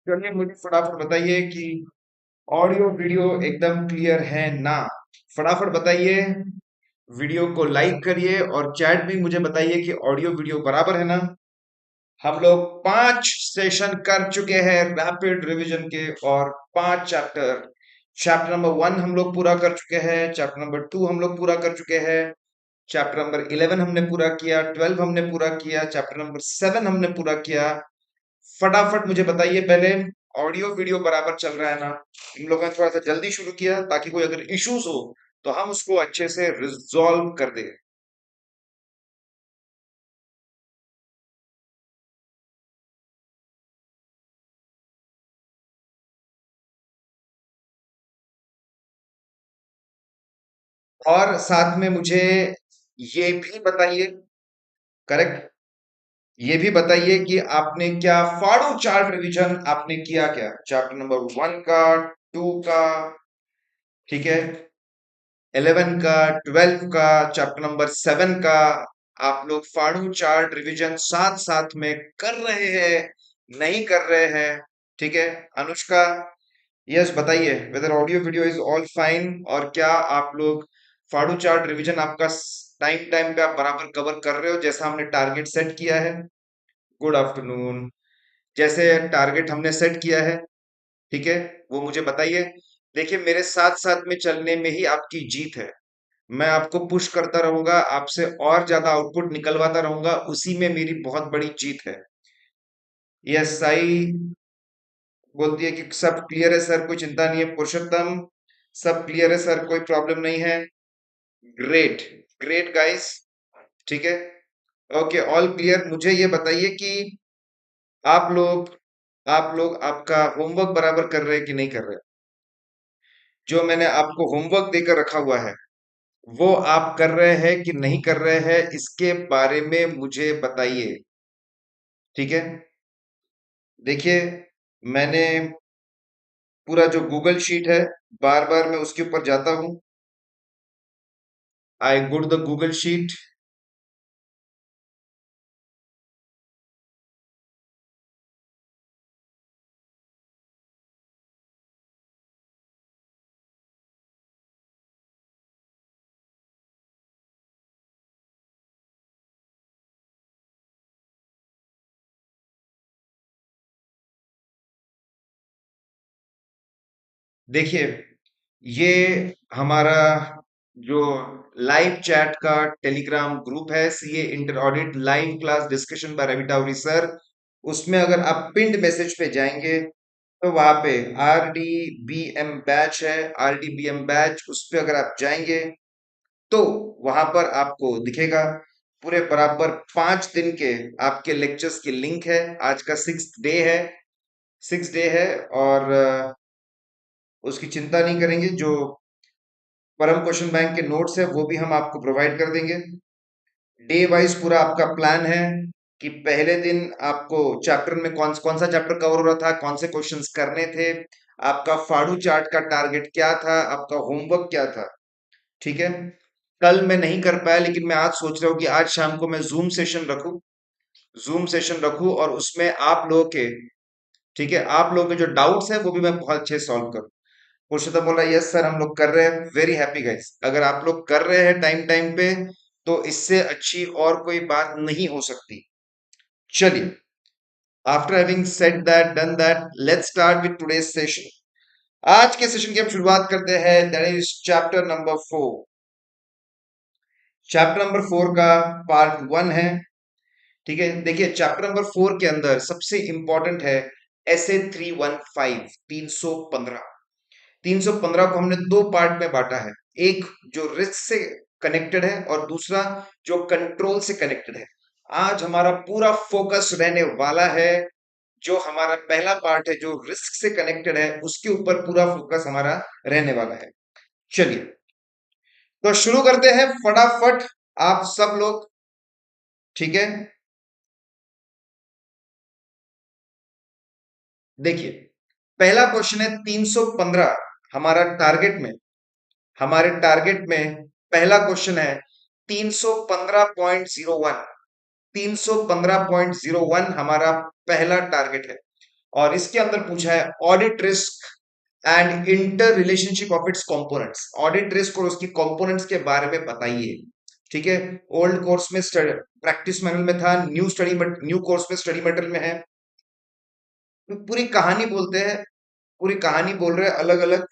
चलिए मुझे फटाफट बताइए कि ऑडियो वीडियो एकदम क्लियर है ना। फटाफट बताइए। वीडियो को लाइक करिए और चैट भी मुझे बताइए कि ऑडियो वीडियो बराबर है ना। हम लोग 5 सेशन कर चुके हैं रैपिड रिवीजन के और 5 चैप्टर। चैप्टर नंबर 1 हम लोग पूरा कर चुके हैं, चैप्टर नंबर 2 हम लोग पूरा कर चुके हैं, चैप्टर नंबर 11 हमने पूरा किया, 12 हमने पूरा किया, चैप्टर नंबर 7 हमने पूरा किया। फटाफट मुझे बताइए पहले, ऑडियो वीडियो बराबर चल रहा है ना। इन लोगों ने थोड़ा सा जल्दी शुरू किया ताकि कोई अगर इश्यूज हो तो हम उसको अच्छे से रिजॉल्व कर दे। और साथ में मुझे ये भी बताइए, करेक्ट, ये भी बताइए कि आपने क्या फाड़ू चार्ट रिवीजन आपने किया क्या, चैप्टर नंबर 1 का, 2 का, ठीक है, 11 का, 12 का, चैप्टर नंबर 7 का। आप लोग फाड़ू चार्ट रिवीजन साथ साथ में कर रहे हैं, नहीं कर रहे हैं? ठीक है। अनुष्का, यस बताइए whether audio video is all fine, और क्या आप लोग फाड़ू चार्ट रिवीजन आपका टाइम टाइम पे आप बराबर कवर कर रहे हो जैसा हमने टारगेट सेट किया है? Good afternoon. जैसे टारगेट हमने सेट किया है, ठीक है, वो मुझे बताइए। देखिए मेरे साथ साथ में चलने में ही आपकी जीत है। मैं आपको पुश करता रहूंगा, आपसे और ज्यादा आउटपुट निकलवाता रहूंगा, उसी में मेरी बहुत बड़ी जीत है। यस साई बोलती है कि सब क्लियर है सर, कोई चिंता नहीं है। पुरुषोत्तम, सब क्लियर है सर, कोई प्रॉब्लम नहीं है। ग्रेट, ग्रेट गाइस, ठीक है, ओके ऑल क्लियर। मुझे ये बताइए कि आप लोग आपका होमवर्क बराबर कर रहे हैं कि नहीं कर रहे? जो मैंने आपको होमवर्क देकर रखा हुआ है वो आप कर रहे हैं कि नहीं कर रहे हैं, इसके बारे में मुझे बताइए, ठीक है। देखिए मैंने पूरा जो गूगल शीट है, बार बार मैं उसके ऊपर जाता हूं। I go to the Google sheet. देखिए ये हमारा जो लाइव चैट का टेलीग्राम ग्रुप है, CA inter audit live class discussion by Ravi Tawari sir. उसमें अगर आप पिंड मैसेज पे जाएंगे तो वहां पे R D B M batch है, R D B M batch, उस पे अगर आप जाएंगे तो वहां पर आपको दिखेगा पूरे बराबर 5 दिन के आपके लेक्चर्स की लिंक है। आज का 6th डे है, 6 डे है, और उसकी चिंता नहीं करेंगे। जो परम क्वेश्चन बैंक के नोट्स है वो भी हम आपको प्रोवाइड कर देंगे। डे वाइज पूरा आपका प्लान है कि पहले दिन आपको चैप्टर में कौन कौन सा चैप्टर कवर हो रहा था, कौन से क्वेश्चंस करने थे, आपका फाड़ू चार्ट का टारगेट क्या था, आपका होमवर्क क्या था, ठीक है। कल मैं नहीं कर पाया लेकिन मैं आज सोच रहा हूँ कि आज शाम को मैं जूम सेशन रखूं और उसमें आप लोगों के, ठीक है, आप लोगों के जो डाउट्स है वो भी मैं बहुत अच्छे सॉल्व करूं। पुरुषोत्तम बोला यस सर हम लोग कर रहे हैं, वेरी हैप्पी गाइस। अगर आप लोग कर रहे हैं टाइम टाइम पे तो इससे अच्छी और कोई बात नहीं हो सकती। चलिए, after having said that done that, let's start with today's session. आज के सेशन की हम शुरुआत करते हैं, that is chapter number 4। Chapter number 4 का पार्ट 1 है, ठीक है। देखिए चैप्टर नंबर 4 के अंदर सबसे इंपॉर्टेंट है एसए 315, 315। 315 को हमने दो पार्ट में बांटा है, एक जो रिस्क से कनेक्टेड है और दूसरा जो कंट्रोल से कनेक्टेड है। आज हमारा पूरा फोकस रहने वाला है, जो हमारा पहला पार्ट है जो रिस्क से कनेक्टेड है उसके ऊपर पूरा फोकस हमारा रहने वाला है। चलिए तो शुरू करते हैं फटाफट, आप सब लोग, ठीक है। देखिए पहला क्वेश्चन है 315। हमारा टारगेट में हमारे टारगेट में पहला क्वेश्चन है 315.01। 315.01 हमारा पहला टारगेट है। और इसके अंदर पूछा है audit risk and inter relationship of its components. Audit risk और उसकी कंपोनेंट्स के बारे में बताइए। ठीक है, ओल्ड कोर्स में प्रैक्टिस मैनुअल में था, न्यू कोर्स में स्टडी मटेरियल में है। तो पूरी कहानी बोलते हैं, पूरी कहानी बोल रहे हैं अलग अलग,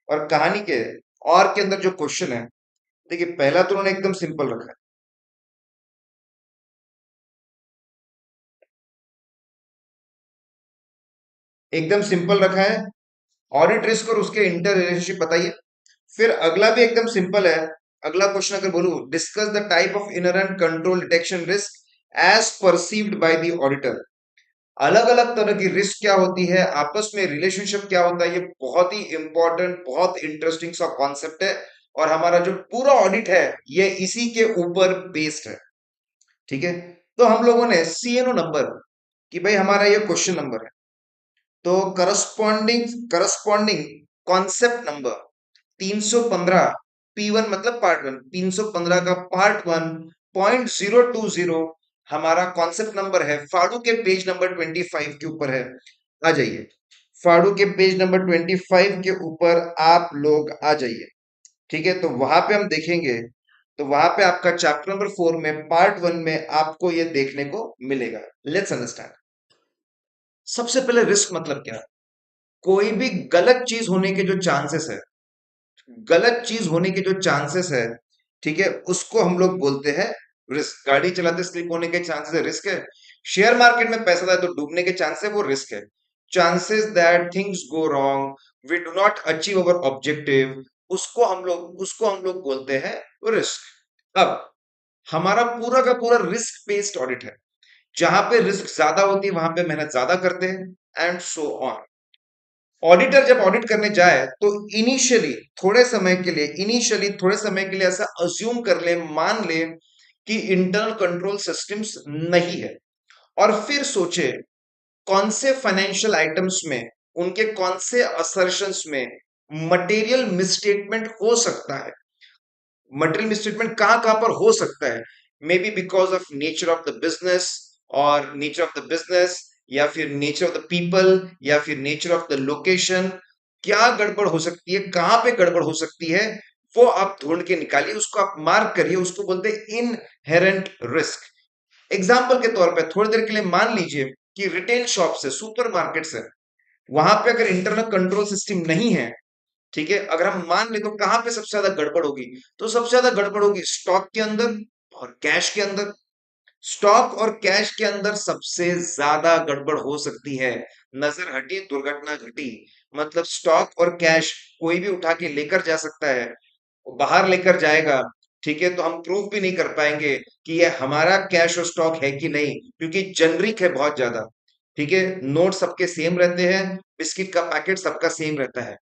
और कहानी के और के अंदर जो क्वेश्चन है, देखिए पहला तो उन्होंने एकदम सिंपल रखा है, एकदम सिंपल रखा है, ऑडिट रिस्क और उसके इंटर रिलेशनशिप बताइए। फिर अगला भी एकदम सिंपल है। अगला क्वेश्चन अगर बोलूं, discuss the type of inherent control detection risk as perceived by the auditor. अलग अलग तरह की रिस्क क्या होती है, आपस में रिलेशनशिप क्या होता है, ये बहुत ही इंपॉर्टेंट, बहुत इंटरेस्टिंग सा कॉन्सेप्ट है। और हमारा जो पूरा ऑडिट है ये इसी के ऊपर बेस्ड है। ठीक है, तो हम लोगों ने सीएनओ नंबर, कि भाई हमारा ये क्वेश्चन नंबर है, तो corresponding corresponding concept number 315 P1 मतलब पार्ट वन, 315 का पार्ट वन 0.020 हमारा कॉन्सेप्ट नंबर है, फाड़ू के पेज नंबर 25 के ऊपर है। आ जाइए, फाड़ू के पेज नंबर 25 के ऊपर आप लोग आ जाइए। ठीक है, तो वहां पे हम देखेंगे, तो वहां पे आपका चैप्टर नंबर 4 में पार्ट वन में आपको ये देखने को मिलेगा। Let's understand. सबसे पहले रिस्क मतलब क्या है? कोई भी गलत चीज होने के जो चांसेस है, गलत चीज होने के जो चांसेस है, ठीक है, उसको हम लोग बोलते हैं रिस्क। गाड़ी चलाते स्लिप होने के चांसेस है, रिस्क है। शेयर मार्केट में पैसा था तो डूबने के चांसेस है, वो रिस्क है। Chances that things go wrong, we do not achieve our objective, उसको हम लोग बोलते हैं रिस्क। अब हमारा पूरा का पूरा रिस्क बेस्ड ऑडिट है, जहां पे रिस्क ज्यादा होती है वहां पे मेहनत ज्यादा करते हैं, एंड सो ऑन। ऑडिटर जब ऑडिट करने जाए तो इनिशियली थोड़े समय के लिए ऐसा अज्यूम कर ले, मान ले कि इंटरनल कंट्रोल सिस्टम्स नहीं है, और फिर सोचे कौन से फाइनेंशियल आइटम्स में, उनके कौन से असर्शंस में मटेरियल मिसस्टेटमेंट हो सकता है। मटेरियल मिसस्टेटमेंट कहां कहां पर हो सकता है? May be because of nature of the business, और नेचर ऑफ द बिजनेस, या फिर नेचर ऑफ द पीपल, या फिर नेचर ऑफ द लोकेशन। क्या गड़बड़ हो सकती है, कहां पे गड़बड़ हो सकती है, वो आप ढूंढ के निकालिए, उसको आप मार्क करिए, उसको बोलते हैं इनहेरेंट रिस्क। एग्जाम्पल के तौर पे थोड़ी देर के लिए मान लीजिए कि रिटेल शॉप से, सुपर मार्केट से, वहां पे अगर इंटरनल कंट्रोल सिस्टम नहीं है, ठीक है, अगर हम मान ले, तो कहां पे सबसे ज्यादा गड़बड़ होगी? तो सबसे ज्यादा गड़बड़ होगी स्टॉक के अंदर और कैश के अंदर। स्टॉक और कैश के अंदर सबसे ज्यादा गड़बड़ हो सकती है। नजर हटी दुर्घटना घटी, मतलब स्टॉक और कैश कोई भी उठा के लेकर जा सकता है, वो बाहर लेकर जाएगा, ठीक है, तो हम प्रूफ भी नहीं कर पाएंगे कि ये हमारा कैश और स्टॉक है कि नहीं, क्योंकि जेनरिक है बहुत ज्यादा। ठीक है, नोट सबके सेम रहते हैं, बिस्किट का पैकेट सबका सेम रहता है।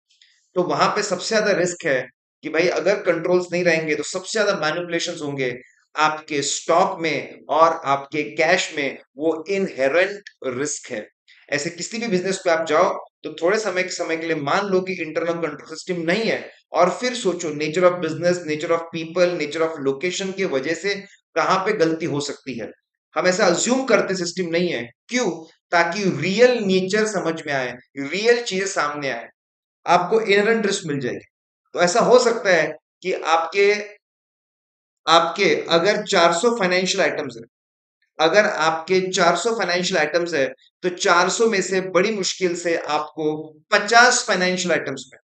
तो वहां पे सबसे ज्यादा रिस्क है कि भाई अगर कंट्रोल्स नहीं रहेंगे तो सबसे ज्यादा मैनिपुलेशंस होंगे आपके स्टॉक में और आपके कैश में, वो इनहेरेंट रिस्क है। ऐसे किसी भी बिजनेस पे आप जाओ तो थोड़े समय के लिए मान लो कि इंटरनल कंट्रोल सिस्टम नहीं है, और फिर सोचो nature of business, nature of people, nature of location की वजह से कहां पे गलती हो सकती है। हम ऐसा अज्यूम करते सिस्टम नहीं है, क्यों? ताकि रियल नेचर समझ में आए, रियल चीजें सामने आए, आपको इनहेरेंट रिस्क मिल जाएगी। तो ऐसा हो सकता है कि आपके आपके अगर 400 फाइनेंशियल आइटम्स है, अगर आपके 400 फाइनेंशियल आइटम्स है, तो 400 में से बड़ी मुश्किल से आपको 50 फाइनेंशियल आइटम्स में,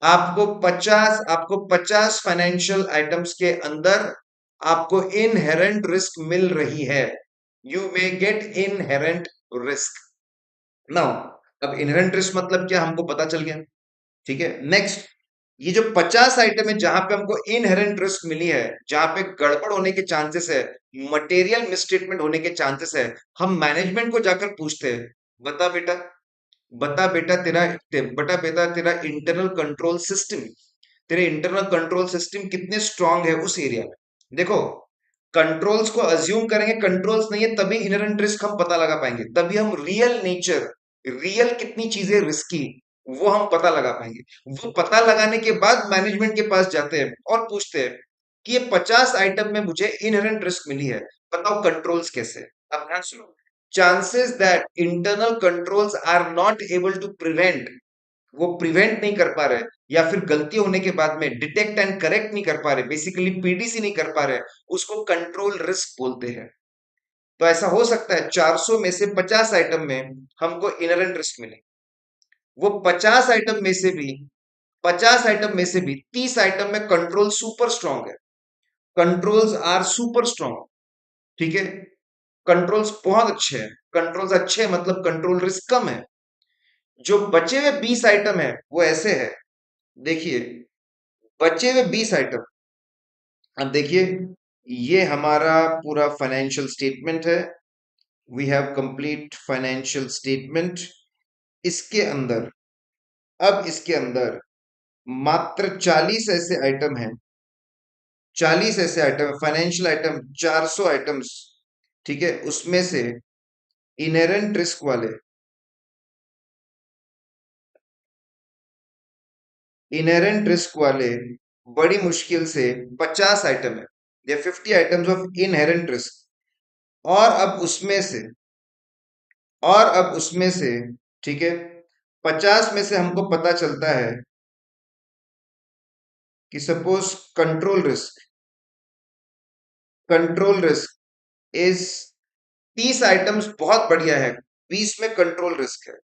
आपको 50 फाइनेंशियल आइटम्स के अंदर आपको इनहेरेंट रिस्क मिल रही है। You may gate inherent risk. Now, अब इनहेरेंट रिस्क मतलब क्या हमको पता चल गया। ठीक है, नेक्स्ट, ये जो 50 आइटम है जहां पे हमको इनहेरेंट रिस्क मिली है, जहां पे गड़बड़ होने के चांसेस है, मटेरियल मिसस्टेटमेंट होने के चांसेस है, हम मैनेजमेंट को जाकर पूछते हैं, बता बेटा, बता बेटा तेरा इंटरनल कंट्रोल सिस्टम, तेरे इंटरनल कंट्रोल सिस्टम कितने स्ट्रांग है उस एरिया में। देखो, कंट्रोल्स को अज्यूम करेंगे, कंट्रोल्स नहीं है तभी इनहेरेंट रिस्क हम पता लगा पाएंगे, तभी हम रियल नेचर, रियल कितनी चीजें रिस्की, वो हम पता लगा पाएंगे। वो पता लगाने के बाद मैनेजमेंट के पास जाते हैं और पूछते हैं कि ये 50 आइटम में मुझे इनहेरेंट रिस्क मिली है, बताओ कंट्रोल्स कैसे। अब ध्यान सुनो, chances that internal controls are not able to prevent, वो प्रिवेंट नहीं कर पा रहे, या फिर गलती होने के बाद में डिटेक्ट एंड करेक्ट नहीं कर पा रहे, बेसिकली पीडीसी नहीं कर पा रहे, उसको कंट्रोल रिस्क बोलते हैं। तो ऐसा हो सकता है 400 में से 50 आइटम में हमको इनहेरेंट रिस्क मिले, वो 50 आइटम में से भी 50 आइटम में से भी 30 आइटम में कंट्रोल सुपर स्ट्रांग है, कंट्रोल्स आर सुपर स्ट्रांग, ठीक है, कंट्रोल्स बहुत अच्छे हैं, कंट्रोल्स अच्छे हैं मतलब कंट्रोल रिस्क कम है। जो बचे हुए 20 आइटम है वो ऐसे है, देखिए बचे हुए 20 आइटम, अब देखिए ये हमारा पूरा फाइनेंशियल स्टेटमेंट है, we have complete financial statement. इसके अंदर, अब इसके अंदर मात्र 40 ऐसे आइटम हैं, 40 ऐसे आइटम है, फाइनेंशियल आइटम 400 आइटम्स, ठीक है, उसमें से इनहेरेंट रिस्क वाले, इनहेरेंट रिस्क वाले बड़ी मुश्किल से 50 आइटम है, या 50 आइटम्स ऑफ इनहेरेंट रिस्क। और अब उसमें से, और अब उसमें से, ठीक है, 50 में से हमको पता चलता है कि suppose control risk is 30 items बहुत बढ़िया है, 20 में कंट्रोल रिस्क है,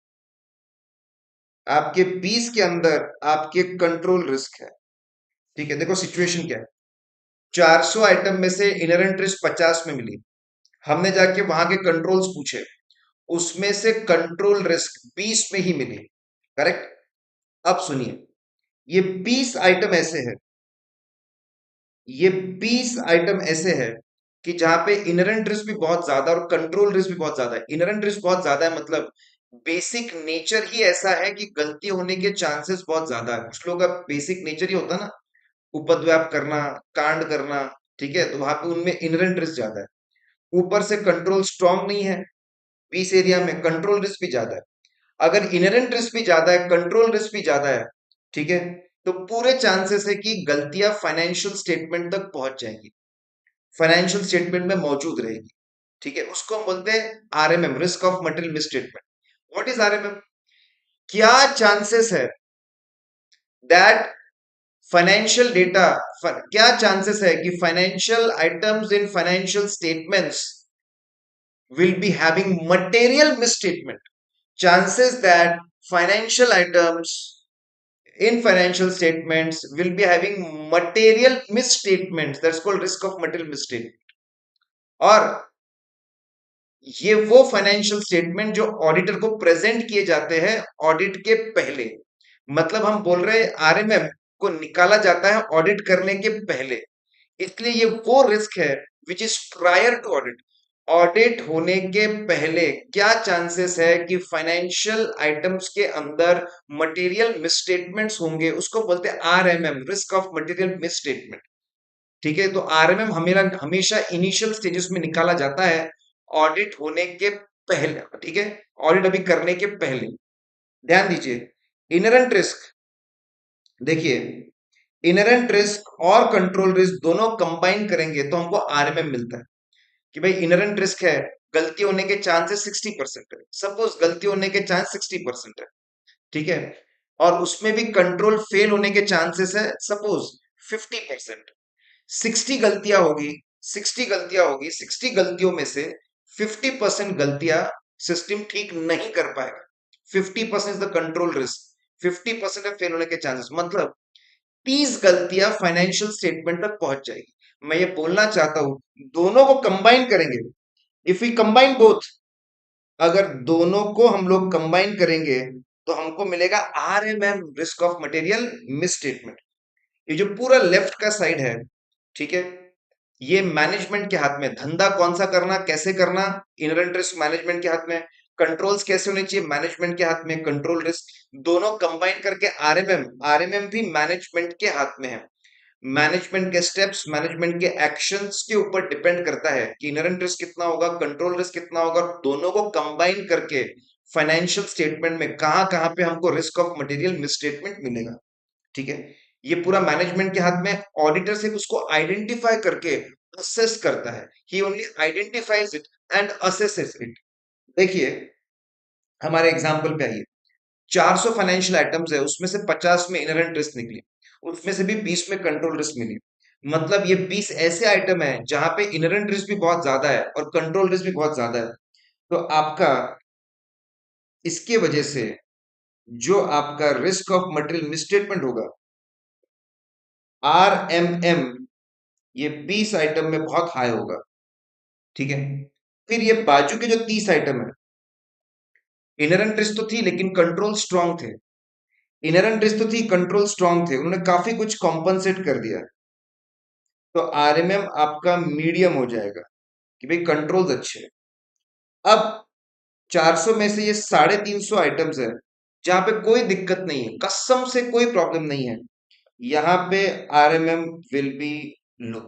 आपके 20 के अंदर आपके कंट्रोल रिस्क है, ठीक है। देखो सिचुएशन क्या है, 400 आइटम में से इनहेरेंट रिस्क 50 में मिली, हमने जाके वहां के कंट्रोल्स पूछे, उसमें से कंट्रोल रिस्क 20 में ही मिली, करेक्ट। अब सुनिए, ये 20 आइटम ऐसे है, ये 20 आइटम ऐसे है कि जहां पे इनहेरेंट रिस्क भी बहुत ज्यादा और कंट्रोल रिस्क भी बहुत ज्यादा है। इनहेरेंट रिस्क बहुत ज्यादा है मतलब बेसिक नेचर ही ऐसा है कि गलती होने के चांसेस बहुत ज्यादा है, कुछ लोगों का बेसिक नेचर ही होता है ना, उपद्व्याप करना, कांड करना, ठीक है, तो वहां पे उनमें इनहेरेंट रिस्क ज्यादा है। ऊपर से कंट्रोल स्ट्रांग नहीं है, 20 एरिया में कंट्रोल रिस्क भी ज्यादा है। अगर इनहेरेंट रिस्क भी ज्यादा है, कंट्रोल रिस्क भी ज्यादा है, ठीक है, तो पूरे चांसेस है कि गलतियां फाइनेंशियल स्टेटमेंट तक पहुंच जाएंगी, फाइनेंशियल स्टेटमेंट में मौजूद रहेगी, ठीक है। उसको हम बोलते हैं RMM, risk of material misstatement. What is RMM? क्या चांसेस है दैट फाइनेंशियल डेटा, क्या चांसेस है कि financial items in financial statements will be having material misstatement, chances that financial items in financial statements will be having material misstatements, that's called risk of material misstatement। और ये वो financial statement जो auditor को present किए जाते हैं audit के पहले, मतलब हम बोल रहे हैं आरएमएम को निकाला जाता है ऑडिट करने के पहले, इसलिए ये वो रिस्क है which is prior to audit. Audit होने के पहले क्या चांसेस है कि फाइनेंशियल आइटम्स के अंदर मटेरियल मिसस्टेटमेंट्स होंगे, उसको बोलते हैं RMM, risk of material misstatement, ठीक है। तो आरएमएम हमेशा हमेशा इनिशियल स्टेजेस में निकाला जाता है ऑडिट होने के पहले, ठीक है, ऑडिट अभी करने के पहले। ध्यान दीजिए, इनहेरेंट रिस्क, देखिए इनहेरेंट रिस्क और कंट्रोल रिस्क दोनों कंबाइन करेंगे तो हमको आरएमएम मिलता है कि भाई इनहेरेंट रिस्क है, गलती होने के चांसेस 60% है, सपोज गलती होने के चांस 60% है, ठीक है, और उसमें भी कंट्रोल फेल होने के चांसेस है सपोज 50%, 60 गलतियां होगी, 60 गलतियां होगी, 60 गलतियों में से 50% गलतियां सिस्टम ठीक नहीं कर पाएगा, 50% द कंट्रोल रिस्क, 50% है फेल होने के चांसेस, मतलब 30 गलतियां फाइनेंशियल स्टेटमेंट तक पहुंच जाएगी। मैं ये बोलना चाहता हूं, दोनों को कंबाइन करेंगे, इफ वी कंबाइन बोथ, अगर दोनों को हम लोग कंबाइन करेंगे तो हमको मिलेगा RMM, risk of material miss statement. ये जो पूरा लेफ्ट का साइड है, ठीक है, ये मैनेजमेंट के हाथ में, धंधा कौन सा करना, कैसे करना, इनहेरेंट रिस्क मैनेजमेंट के हाथ में, कंट्रोल्स कैसे होने चाहिए मैनेजमेंट के हाथ में, कंट्रोल रिस्क दोनों कंबाइन करके आरएमएम, आरएमएम भी मैनेजमेंट के हाथ में है। मैनेजमेंट के स्टेप्स, मैनेजमेंट के एक्शंस के ऊपर डिपेंड करता है कि इनहेरेंट रिस्क कितना होगा, कंट्रोल रिस्क कितना होगा, दोनों को कंबाइन करके फाइनेंशियल स्टेटमेंट में कहां कहां पे हमको रिस्क ऑफ मटेरियल मिसस्टेटमेंट मिलेगा, ठीक है। ये पूरा मैनेजमेंट के हाथ में, ऑडिटर सिर्फ उसको आइडेंटिफाई करके असेस करता है, he only identifies it and assesses it, देखिए, हमारे एग्जाम्पल पे आइए। 400 फाइनेंशियल आइटम्स है, उसमें से 50 में इनहेरेंट रिस्क निकली, उसमें से भी 20 में कंट्रोल रिस्क मिली। मतलब ये 20 ऐसे आइटम है जहां पे इनहेरेंट रिस्क भी बहुत ज्यादा है और कंट्रोल रिस्क भी बहुत ज्यादा है। तो आपका इसके वजह से जो आपका रिस्क ऑफ मटेरियल मिसस्टेटमेंट होगा, RMM, ये 20 आइटम में बहुत हाई होगा। ठीक है। फिर ये बाजू के जो 30 आइटम है, इनहेरेंट रिस्क तो थी लेकिन कंट्रोल स्ट्रांग थे। इनहेरेंट रिस्क तो थी, कंट्रोल स्ट्रांग थे, उन्होंने काफी कुछ कॉम्पनसेट कर दिया। तो RMM आपका मीडियम हो जाएगा कि भाई कंट्रोल्स अच्छे हैं। अब 400 में से ये 350 आइटम्स है जहां पे कोई दिक्कत नहीं है, कसम से कोई प्रॉब्लम नहीं है, यहाँ पे RMM विल बी लो।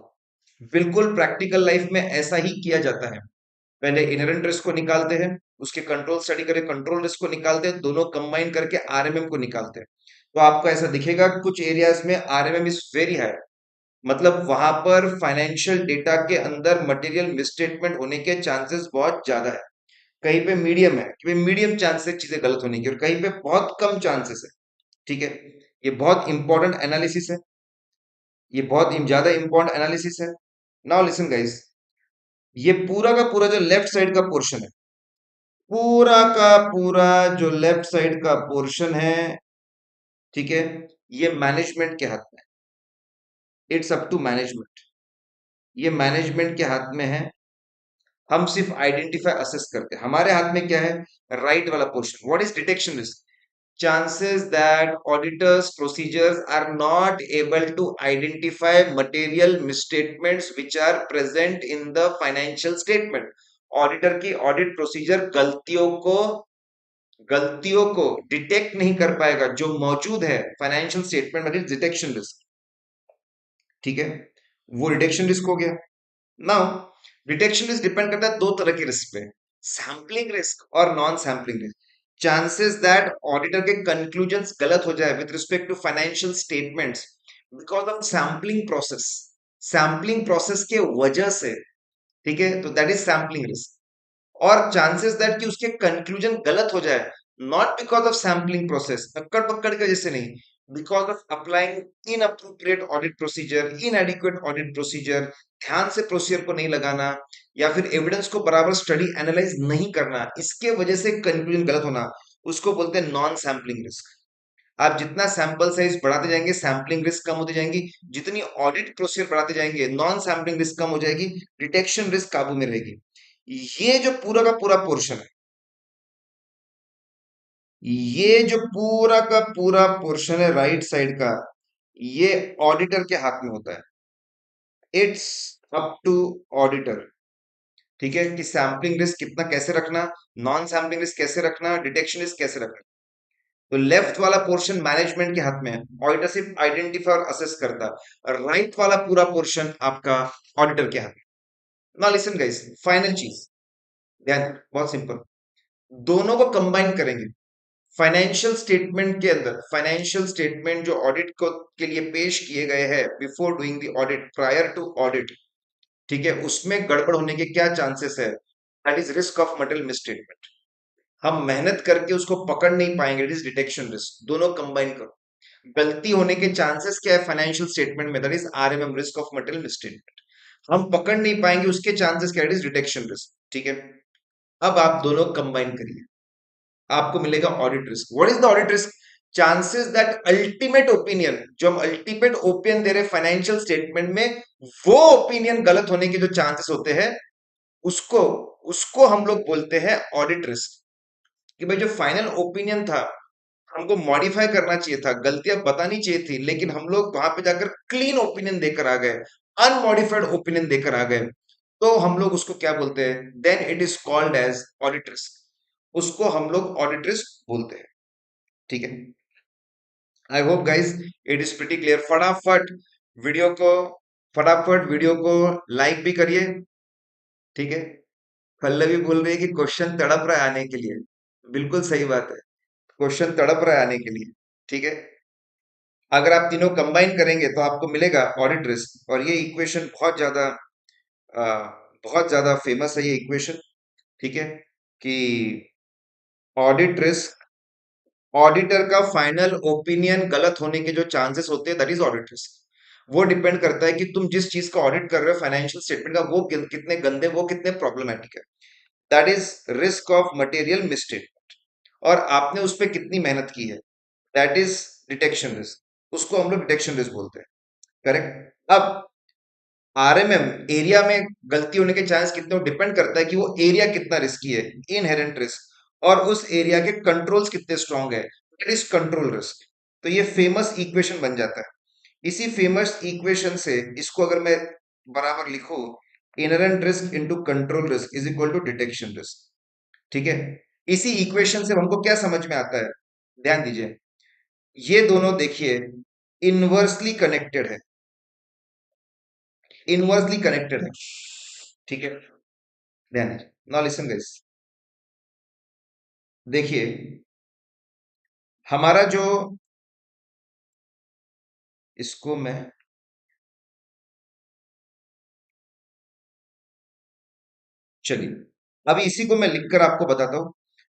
बिल्कुल प्रैक्टिकल लाइफ में ऐसा ही किया जाता है। पहले इनहेरेंट रिस्क को निकालते हैं, उसके कंट्रोल स्टडी करें, कंट्रोल रिस्क को निकालते हैं, दोनों कंबाइन करके RMM को निकालते हैं। तो आपको ऐसा दिखेगा कुछ एरियाज में RMM इज वेरी हाई, मतलब वहां पर फाइनेंशियल डेटा के अंदर मटेरियल मिसस्टेटमेंट होने के चांसेस बहुत ज्यादा है। कहीं पे मीडियम है कि मीडियम चांसेस है चीजें गलत होने की, और कहीं पे बहुत कम चांसेस है। ठीक है। ये बहुत इंपॉर्टेंट एनालिसिस है, ये बहुत ज्यादा इंपॉर्टेंट एनालिसिस है। नाउ लिसन गाइस, ये पूरा का पूरा जो लेफ्ट साइड का पोर्शन है, पूरा का पूरा जो लेफ्ट साइड का पोर्शन है, ठीक है, ये मैनेजमेंट के हाथ में है। It's up to management. ये मैनेजमेंट के हाथ में है। हम सिर्फ आइडेंटिफाई असेस करते हैं। हमारे हाथ में क्या है? राइट वाला portion. What is detection risk? Chances that auditors procedures are not able to identify material misstatements which are present in the financial statement। Auditor की ऑडिट प्रोसीजर गलतियों को डिटेक्ट नहीं कर पाएगा जो मौजूद है फाइनेंशियल स्टेटमेंट में, डिटेक्शन रिस्क। ठीक है, वो डिटेक्शन रिस्क हो गया। नाउ डिटेक्शन रिस्क डिपेंड करता है दो तरह के रिस्क पे, सैम्पलिंग रिस्क और non sampling risk. Chances that auditor के कंक्लूजन्स गलत हो जाए with respect to financial statements because of sampling process के वजह से, ठीक है, तो दैट इज सैम्पलिंग रिस्क। और चांसेस दैट कि उसके कंक्लूजन गलत हो जाए not because of sampling process, अक्कड़ पक्कड़ की वजह से नहीं, because of applying inappropriate audit procedure, inadequate audit procedure, ध्यान से प्रोसीजर को नहीं लगाना, या फिर एविडेंस को बराबर स्टडी एनालाइज नहीं करना, इसके वजह से कंक्लूजन गलत होना, उसको बोलते हैं नॉन सैम्पलिंग रिस्क। आप जितना सैंपल साइज बढ़ाते जाएंगे सैम्पलिंग रिस्क कम होती जाएंगी, जितनी ऑडिट प्रोसीजर बढ़ाते जाएंगे नॉन सैम्पलिंग रिस्क कम हो जाएगी, डिटेक्शन रिस्क काबू में रहेगी। ये जो पूरा का पूरा पोर्शन है, ये जो पूरा का पूरा पोर्शन है राइट साइड का, ये ऑडिटर के हाथ में होता है। It's up to auditor. ठीक है, कि सैम्पलिंग रिस्क कितना कैसे रखना, नॉन सैम्पलिंग रिस्क कैसे रखना, डिटेक्शन रिस्क कैसे रखना। तो लेफ्ट वाला पोर्शन मैनेजमेंट के हाथ में है, ऑडिटर सिर्फ आइडेंटिफाई और असेस करता है। राइट वाला पूरा पोर्शन आपका ऑडिटर के हाथ में। नाउ लिसन गाइस, फाइनल चीज, ध्यान, बहुत सिंपल, दोनों को कंबाइन करेंगे। फाइनेंशियल स्टेटमेंट जो ऑडिट को के लिए पेश किए गए हैं before doing the audit, prior to audit, ठीक है, उसमें गड़बड़ होने के क्या चांसेस है, that is risk of material misstatement. हम मेहनत करके उसको पकड़ नहीं पाएंगे, इट इज डिटेक्शन रिस्क। दोनों कंबाइन करो, गलती होने के चांसेस क्या है फाइनेंशियल स्टेटमेंट में, that is RMM, risk of material misstatement. हम पकड़ नहीं पाएंगे उसके चांसेस क्या, इट इज डिटेक्शन रिस्क। ठीक है, अब आप दोनों कंबाइन करिए, आपको मिलेगा audit risk. What is the audit risk? Chances that ultimate opinion, जो हम अल्टीमेट ओपिनियन दे रहे फाइनेंशियल स्टेटमेंट में, वो ओपिनियन गलत होने के जो चांसेस होते हैं, उसको उसको हम लोग बोलते हैं ऑडिट रिस्क। कि भाई जो फाइनल ओपिनियन था, हमको मॉडिफाई करना चाहिए था, गलतियां बतानी चाहिए थी, लेकिन हम लोग वहां पे जाकर क्लीन ओपिनियन देकर आ गए, अनमॉडिफाइड ओपिनियन देकर आ गए, तो हम लोग उसको क्या बोलते हैं? Then it is called as audit risk. उसको हम लोग ऑडिट रिस्क बोलते हैं। ठीक है, I hope guys it is pretty clear. Video को फटाफट वीडियो को लाइक भी करिए। ठीक है, पल्लवी बोल रही है कि क्वेश्चन तड़प रहा है आने के लिए। बिल्कुल सही बात है, क्वेश्चन तड़प रहा है आने के लिए। ठीक है, अगर आप तीनों कंबाइन करेंगे तो आपको मिलेगा ऑडिट रिस्क। और ये इक्वेशन बहुत ज्यादा फेमस है, ये इक्वेशन। ठीक है, कि ऑडिट रिस्क, ऑडिटर का फाइनल ओपिनियन गलत होने के जो चांसेस होते हैं, दैट इज ऑडिट रिस्क। वो डिपेंड करता है कि तुम जिस चीज का ऑडिट कर रहे हो फाइनेंशियल स्टेटमेंट का, वो कितने गंदे, वो कितने प्रॉब्लमेटिक है। That is risk of material mistake. और आपने उस पर कितनी मेहनत की है, दैट इज डिटेक्शन रिस्क। उसको हम लोग डिटेक्शन रिस्क बोलते हैं। करेक्ट। अब आरएमएम एरिया में गलती होने के चांस कितने, डिपेंड करता है कि वो एरिया कितना रिस्की है, इनहेरेंट रिस्क, और उस एरिया के कंट्रोल्स कितने स्ट्रांग है, दैट इज कंट्रोल रिस्क। तो ये फेमस इक्वेशन बन जाता है। इसी फेमस इक्वेशन से इसको अगर मैं बराबर लिखूं, inherent risk into control risk is equal to detection risk. ठीक है। इसी इक्वेशन से हमको क्या समझ में आता है, ध्यान दीजिए, ये दोनों देखिए इनवर्सली कनेक्टेड है, इनवर्सली कनेक्टेड है। ठीक है, ध्यान दीजिए, नाउ लिसन गाइस। देखिए, हमारा जो, इसको मैं, चलिए अभी इसी को मैं लिखकर आपको बताता हूं।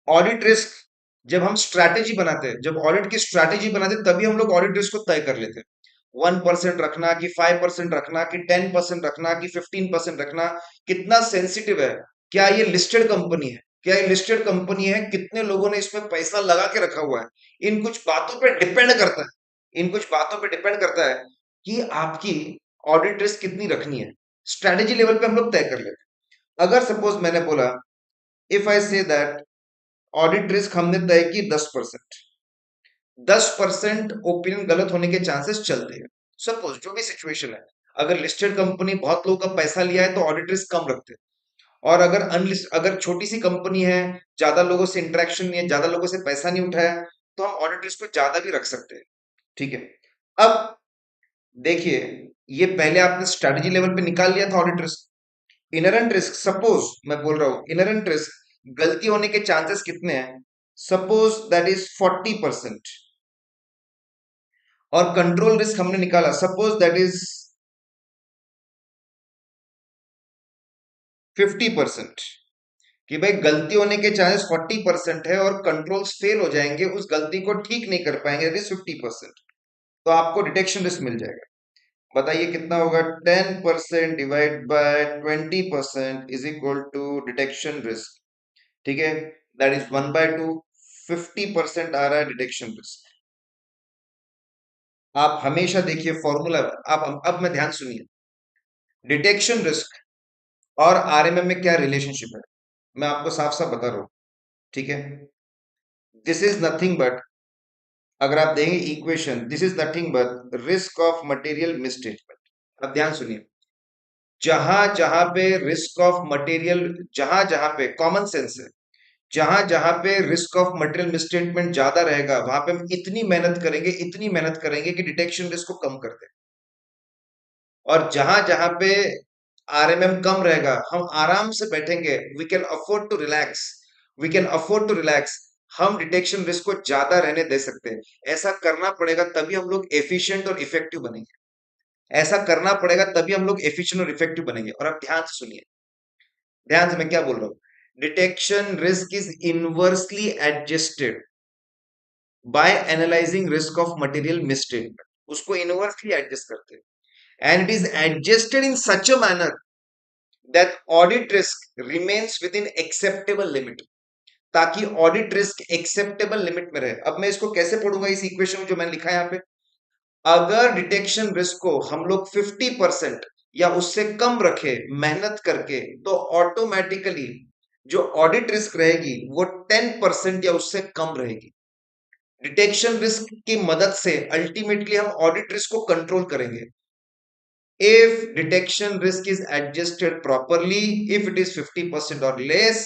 ऑडिट रिस्क, जब हम स्ट्रैटेजी बनाते हैं, जब ऑडिट की स्ट्रैटेजी बनाते हैं, तभी हम लोग ऑडिट रिस्क को तय कर लेते हैं। 1% रखना कि 5% रखना कि 10% रखना कि 15% रखना, कितना सेंसिटिव है, क्या ये लिस्टेड कंपनी है, क्या ये लिस्टेड कंपनी है, कितने लोगों ने इसमें पैसा लगा के रखा हुआ है, इन कुछ बातों पे डिपेंड करता है, इन कुछ बातों पे डिपेंड करता है कि आपकी ऑडिट रिस्क कितनी रखनी है। स्ट्रैटेजी लेवल पे हम लोग तय कर लेते हैं। अगर सपोज मैंने बोला, if I say that audit risk हमने तय की 10%, 10% ओपिनियन गलत होने के चांसेस चलते हैं। सपोज जो भी सिचुएशन है, अगर लिस्टेड कंपनी बहुत लोगों का पैसा लिया है तो ऑडिट रिस्क कम रखते हैं, और अगर अनलिस्ट, अगर छोटी सी कंपनी है, ज्यादा लोगों से इंटरेक्शन नहीं है, ज्यादा लोगों से पैसा नहीं उठाया, तो हम ऑडिट रिस्क को ज्यादा भी रख सकते हैं। ठीक है। अब देखिए, ये पहले आपने स्ट्रेटेजी लेवल पे निकाल लिया था audit risk. Inherent risk, suppose मैं बोल रहा हूं इनहेरेंट रिस्क गलती होने के चांसेस कितने हैं, सपोज दैट इज 40%, और कंट्रोल रिस्क हमने निकाला, सपोज दैट इज 50%। कि भाई गलती होने के चांसेस 40% है और कंट्रोल्स फेल हो जाएंगे, उस गलती को ठीक नहीं कर पाएंगे, दैट इज 50%। तो आपको डिटेक्शन रिस्क मिल जाएगा। बताइए कितना होगा, 10% divide by 20% is equal to detection risk. ठीक है, दैट इज 1/2। 50% आ रहा है डिटेक्शन रिस्क। आप हमेशा देखिए फॉर्मूला, आप अब मैं ध्यान सुनिए, डिटेक्शन रिस्क और आरएमएम में क्या रिलेशनशिप है, मैं आपको साफ साफ बता रहा हूं। ठीक है, दिस इज नथिंग बट, अगर आप देंगे equation, this is nothing but risk of material misstatement. अब ध्यान सुनिए, जहां जहां पे रिस्क ऑफ मटेरियल, जहां जहां पे कॉमन सेंस है, जहां जहां पे रिस्क ऑफ मटेरियल मिसस्टेटमेंट ज्यादा रहेगा, वहां पे हम इतनी मेहनत करेंगे, इतनी मेहनत करेंगे कि डिटेक्शन रिस्क को कम कर दें। और जहां जहां पे आरएमएम कम रहेगा, हम आराम से बैठेंगे, we can afford to relax, we can afford to relax, हम डिटेक्शन रिस्क को ज्यादा रहने दे सकते हैं। ऐसा करना पड़ेगा तभी हम लोग एफिशिएंट और इफेक्टिव बनेंगे। ऐसा करना पड़ेगा तभी हम लोग एफिशिएंट और इफेक्टिव बनेंगे। और अब ध्यान से सुनिए, ध्यान से मैं क्या बोल रहा हूं, detection risk is inversely adjusted by analysing risk of material misstatement. उसको इनवर्सली एडजस्ट करते हैं, and it is adjusted in such a manner that audit risk remains within acceptable limit, ताकि ऑडिट रिस्क एक्सेप्टेबल लिमिट में रहे। अब मैं इसको कैसे पढ़ूंगा इस इक्वेशन में जो मैंने लिखा है यहाँ पे, अगर डिटेक्शन रिस्क को हम लोग 50% या उससे कम रखे मेहनत करके, तो ऑटोमेटिकली जो ऑडिट रिस्क रहेगी वो 10% या उससे कम रहेगी। डिटेक्शन रिस्क की मदद से अल्टीमेटली हम ऑडिट रिस्क को कंट्रोल करेंगे। If detection risk is adjusted properly, if it is 50% or less,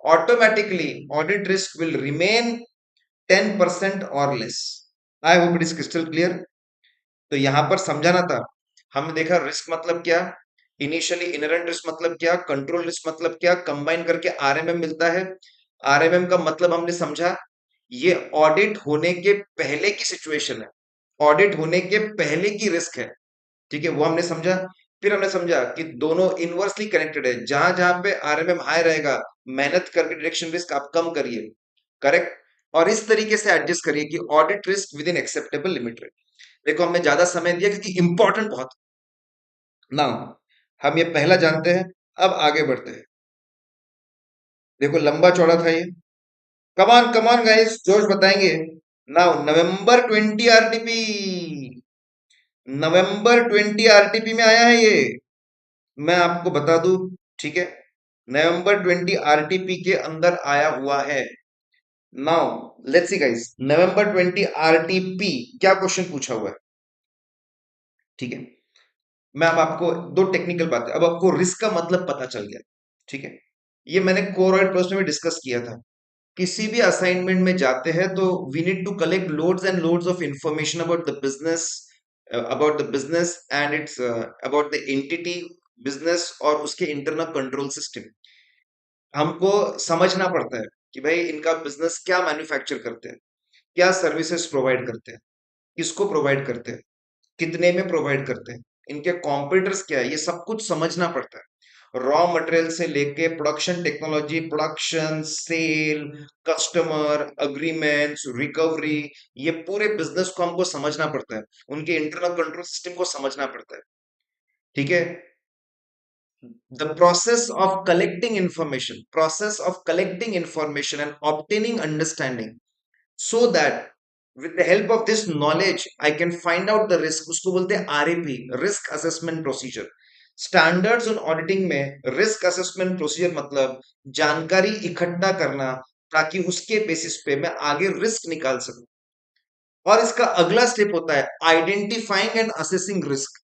automatically audit risk will remain 10% or less. I hope it is crystal clear. तो यहां पर समझाना था, हमने देखा रिस्क मतलब क्या, इनिशियली इनहेरेंट रिस्क मतलब क्या, कंट्रोल रिस्क मतलब क्या, कंबाइन करके आरएमएम मिलता है। आरएमएम का मतलब हमने समझा, ये ऑडिट होने के पहले की सिचुएशन है, ऑडिट होने के पहले की रिस्क है। ठीक है, वो हमने समझा। फिर हमने समझा कि दोनों इनवर्सली कनेक्टेड है, जहां जहां पे आरएमएम हाई रहेगा, मेहनत करके डिरेक्शन रिस्क आप कम करिए, करेक्ट। और इस तरीके से एडजस्ट करिए कि audit risk with in acceptable limit रहे। देखो हमने ज्यादा समय दिया क्योंकि इंपॉर्टेंट बहुत ना। हम ये पहला जानते हैं, अब आगे बढ़ते हैं। देखो लंबा चौड़ा था ये। कमान कमान गाइस, जोश बताएंगे। नाउ नवंबर 20 आरटीपी, नवंबर 20 आरटीपी में आया है ये, मैं आपको बता दूं, ठीक है। नवंबर 20 आरटीपी के अंदर आया हुआ है। Now let's see guys, November 20 RTP क्या क्वेश्चन पूछा हुआ है, ठीक है। मैं अब आपको दो टेक्निकल बातें, अब आपको रिस्क का मतलब पता चल गया, ठीक है। ये मैंने कोर ऑयल प्रश्न में डिस्कस किया था। किसी भी असाइनमेंट में जाते हैं तो we need to collect loads and loads of information about the business and its about the entity business और उसके इंटरनल कंट्रोल सिस्टम। हमको समझना पड़ता है कि भाई इनका बिजनेस क्या मैन्युफैक्चर करते हैं, क्या सर्विसेज प्रोवाइड करते हैं, किसको प्रोवाइड करते हैं, कितने में प्रोवाइड करते हैं, इनके कॉम्पिटिटर्स क्या है, ये सब कुछ समझना पड़ता है। रॉ मटेरियल से लेके production technology, production, sale, customer agreements, recovery, ये पूरे बिजनेस को हमको समझना पड़ता है, उनके इंटरनल कंट्रोल सिस्टम को समझना पड़ता है, ठीक है। The process of collecting information and obtaining understanding, so that with the help of this knowledge I can find out the risk, उसको बोलते हैं RAP, risk assessment procedure. Standards on auditing में रिस्क असेसमेंट प्रोसीजर मतलब जानकारी इकट्ठा करना, ताकि उसके बेसिस पे मैं आगे रिस्क निकाल सकूं। और इसका अगला स्टेप होता है आइडेंटिफाइंग एंड असेसिंग रिस्क।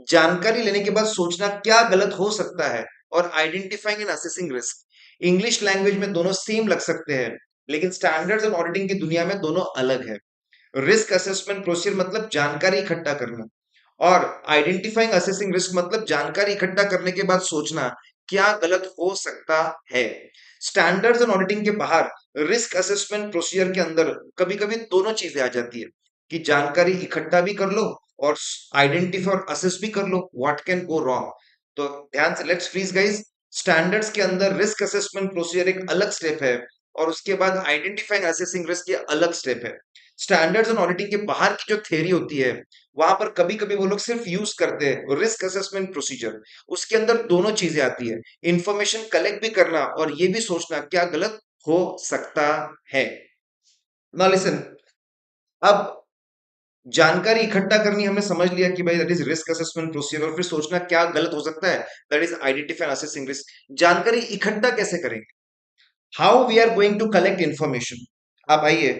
जानकारी लेने के बाद सोचना क्या गलत हो सकता है, और identifying and assessing risk. English language में दोनों सेम लग सकते हैं, लेकिन स्टैंडर्ड्स एंड ऑडिटिंग की दुनिया में दोनों अलग है। रिस्क असेसमेंट प्रोसीजर मतलब जानकारी इकट्ठा करना, और आइडेंटिफाइंग असेसिंग रिस्क मतलब जानकारी इकट्ठा करने के बाद सोचना क्या गलत हो सकता है। स्टैंडर्ड्स एंड ऑडिटिंग के बाहर रिस्क असेसमेंट प्रोसीजर के अंदर कभी कभी दोनों चीजें आ जाती है, कि जानकारी इकट्ठा भी कर लो और आइडेंटिफाई और असेस भी कर लो, व्हाट कैन गो रॉन्ग। तो ध्यान से लेट्स फ्रीज गाइस। स्टैंडर्ड्स के अंदर रिस्क असेसमेंट प्रोसीजर एक अलग स्टेप है, और उसके बाद आइडेंटिफाइंग असेसिंग रिस्क ये अलग स्टेप है। स्टैंडर्ड्स एंड ऑडिटिंग के बाहर की जो थ्योरी होती है, वहां पर कभी कभी वो लोग सिर्फ यूज करते हैं रिस्क असेसमेंट प्रोसीजर। उसके अंदर दोनों चीजें आती है, इंफॉर्मेशन कलेक्ट भी करना और ये भी सोचना क्या गलत हो सकता है। नाउ लिसन, अब जानकारी इकट्ठा करनी हमने समझ लिया कि भाई that is risk assessment procedure, और फिर सोचना क्या गलत हो सकता है, that is identify assessing risk. जानकारी इकट्ठा कैसे करेंगे, how we are going to collect information. आप आइए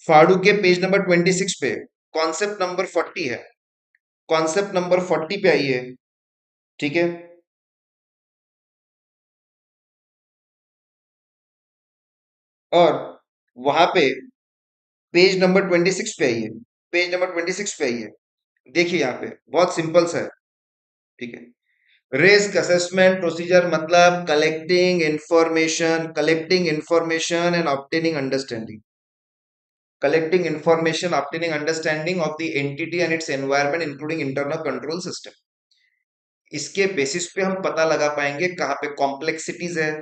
फाड़ू के पेज नंबर 26 पे, कॉन्सेप्ट नंबर 40 है, कॉन्सेप्ट नंबर 40 पे आइए, ठीक है। और वहां पे पेज नंबर 26 पे आइए, पेज नंबर 26 पे आइए। देखिए यहाँ पे बहुत सिंपल सा है, ठीक है। रिस्क असेसमेंट प्रोसीजर मतलब collecting information and obtaining understanding, collecting information, obtaining understanding of the entity and its environment including internal control system। इसके बेसिस पे हम पता लगा पाएंगे कहाँ पे कॉम्प्लेक्सिटीज है,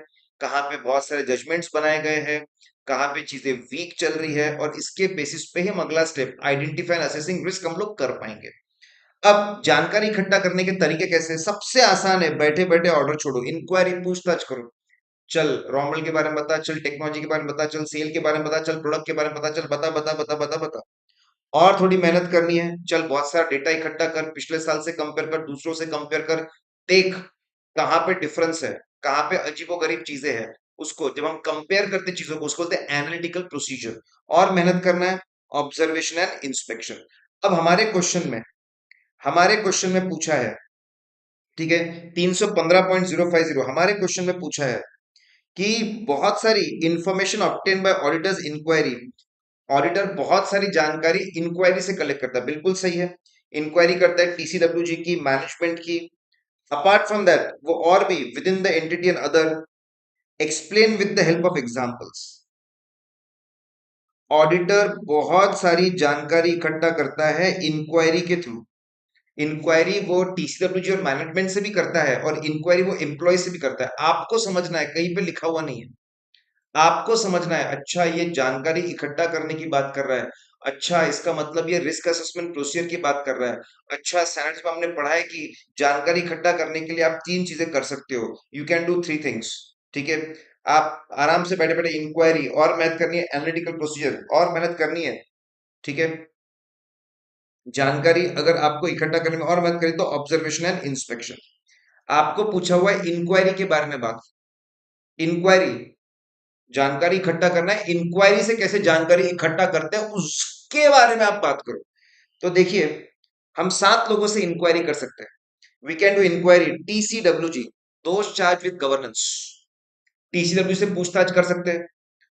कहाँ पे बहुत सारे जजमेंट्स बनाए गए हैं, कहाँ पे चीजें वीक चल रही है, और इसके बेसिस पे ही हम अगला स्टेप आइडेंटिफाई असेसिंग रिस्क हम लोग कर पाएंगे। अब जानकारी इकट्ठा करने के तरीके कैसे, सबसे आसान है, बैठे बैठे ऑर्डर छोड़ो, इंक्वायरी पूछताछ करो। चल रॉ मटेरियल के बारे में बता, चल टेक्नोलॉजी के बारे में बता, चल सेल के बारे में बता, चल प्रोडक्ट के बारे में बता, चल बता बता बता बता बता। और थोड़ी मेहनत करनी है, चल बहुत सारा डेटा इकट्ठा कर, पिछले साल से कंपेयर कर, दूसरों से कंपेयर कर, देख कहाँ पे डिफरेंस है, कहाँ पे अजीबोगरीब चीजें हैं। उसको जब हम कंपेयर करते चीजों को, उसको बोलते हैं एनालिटिकल प्रोसीजर। और मेहनत करना है, ऑब्जर्वेशन एंड इंस्पेक्शन। अब हमारे क्वेश्चन में पूछा है, ठीक है, 315.050 हमारे क्वेश्चन में पूछा है कि बहुत सारी information obtain by auditors inquiry. Auditor बहुत सारी जानकारी इंक्वायरी से कलेक्ट करता है, बिल्कुल सही है। इंक्वायरी करता है टीसीडब्ल्यूजी की, मैनेजमेंट की। अपार्ट फ्रॉम दैट वो और भी with in the entity and other explain with the help of examples. Auditor बहुत सारी जानकारी इकट्ठा करता है इंक्वायरी के थ्रू, इंक्वायरी वो टीसीडब्ल्यूजी और मैनेजमेंट से भी करता है और इंक्वायरी वो एम्प्लॉय से भी करता है। आपको समझना है, कहीं पे लिखा हुआ नहीं है, आपको समझना है। अच्छा, ये जानकारी इकट्ठा करने की बात कर रहा है। अच्छा, इसका मतलब ये रिस्क असेसमेंट प्रोसीजर की बात कर रहा है। अच्छा, स्टैंडर्ड्स में हमने पढ़ा है कि जानकारी इकट्ठा करने के लिए आप तीन चीजें कर सकते हो। You can do three things. ठीक है, आप आराम से बैठे बैठे इंक्वायरी और मेहनत करनी है, एनालिटिकल प्रोसीजर और मेहनत करनी है। ठीक है, जानकारी अगर आपको इकट्ठा करने में और मदद करे तो ऑब्जर्वेशन एंड इंस्पेक्शन। आपको पूछा हुआ है इंक्वायरी के बारे में बात। इंक्वायरी, जानकारी इकट्ठा करना है, इंक्वायरी से कैसे जानकारी इकट्ठा करते हैं उसके बारे में आप बात करो। तो देखिए, हम 7 लोगों से इंक्वायरी कर सकते हैं। We can do inquiry TCWG, दोस्त चार्ज विद गवर्नेंस। टीसीडब्ल्यू से पूछताछ कर सकते हैं।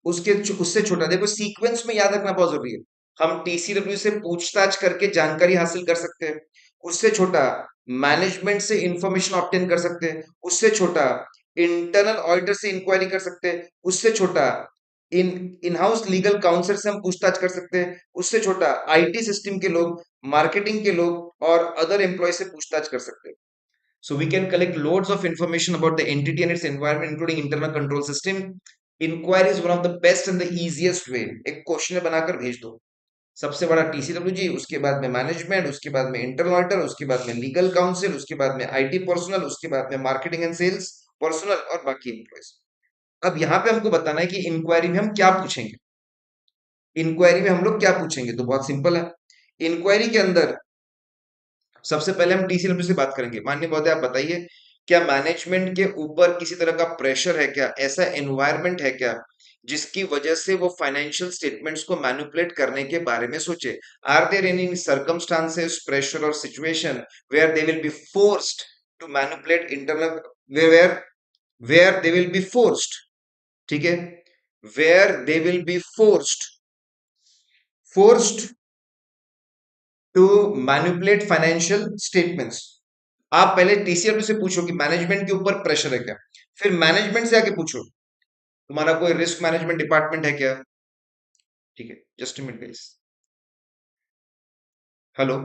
उसके उससे छोटा, देखो सीक्वेंस में याद रखना बहुत जरूरी है। हम टीसीडब्ल्यू से पूछताछ करके जानकारी हासिल कर सकते हैं। उससे छोटा, मैनेजमेंट से इंफॉर्मेशन ऑब्टेन कर सकते हैं। उससे छोटा, इंटरनल ऑडिटर से इंक्वायरी कर सकते हैं। उससे छोटा, इन हाउस लीगल काउंसिल से हम पूछताछ कर सकते हैं। उससे छोटा, आईटी सिस्टम के लोग, मार्केटिंग के लोग और अदर एम्प्लॉय से पूछताछ कर सकते हैं। So we can collect loads of information about the entity and its environment, including internal control system. Inquiry is one of the best and the easiest way. एक क्वेश्चन बनाकर भेज दो। सबसे बड़ा टीसीडब्ल्यूजी, उसके बाद में मैनेजमेंट, उसके बाद में इंटरनल ऑडिटर, उसके बाद में लीगल काउंसिल, उसके बाद में आईटी पर्सनल, उसके बाद में मार्केटिंग एंड सेल्स पर्सनल और बाकी एम्प्लॉयज। अब यहाँ पे हमको बताना है कि इंक्वायरी में हम क्या पूछेंगे। इंक्वायरी में हम लोग क्या पूछेंगे, तो बहुत सिंपल है। इंक्वायरी के अंदर सबसे पहले हम टीसीडब्ल्यू से बात करेंगे। माननीय महोदय, आप बताइए, क्या मैनेजमेंट के ऊपर किसी तरह का प्रेशर है क्या, ऐसा एनवायरनमेंट है क्या जिसकी वजह से वो फाइनेंशियल स्टेटमेंट्स को मैनिपुलेट करने के बारे में सोचे। Are there any circumstances, pressure और situation where they will be forced to manipulate internal, where where they will be forced, ठीक है, where they will be forced to manipulate financial statements. आप पहले टीसीएस से पूछो कि मैनेजमेंट के ऊपर प्रेशर है क्या, फिर मैनेजमेंट से आके पूछो तुम्हारा कोई रिस्क मैनेजमेंट डिपार्टमेंट है क्या। ठीक है, जस्ट मिनट गाइस। हेलो,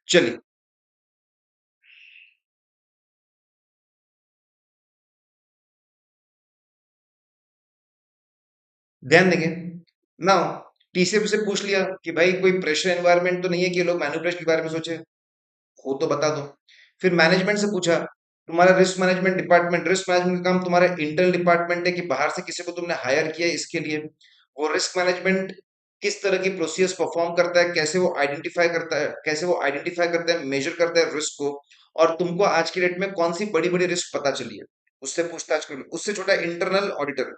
चलिए ध्यान देंगे ना। टीसीएस से पूछ लिया कि भाई कोई प्रेशर एनवायरनमेंट तो नहीं है कि ये लोग मैनिपुलेशन के बारे में सोचे, हो तो बता दो। फिर मैनेजमेंट से पूछा, तुम्हारा risk management department, risk management का काम तुम्हारा इंटरनल डिपार्टमेंट है कि बाहर से किसी को तुमने हायर किया है इसके लिए। वो रिस्क मैनेजमेंट किस तरह की प्रोसीजर्स परफॉर्म करता है, कैसे वो आइडेंटिफाई करता है, कैसे वो आइडेंटिफाई करता है, मेजर करता है रिस्क को, और तुमको आज की डेट में कौन सी बड़ी बड़ी रिस्क पता चली है, उससे पूछताछ कर लो। उससे छोटा, इंटरनल ऑडिटर,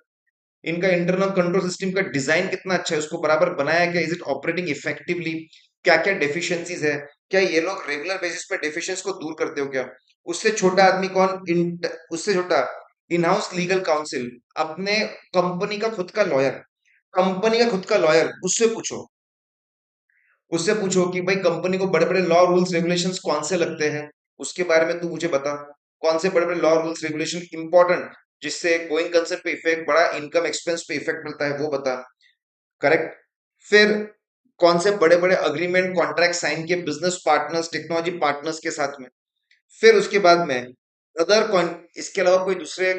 इनका इंटरनल कंट्रोल सिस्टम का डिजाइन कितना अच्छा है, उसको बराबर बनाया क्या, इज इट ऑपरेटिंग इफेक्टिवली, क्या क्या डेफिशिएंसीज है, क्या ये लोग रेगुलर बेसिस पे डेफिशिएंसी को दूर करते हो क्या। उससे छोटा आदमी कौन, उससे छोटा, इन हाउस लीगल काउंसिल, अपने कंपनी का खुद का लॉयर, कंपनी का खुद का लॉयर, उससे पूछो कि भाई कंपनी को बड़े बड़े लॉ रूल्स रेगुलेशंस कौन से लगते हैं, उसके बारे में तू मुझे बता। कौन से बड़े बड़े लॉ रूल्स रेगुलेशन इंपॉर्टेंट, जिससे गोइंग कंसर्न पे इफेक्ट, बड़ा इनकम एक्सपेंस पे इफेक्ट मिलता है, वो बता। करेक्ट। फिर कौन से बड़े बड़े अग्रीमेंट कॉन्ट्रैक्ट साइन किए बिजनेस पार्टनर्स, टेक्नोलॉजी पार्टनर्स के साथ में। फिर उसके बाद में अदर कौन, इसके अलावा कोई दूसरे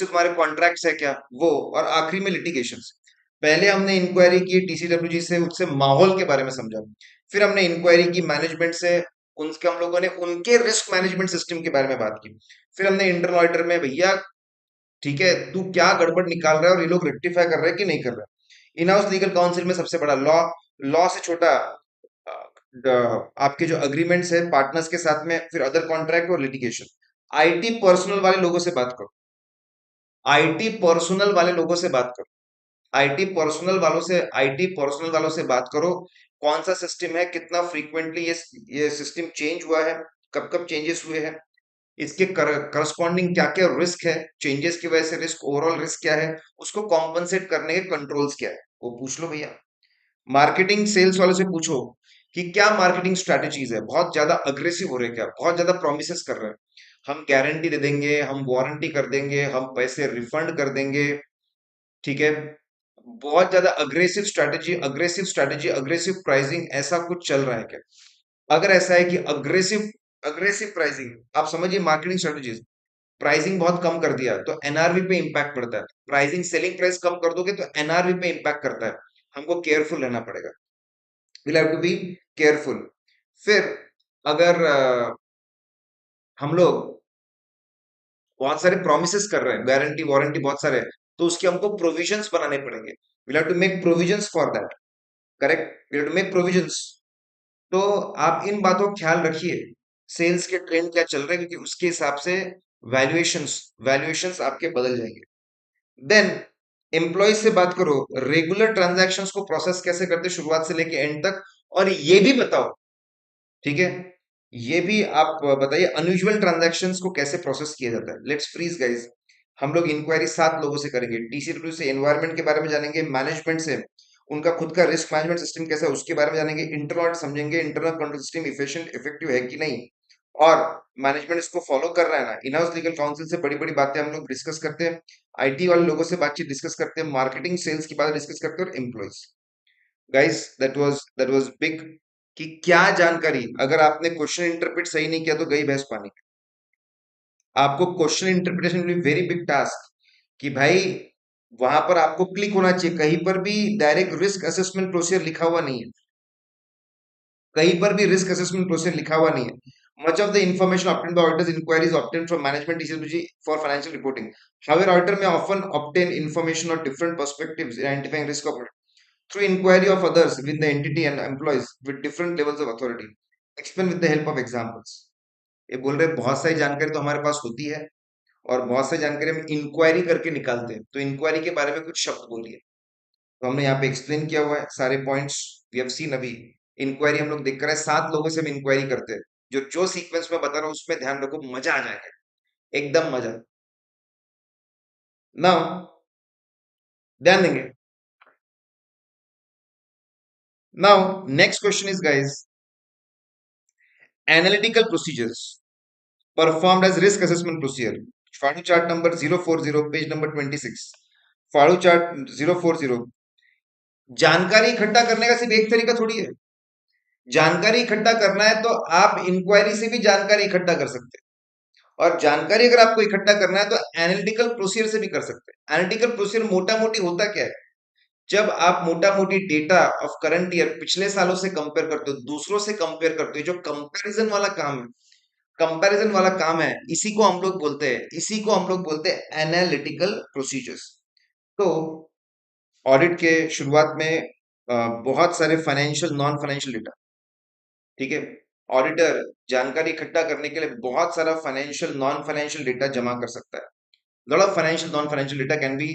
तुम्हारे कॉन्ट्रैक्ट्स है क्या, वो। और आखिरी में लिटिगेशंस। पहले हमने इंक्वायरी की टीसीडब्ल्यूजी से, उससे माहौल के बारे में समझा। फिर हमने इंक्वायरी की मैनेजमेंट से, उनके हम लोगों ने उनके रिस्क मैनेजमेंट सिस्टम के बारे में बात की। फिर हमने इंटरनल ऑडिटर में, भैया ठीक है, तू क्या गड़बड़ निकाल रहा है और ये लोग रेक्टिफाई कर रहे हैं कि नहीं कर रहे हैं। इन हाउस लीगल काउंसिल में सबसे बड़ा लॉ, लॉ से छोटा आपके जो अग्रीमेंट्स है पार्टनर्स के साथ में, फिर अदर कॉन्ट्रैक्ट और लिटिगेशन। आईटी पर्सनल वाले लोगों से बात करो, आईटी पर्सनल वाले लोगों से बात करो, आईटी पर्सनल वालों से बात करो। कौन सा सिस्टम है, कितना फ्रीक्वेंटली ये सिस्टम चेंज हुआ है, कब कब चेंजेस हुए हैं, इसके करस्पॉन्डिंग क्या क्या रिस्क है, चेंजेस की वजह से रिस्क, ओवरऑल रिस्क क्या है, उसको कॉम्पनसेट करने के कंट्रोल्स क्या है, वो पूछ लो भैया। मार्केटिंग सेल्स वाले से पूछो कि क्या मार्केटिंग स्ट्रेटेजीज है, बहुत ज्यादा अग्रेसिव हो रहे हैं क्या, बहुत ज्यादा प्रोमिस कर रहे हैं, हम गारंटी दे देंगे, हम वारंटी कर देंगे, हम पैसे रिफंड कर देंगे। ठीक है, बहुत ज्यादा अग्रेसिव स्ट्रैटेजी, अग्रेसिव प्राइसिंग, ऐसा कुछ चल रहा है क्या? अगर ऐसा है कि अग्रेसिव अग्रेसिव प्राइसिंग, आप समझिए मार्केटिंग स्ट्रेटेजीज, प्राइसिंग बहुत कम कर दिया तो एनआरवी पे इंपैक्ट पड़ता है। प्राइसिंग, सेलिंग प्राइस कम कर दोगे तो एनआरवी पे इंपैक्ट करता है। हमको केयरफुल रहना पड़ेगा, will have to be careful. फिर अगर हम लोग बहुत सारे प्रोमिसेस कर रहे हैं, गारंटी वारंटी बहुत सारे हैं, तो उसके हमको प्रोविजंस बनाने पड़ेंगे। Will have to make provisions for that, correct, will have to make provisions. तो आप इन बातों का ख्याल रखिए, सेल्स के ट्रेंड क्या चल रहे हैं, क्योंकि उसके हिसाब से वैल्यूएशंस वैल्यूएशंस आपके बदल जाएंगे। देन एम्प्लॉय से बात करो, रेगुलर ट्रांजैक्शंस को प्रोसेस कैसे करते हैं शुरुआत से लेके एंड तक, और ये भी बताओ, ठीक है, ये भी आप बताइए अनयूजुअल ट्रांजैक्शंस को कैसे प्रोसेस किया जाता है। लेट्स फ्रीज गाइस, हम लोग इंक्वायरी 7 लोगों से करेंगे, टीसीडब्ल्यू से एनवायरनमेंट के बारे में जानेंगे, मैनेजमेंट से उनका खुद का रिस्क मैनेजमेंट सिस्टम कैसा है उसके बारे में जानेंगे, इंटरनल समझेंगे, internal control system efficient effective है कि नहीं, और मैनेजमेंट इसको फॉलो कर रहा है ना। इन हाउस लीगल काउंसिल से बड़ी बड़ी बातें हम लोग डिस्कस करते हैं, आईटी वाले लोगों से बातचीत डिस्कस करते हैं, मार्केटिंग सेल्स की बात डिस्कस करते हैं, और employees. Guys that was big, कि क्या जानकारी, अगर आपने क्वेश्चन इंटरप्रेट सही नहीं किया तो गई भैंस पानी। आपको क्वेश्चन इंटरप्रिटेशन में वेरी बिग टास्क, कि भाई वहां पर आपको क्लिक होना चाहिए, कहीं पर भी डायरेक्ट रिस्क असेसमेंट प्रोसीजर लिखा हुआ नहीं है, कहीं पर भी रिस्क असेसमेंट प्रोसीजर लिखा हुआ नहीं है। Much of the information obtained by auditors inquiries obtained from management TCWG for financial reporting. However, auditor may often obtain information or different perspectives in identifying risk of through inquiry of others within the entity and employees with different levels of authority. Explain with the help of examples. ये बोल रहे बहुत सारी जानकारी तो हमारे पास होती है, और बहुत सारी जानकारी हम इंक्वायरी करके निकालते हैं, तो इंक्वायरी के बारे में कुछ शब्द बोलिए। तो हमने यहाँ पे एक्सप्लेन किया हुआ है सारे पॉइंट्स, वी हैव सीन। अभी इंक्वायरी हम लोग देख कर रहे हैं, 7 लोगों से हम इंक्वायरी करते हैं, जो जो सीक्वेंस में बता रहा हूँ उसमें ध्यान रखो, मजा आ जाएगा, एकदम मजा। नाउ ध्यान देंगे। Now next question is guys, analytical procedures performed as risk assessment procedure. फाड़ू चार्ट नंबर 040, पेज नंबर 26। फाड़ू चार्ट 040। जानकारी इकट्ठा करने का सिर्फ एक तरीका थोड़ी है, जानकारी इकट्ठा करना है तो आप इंक्वायरी से भी जानकारी इकट्ठा कर सकते हैं, और जानकारी अगर आपको इकट्ठा करना है तो एनालिटिकल प्रोसीजर से भी कर सकते हैं। एनालिटिकल प्रोसीजर मोटा मोटी होता क्या है, जब आप मोटा मोटी डेटा ऑफ करंट ईयर पिछले सालों से कंपेयर करते हो, दूसरों से कंपेयर करते हो, जो कंपैरिजन वाला काम है, कंपैरिजन वाला काम है, इसी को हम लोग बोलते हैं एनालिटिकल प्रोसीजर्स। तो ऑडिट के शुरुआत में बहुत सारे फाइनेंशियल नॉन फाइनेंशियल डेटा, ठीक है, ऑडिटर जानकारी इकट्ठा करने के लिए बहुत सारा फाइनेंशियल नॉन फाइनेंशियल डेटा जमा कर सकता है। Lot of financial non financial data can be,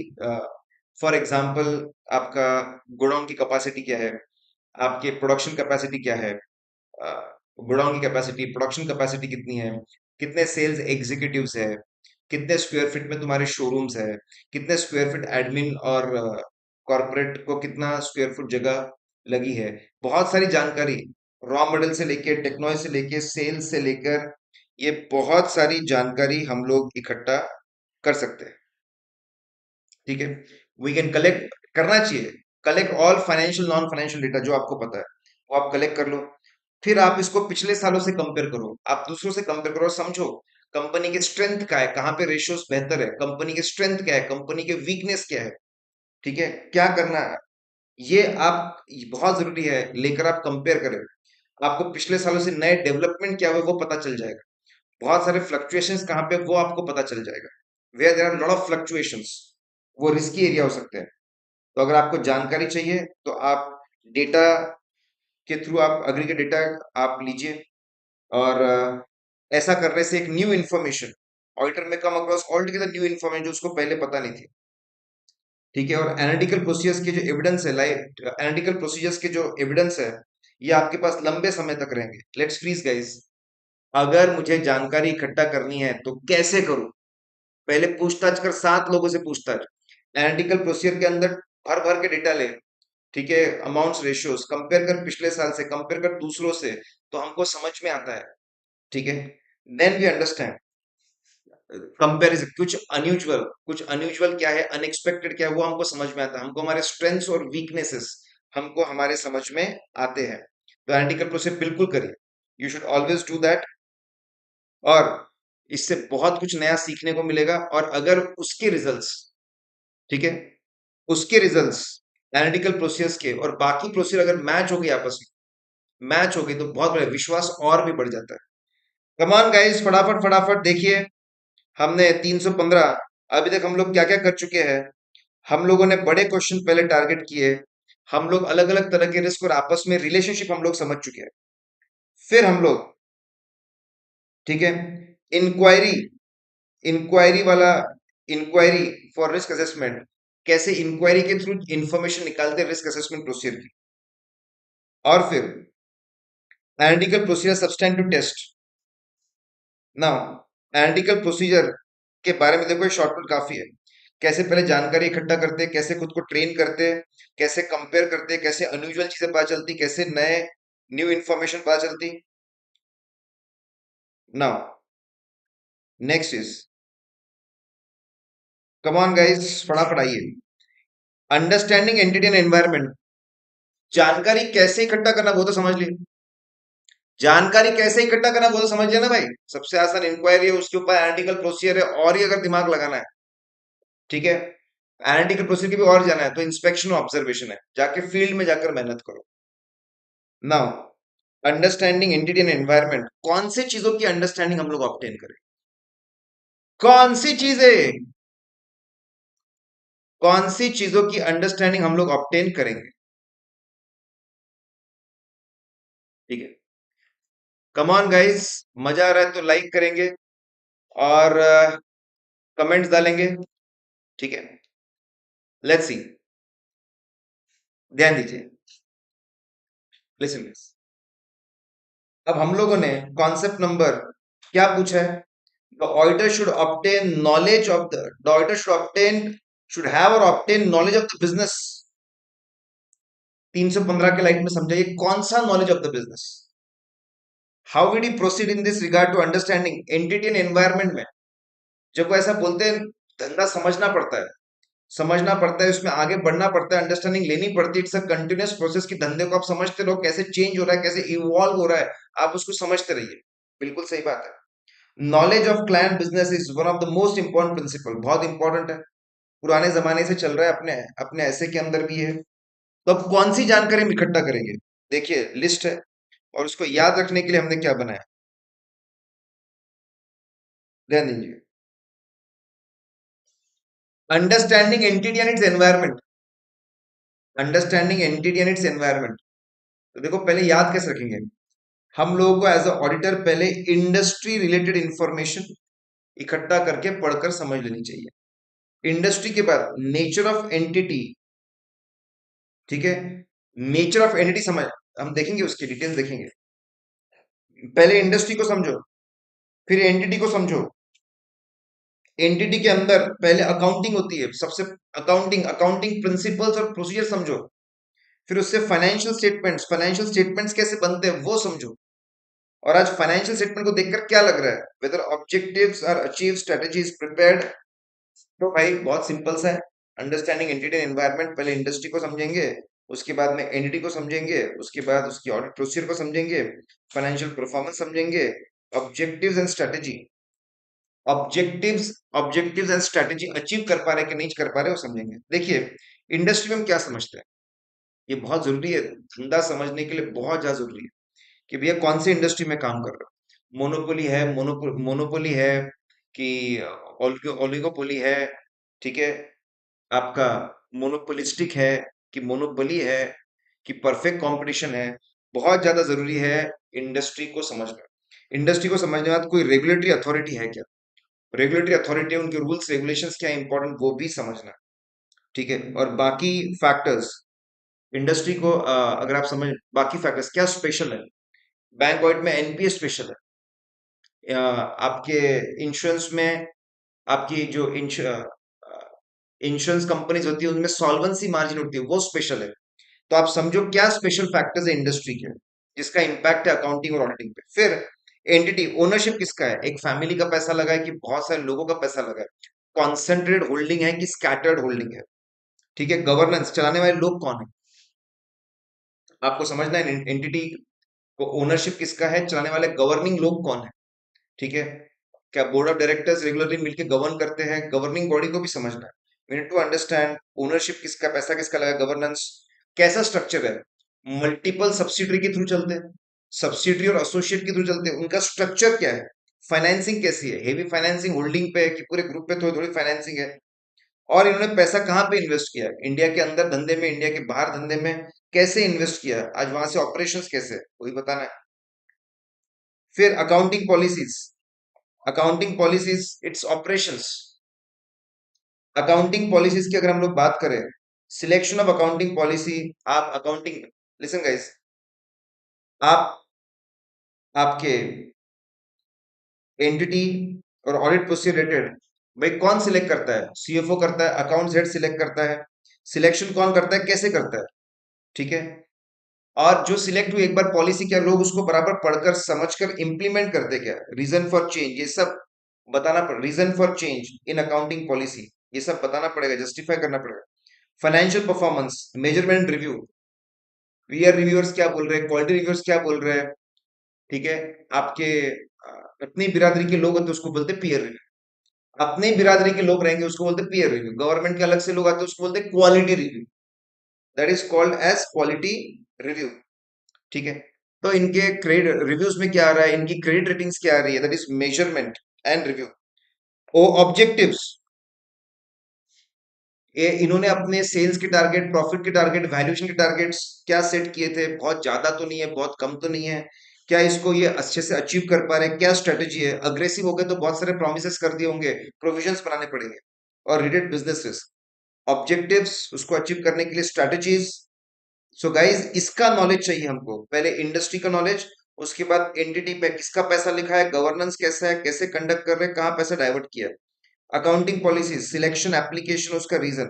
for example, आपका गोडाउन की कैपेसिटी क्या है, आपके प्रोडक्शन कैपेसिटी क्या है, गोडाउन की कैपेसिटी, प्रोडक्शन कैपेसिटी कितनी है, कितने सेल्स एग्जीक्यूटिव्स है, कितने स्क्वायर फीट में तुम्हारे शोरूम्स है, कितने स्क्वायर फीट एडमिन और कॉर्पोरेट को कितना स्क्वायर फुट जगह लगी है। बहुत सारी जानकारी, रॉ मटेरियल से लेके, टेक्नोलॉजी से लेके, सेल्स से लेकर, ये बहुत सारी जानकारी हम लोग इकट्ठा कर सकते हैं। ठीक है, वी कैन कलेक्ट, करना चाहिए, collect all financial non financial data जो आपको पता है, वो आप कलेक्ट कर लो। फिर आप इसको पिछले सालों से कंपेयर करो, आप दूसरों से कंपेयर करो, समझो कंपनी की स्ट्रेंथ क्या है, कहाँ पे रेशियोस बेहतर है, कंपनी की स्ट्रेंथ क्या है, कंपनी के वीकनेस क्या है, ठीक है, क्या करना है, ये आप, बहुत जरूरी है, लेकर आप कंपेयर करें। आपको पिछले सालों से नए डेवलपमेंट क्या हुए वो पता चल जाएगा, बहुत सारे फ्लक्चुएशंस कहाँ पे वो आपको पता चल जाएगा, where there are lot of fluctuations, वो रिस्की एरिया हो सकते हैं। तो अगर आपको जानकारी चाहिए तो आप डेटा के थ्रू आप एग्रीगेट डेटा आप लीजिए, और ऐसा करने से एक न्यू इन्फॉर्मेशन ऑडिटर में come across all together new information जो उसको पहले पता नहीं थी। ठीक है, और एनालिटिकल प्रोसीजर्स के जो एविडेंस है, लाइक एनालिटिकल प्रोसीजर्स के जो एविडेंस है, ये आपके पास लंबे समय तक रहेंगे। लेट्स फ्रीज गाइस, अगर मुझे जानकारी इकट्ठा करनी है तो कैसे करूं? पहले पूछताछ कर, 7 लोगों से पूछताछ, एनालिटिकल प्रोसीजर के अंदर भर भर के डेटा ले, ठीक है, अमाउंट्स रेशियोज कंपेयर कर, पिछले साल से कंपेयर कर, दूसरों से, तो हमको समझ में आता है। ठीक है, देन वी अंडरस्टैंड कंपैरिजन, कुछ अनयूजुअल क्या है, अनएक्सपेक्टेड क्या है, वो हमको समझ में आता है। हमको हमारे स्ट्रेंथ्स और वीकनेसेस हमको हमारे समझ में आते हैं। तो एनालिटिकल प्रोसेस बिल्कुल करिए, you should always do that. और इससे बहुत कुछ नया सीखने को मिलेगा। और अगर उसके रिजल्ट्स, ठीक है, उसके रिजल्ट्स एनालिटिकल प्रोसेस के और बाकी प्रोसेस अगर मैच हो गई, आपस में मैच हो गई, तो बहुत बड़ा विश्वास और भी बढ़ जाता है। कमान गाइस, फटाफट फटाफट देखिए, हमने 315, अभी तक हम लोग क्या क्या कर चुके हैं। हम लोगों ने बड़े क्वेश्चन पहले टारगेट किए, हम लोग अलग अलग तरह के रिस्क और आपस में रिलेशनशिप हम लोग समझ चुके हैं। फिर हम लोग, ठीक है, इंक्वायरी इंक्वायरी वाला, इंक्वायरी फॉर रिस्क असेसमेंट, कैसे इंक्वायरी के थ्रू इंफॉर्मेशन निकालते हैं रिस्क असेसमेंट प्रोसीजर की। और फिर analytical procedure substantive test. Now analytical procedure के बारे में देखो, ये शॉर्टकट काफी है। कैसे पहले जानकारी इकट्ठा करते हैं, कैसे खुद को ट्रेन करते हैं, कैसे कंपेयर करते हैं, कैसे अनयूजुअल चीजें पता चलती, कैसे नए न्यू इंफॉर्मेशन पता चलती। Now next is, come on guys, फटाफट आइए। अंडरस्टैंडिंग एंटिटी एंड एनवायरनमेंट, जानकारी कैसे इकट्ठा करना वो तो समझ लिए। जानकारी कैसे इकट्ठा करना वो तो समझ लिया ना भाई। सबसे आसान इंक्वायरी है, उसके ऊपर एनालिटिकल प्रोसीजर है, और ही अगर दिमाग लगाना है, ठीक है, एनालिटिकल प्रोसीजर की भी और जाना है, तो इंस्पेक्शन और ऑब्जर्वेशन है, जाके फील्ड में जाकर मेहनत करो। Now understanding entity and environment, कौन सी चीजों की अंडरस्टैंडिंग हम लोग ऑब्टेन करें, कौन सी चीजें, कौन सी चीजों की अंडरस्टैंडिंग हम लोग ऑब्टेन करेंगे, ठीक है। कम ऑन गाइस, मजा आ रहा है तो लाइक करेंगे और कमेंट्स डालेंगे, ठीक है। लेट्स सी, ध्यान दीजिए, लिसन। अब हम लोगों ने कॉन्सेप्ट नंबर क्या पूछा है, the auditor should obtain knowledge of the auditor should obtain, should have और obtain knowledge of the business. 315 के लाइन में समझाइए, कौन सा knowledge of the business. How would he proceed in this regard to understanding entity and environment में। जब वो ऐसा बोलते हैं, धंधा समझना पड़ता है, समझना पड़ता है, उसमें आगे बढ़ना पड़ता है, अंडरस्टैंडिंग लेनी पड़ती है। इट्स अ कंटिन्यूअस प्रोसेस की धंधे को आप समझते रहो, कैसे चेंज हो रहा है, कैसे इवॉल्व हो रहा है, आप उसको समझते रहिए। बिल्कुल सही बात है। Knowledge of client business is one of the most important principle, बहुत इंपॉर्टेंट है, पुराने जमाने से चल रहा है, अपने अपने ऐसे के अंदर भी है। तो अब कौन सी जानकारी हम इकट्ठा करेंगे, देखिए लिस्ट है, और उसको याद रखने के लिए हमने क्या बनाया, ध्यान दीजिए। Understanding entity and its environment, understanding entity and its environment. तो देखो, पहले याद कैसे रखेंगे, हम लोगों को एज अ ऑडिटर पहले इंडस्ट्री रिलेटेड इंफॉर्मेशन इकट्ठा करके पढ़कर समझ लेनी चाहिए। इंडस्ट्री के बाद नेचर ऑफ एंटिटी, ठीक है, नेचर ऑफ एंटिटी समझ, हम देखेंगे, उसकी डिटेल्स देखेंगे। पहले इंडस्ट्री को समझो, फिर एंटिटी को समझो। एंटिटी के अंदर पहले अकाउंटिंग होती है, सबसे अकाउंटिंग अकाउंटिंग प्रिंसिपल्स और प्रोसीजर समझो। फिर उससे फाइनेंशियल स्टेटमेंट्स कैसे बनते हैं वो समझो। और आज फाइनेंशियल स्टेटमेंट को देखकर क्या लग रहा है, whether objectives are achieve, strategy is prepared. तो भाई बहुत सिंपल सा है, अंडरस्टैंडिंग एंटिटी एंड एनवायरनमेंट, पहले इंडस्ट्री को समझेंगे, उसके बाद में एंटिटी को समझेंगे, उसके बाद उसकी ऑडिट प्रोसीजर को समझेंगे, फाइनेंशियल परफॉर्मेंस समझेंगे, objectives and strategy, objectives and strategy achieve कर पा रहे कि नहीं कर पा रहे वो समझेंगे। देखिए, इंडस्ट्री में हम क्या समझते हैं, ये बहुत जरूरी है, धंधा समझने के लिए बहुत ज्यादा जरूरी है कि भैया कौन सी इंडस्ट्री में काम कर रहे हो। मोनोपोली है, मोनोपोली है कि ओलिगोपोली है, ठीक है, आपका मोनोपोलिस्टिक है कि मोनोपोली है कि परफेक्ट कंपटीशन है। बहुत ज्यादा जरूरी है इंडस्ट्री को समझना। इंडस्ट्री को समझने के बाद कोई रेगुलेटरी अथॉरिटी है क्या, रेगुलेटरी अथॉरिटी, उनके रूल्स रेगुलेशंस क्या इंपॉर्टेंट वो भी समझना, ठीक है। और बाकी फैक्टर्स, इंडस्ट्री को अगर आप समझ, बाकी फैक्टर्स क्या स्पेशल है, बैंक ऑडिट में एनपीए स्पेशल है, आपके इंश्योरेंस में, आपकी जो इंश्योरेंस कंपनीज होती है उनमें सॉल्वेंसी मार्जिन होती है वो स्पेशल है। तो आप समझो क्या स्पेशल फैक्टर्स है इंडस्ट्री के, जिसका इंपैक्ट है अकाउंटिंग और ऑडिटिंग पे। फिर एंटिटी ओनरशिप किसका है, एक फैमिली का पैसा लगा है कि बहुत सारे लोगों का पैसा लगा है, कॉन्सेंट्रेटेड होल्डिंग है कि स्कैटर्ड होल्डिंग है, ठीक है। गवर्नेंस, चलाने वाले लोग कौन है, आपको समझना है एंटिटी को ओनरशिप किसका है, चलाने वाले गवर्निंग लोग कौन है, ठीक है। क्या बोर्ड ऑफ डायरेक्टर्स रेगुलरली मिलकर गवर्न करते हैं, गवर्निंग बॉडी को भी समझना है। We need to understand ownership किसका, पैसा किसका लगा, गवर्नेंस कैसा स्ट्रक्चर है, मल्टीपल सब्सिडरी के थ्रू चलते हैं, सब्सिडरी और एसोसिएट के थ्रू चलते हैं, उनका स्ट्रक्चर क्या है, फाइनेंसिंग कैसी है, हेवी फाइनेंसिंग होल्डिंग पे है कि पूरे ग्रुप पे थोड़ी थोड़ी फाइनेंसिंग है, और इन्होंने पैसा कहाँ पे इन्वेस्ट किया है, इंडिया के अंदर धंधे में, इंडिया के बाहर धंधे में, कैसे इन्वेस्ट किया है, आज वहां से ऑपरेशंस कैसे है, वही बताना है। फिर accounting policies it's operations, accounting policies की अगर हम लोग बात करें, सिलेक्शन ऑफ अकाउंटिंग पॉलिसी, आप अकाउंटिंग, लिसन गाइस, आप आपके एंटिटी और ऑडिट प्रोसीजर रिलेटेड, भाई कौन सिलेक्ट करता है, सीएफओ करता है, अकाउंट हेड सिलेक्ट करता है, सिलेक्शन कौन करता है, कैसे करता है, ठीक है। और जो सिलेक्ट हुई एक बार पॉलिसी, क्या लोग उसको बराबर पढ़कर समझकर इंप्लीमेंट करते, क्या रीजन फॉर चेंज, ये सब बताना पड़ेगा, reason for change in accounting policy, ये सब बताना पड़ेगा, जस्टिफाई करना पड़ेगा। Financial performance, measurement review, peer reviewers क्या बोल रहे हैं, क्वालिटी रिव्यूअर्स क्या बोल रहे हैं, ठीक है। आपके अपनी बिरादरी के लोग होते हैं उसको बोलते हैं पीयर रिव्यू, अपनी बिरादरी के लोग रहेंगे उसको बोलते हैं पीयर रिव्यू, गवर्नमेंट के अलग से लोग आते हैं उसको बोलते हैं quality review, that is called as quality review, ठीक है। तो इनके क्रेडिट रिव्यूज में क्या आ रहा है, इनकी क्रेडिट रेटिंग्स क्या आ रही है, that is measurement and review. ओ ऑब्जेक्टिव्स, ये इन्होंने अपने सेल्स के टारगेट, प्रॉफिट के टारगेट, वैल्यूएशन के टारगेट्स क्या सेट किए थे, बहुत ज्यादा तो नहीं है, बहुत कम तो नहीं है, क्या इसको ये अच्छे से अचीव कर पा रहे हैं, क्या स्ट्रेटेजी है, अग्रेसिव हो गए तो बहुत सारे प्रोमिसेस कर दिए होंगे, प्रोविजंस बनाने पड़ेंगे, और रिलेटेड बिजनेस रिस्क, ऑब्जेक्टिव्स उसको अचीव करने के लिए स्ट्रेटेजीज। सो गाइज इसका नॉलेज चाहिए हमको, पहले इंडस्ट्री का नॉलेज, उसके बाद एंटिटी पे किसका पैसा लिखा है, गवर्नेंस कैसा है, कैसे कंडक्ट कर रहे हैं, कहाँ पैसा डाइवर्ट किया, अकाउंटिंग पॉलिसी, सिलेक्शन, एप्लीकेशन, उसका reason,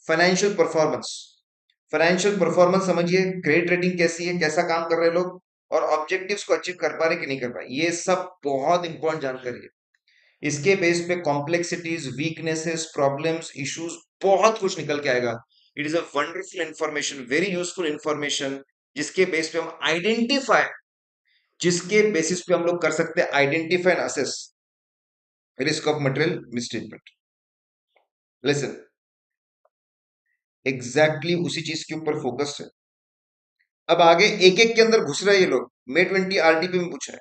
financial performance, financial performance समझिए, क्रेडिट रेटिंग कैसी है, कैसा काम कर रहे हैं लोग, और ऑब्जेक्टिव्स को अचीव कर पा रहे कि नहीं कर पा रहे, ये सब बहुत इंपॉर्टेंट जानकारी है। इसके बेस पे कॉम्प्लेक्सिटीज, वीकनेसेस, प्रॉब्लम्स, इश्यूज, बहुत कुछ निकल के आएगा। It is a wonderful information, very useful information, जिसके बेस पे हम आइडेंटिफाई, जिसके बेसिस पे हम लोग कर सकते हैं identify and assess risk of material mistreatment. Listen, exactly उसी चीज के ऊपर फोकस है। अब आगे एक एक के अंदर घुस रहे हैं ये लोग, मे 20 आरटीपी में पूछा है,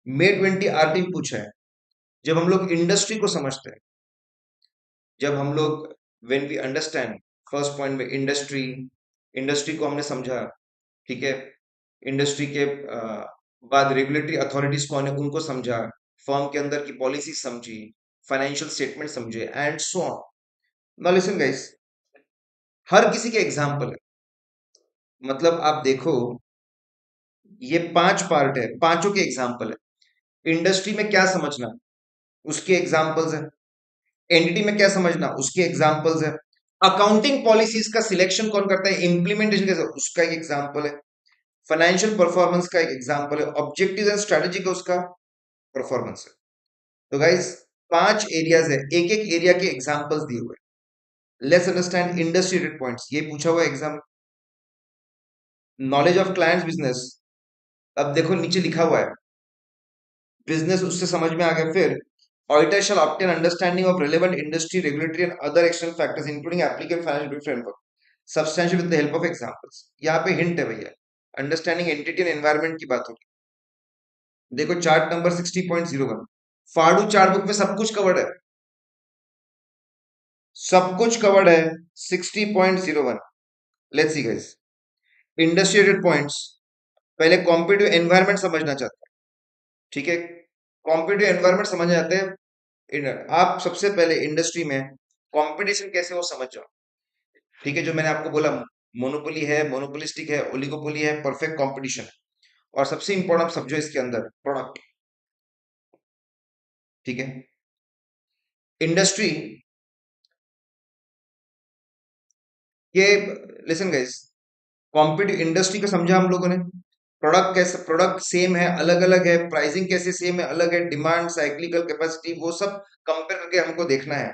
मे 20 आरटीपी पूछा है, जब हम लोग इंडस्ट्री को समझते हैं, जब हम लोग when we understand, first point में इंडस्ट्री, इंडस्ट्री को हमने समझा, ठीक है। इंडस्ट्री के बाद रेगुलेटरी अथॉरिटीज कौन है उनको समझा, फर्म के अंदर की पॉलिसी समझी, फाइनेंशियल स्टेटमेंट समझे, and so on. Now listen guys, हर किसी के एग्जाम्पल है, मतलब आप देखो, ये 5 पार्ट है, पांचों के एग्जाम्पल है। इंडस्ट्री में क्या समझना, उसके एग्जाम्पल्स है, एंटिटी में क्या समझना, उसके एग्जाम्पल्स है, अकाउंटिंग पॉलिसीज का सिलेक्शन कौन करता है, इंप्लीमेंटेशन कैसे, उसका एक एग्जाम्पल है, फाइनेंशियल परफॉर्मेंस का एक एग्जाम्पल है, ऑब्जेक्टिव एंड स्ट्रेटेजी का उसका परफॉर्मेंस है। तो गाइस 5 एरियाज है, एक एक एरिया के एग्जाम्पल्स दिए हुए। Let's understand industry rate points, ये पूछा हुआ exam, knowledge of clients business, अब देखो नीचे लिखा हुआ है बिजनेस, उससे समझ में आ गया। फिर auditor shall obtain understanding of relevant industry, regulatory and other external factors including applicable financial framework substantial with the help of examples. यहाँ पे हिंट है भैया, अंडरस्टैंडिंग एंटिटी एंड एनवायरनमेंट की बात होगी। देखो चार्ट नंबर 60.01, फाड़ू चार्ट बुक में सब कुछ कवर्ड है, सब कुछ कवर्ड है। 60.01, let's see guys, industry rate points, पहले कॉम्पिटिटिव एनवायरनमेंट समझना चाहते हैं, ठीक है। कॉम्पिटिटिव एनवायरनमेंट समझ जाते हैं, आप सबसे पहले इंडस्ट्री में कंपटीशन कैसे वो समझ जाओ, ठीक है। जो मैंने आपको बोला, मोनोपोली है, मोनोपोलिस्टिक है, ओलिगोपोली है, परफेक्ट कंपटीशन, और सबसे इंपॉर्टेंट सब जो इसके अंदर प्रोडक्ट, ठीक है। इंडस्ट्री के, लिसन गाइस, कॉम्पिटिटिव इंडस्ट्री को समझा हम लोगों ने, प्रोडक्ट कैसे, प्रोडक्ट सेम है अलग अलग है, प्राइसिंग कैसे सेम है अलग है, डिमांड, साइक्लिकल कैपेसिटी, वो सब कंपेयर करके हमको देखना है।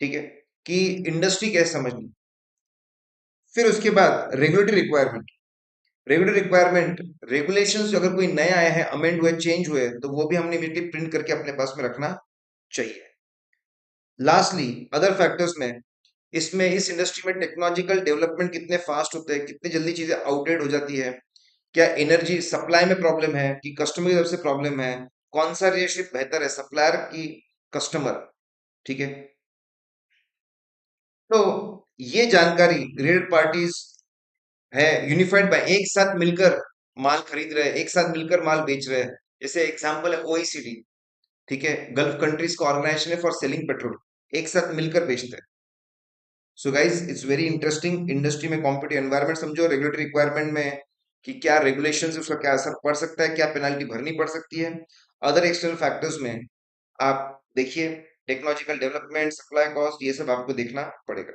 ठीक है, कि इंडस्ट्री कैसे समझनी। फिर उसके बाद regulatory requirement. Regular requirement, regulations अगर कोई नए आए हैं, अमेंड हुए, चेंज हुए, तो वो भी हमने इमीडिएटली प्रिंट करके अपने पास में रखना चाहिए। लास्टली अदर फैक्टर्स में, इसमें इस इंडस्ट्री में टेक्नोलॉजिकल डेवलपमेंट कितने फास्ट होते हैं, कितनी जल्दी चीजें आउटडेट हो जाती है, क्या एनर्जी सप्लाई में प्रॉब्लम है कि कस्टमर की तरफ से प्रॉब्लम है, कौन सा रिलेशनशिप बेहतर है सप्लायर की कस्टमर। ठीक है, तो ये जानकारी रिलेटेड पार्टीज है यूनिफाइड बाय, एक साथ मिलकर माल खरीद रहे हैं, एक साथ मिलकर माल बेच रहे हैं। जैसे एग्जांपल है ओईसीडी, ठीक है, गल्फ कंट्रीज का ऑर्गेनाइजेशन है फॉर सेलिंग पेट्रोल, एक साथ मिलकर बेचते हैं। So guys it's very interesting, industry में कॉम्पिटिटिव एनवायरनमेंट समझो, रेगुलेटरी रिक्वायरमेंट में कि क्या रेगुलेशन से उसका क्या असर पड़ सकता है, क्या पेनाल्टी भरनी पड़ सकती है। अदर एक्सटर्नल फैक्टर्स में आप देखिए, टेक्नोलॉजिकल डेवलपमेंट, सप्लाई कॉस्ट, ये सब आपको देखना पड़ेगा।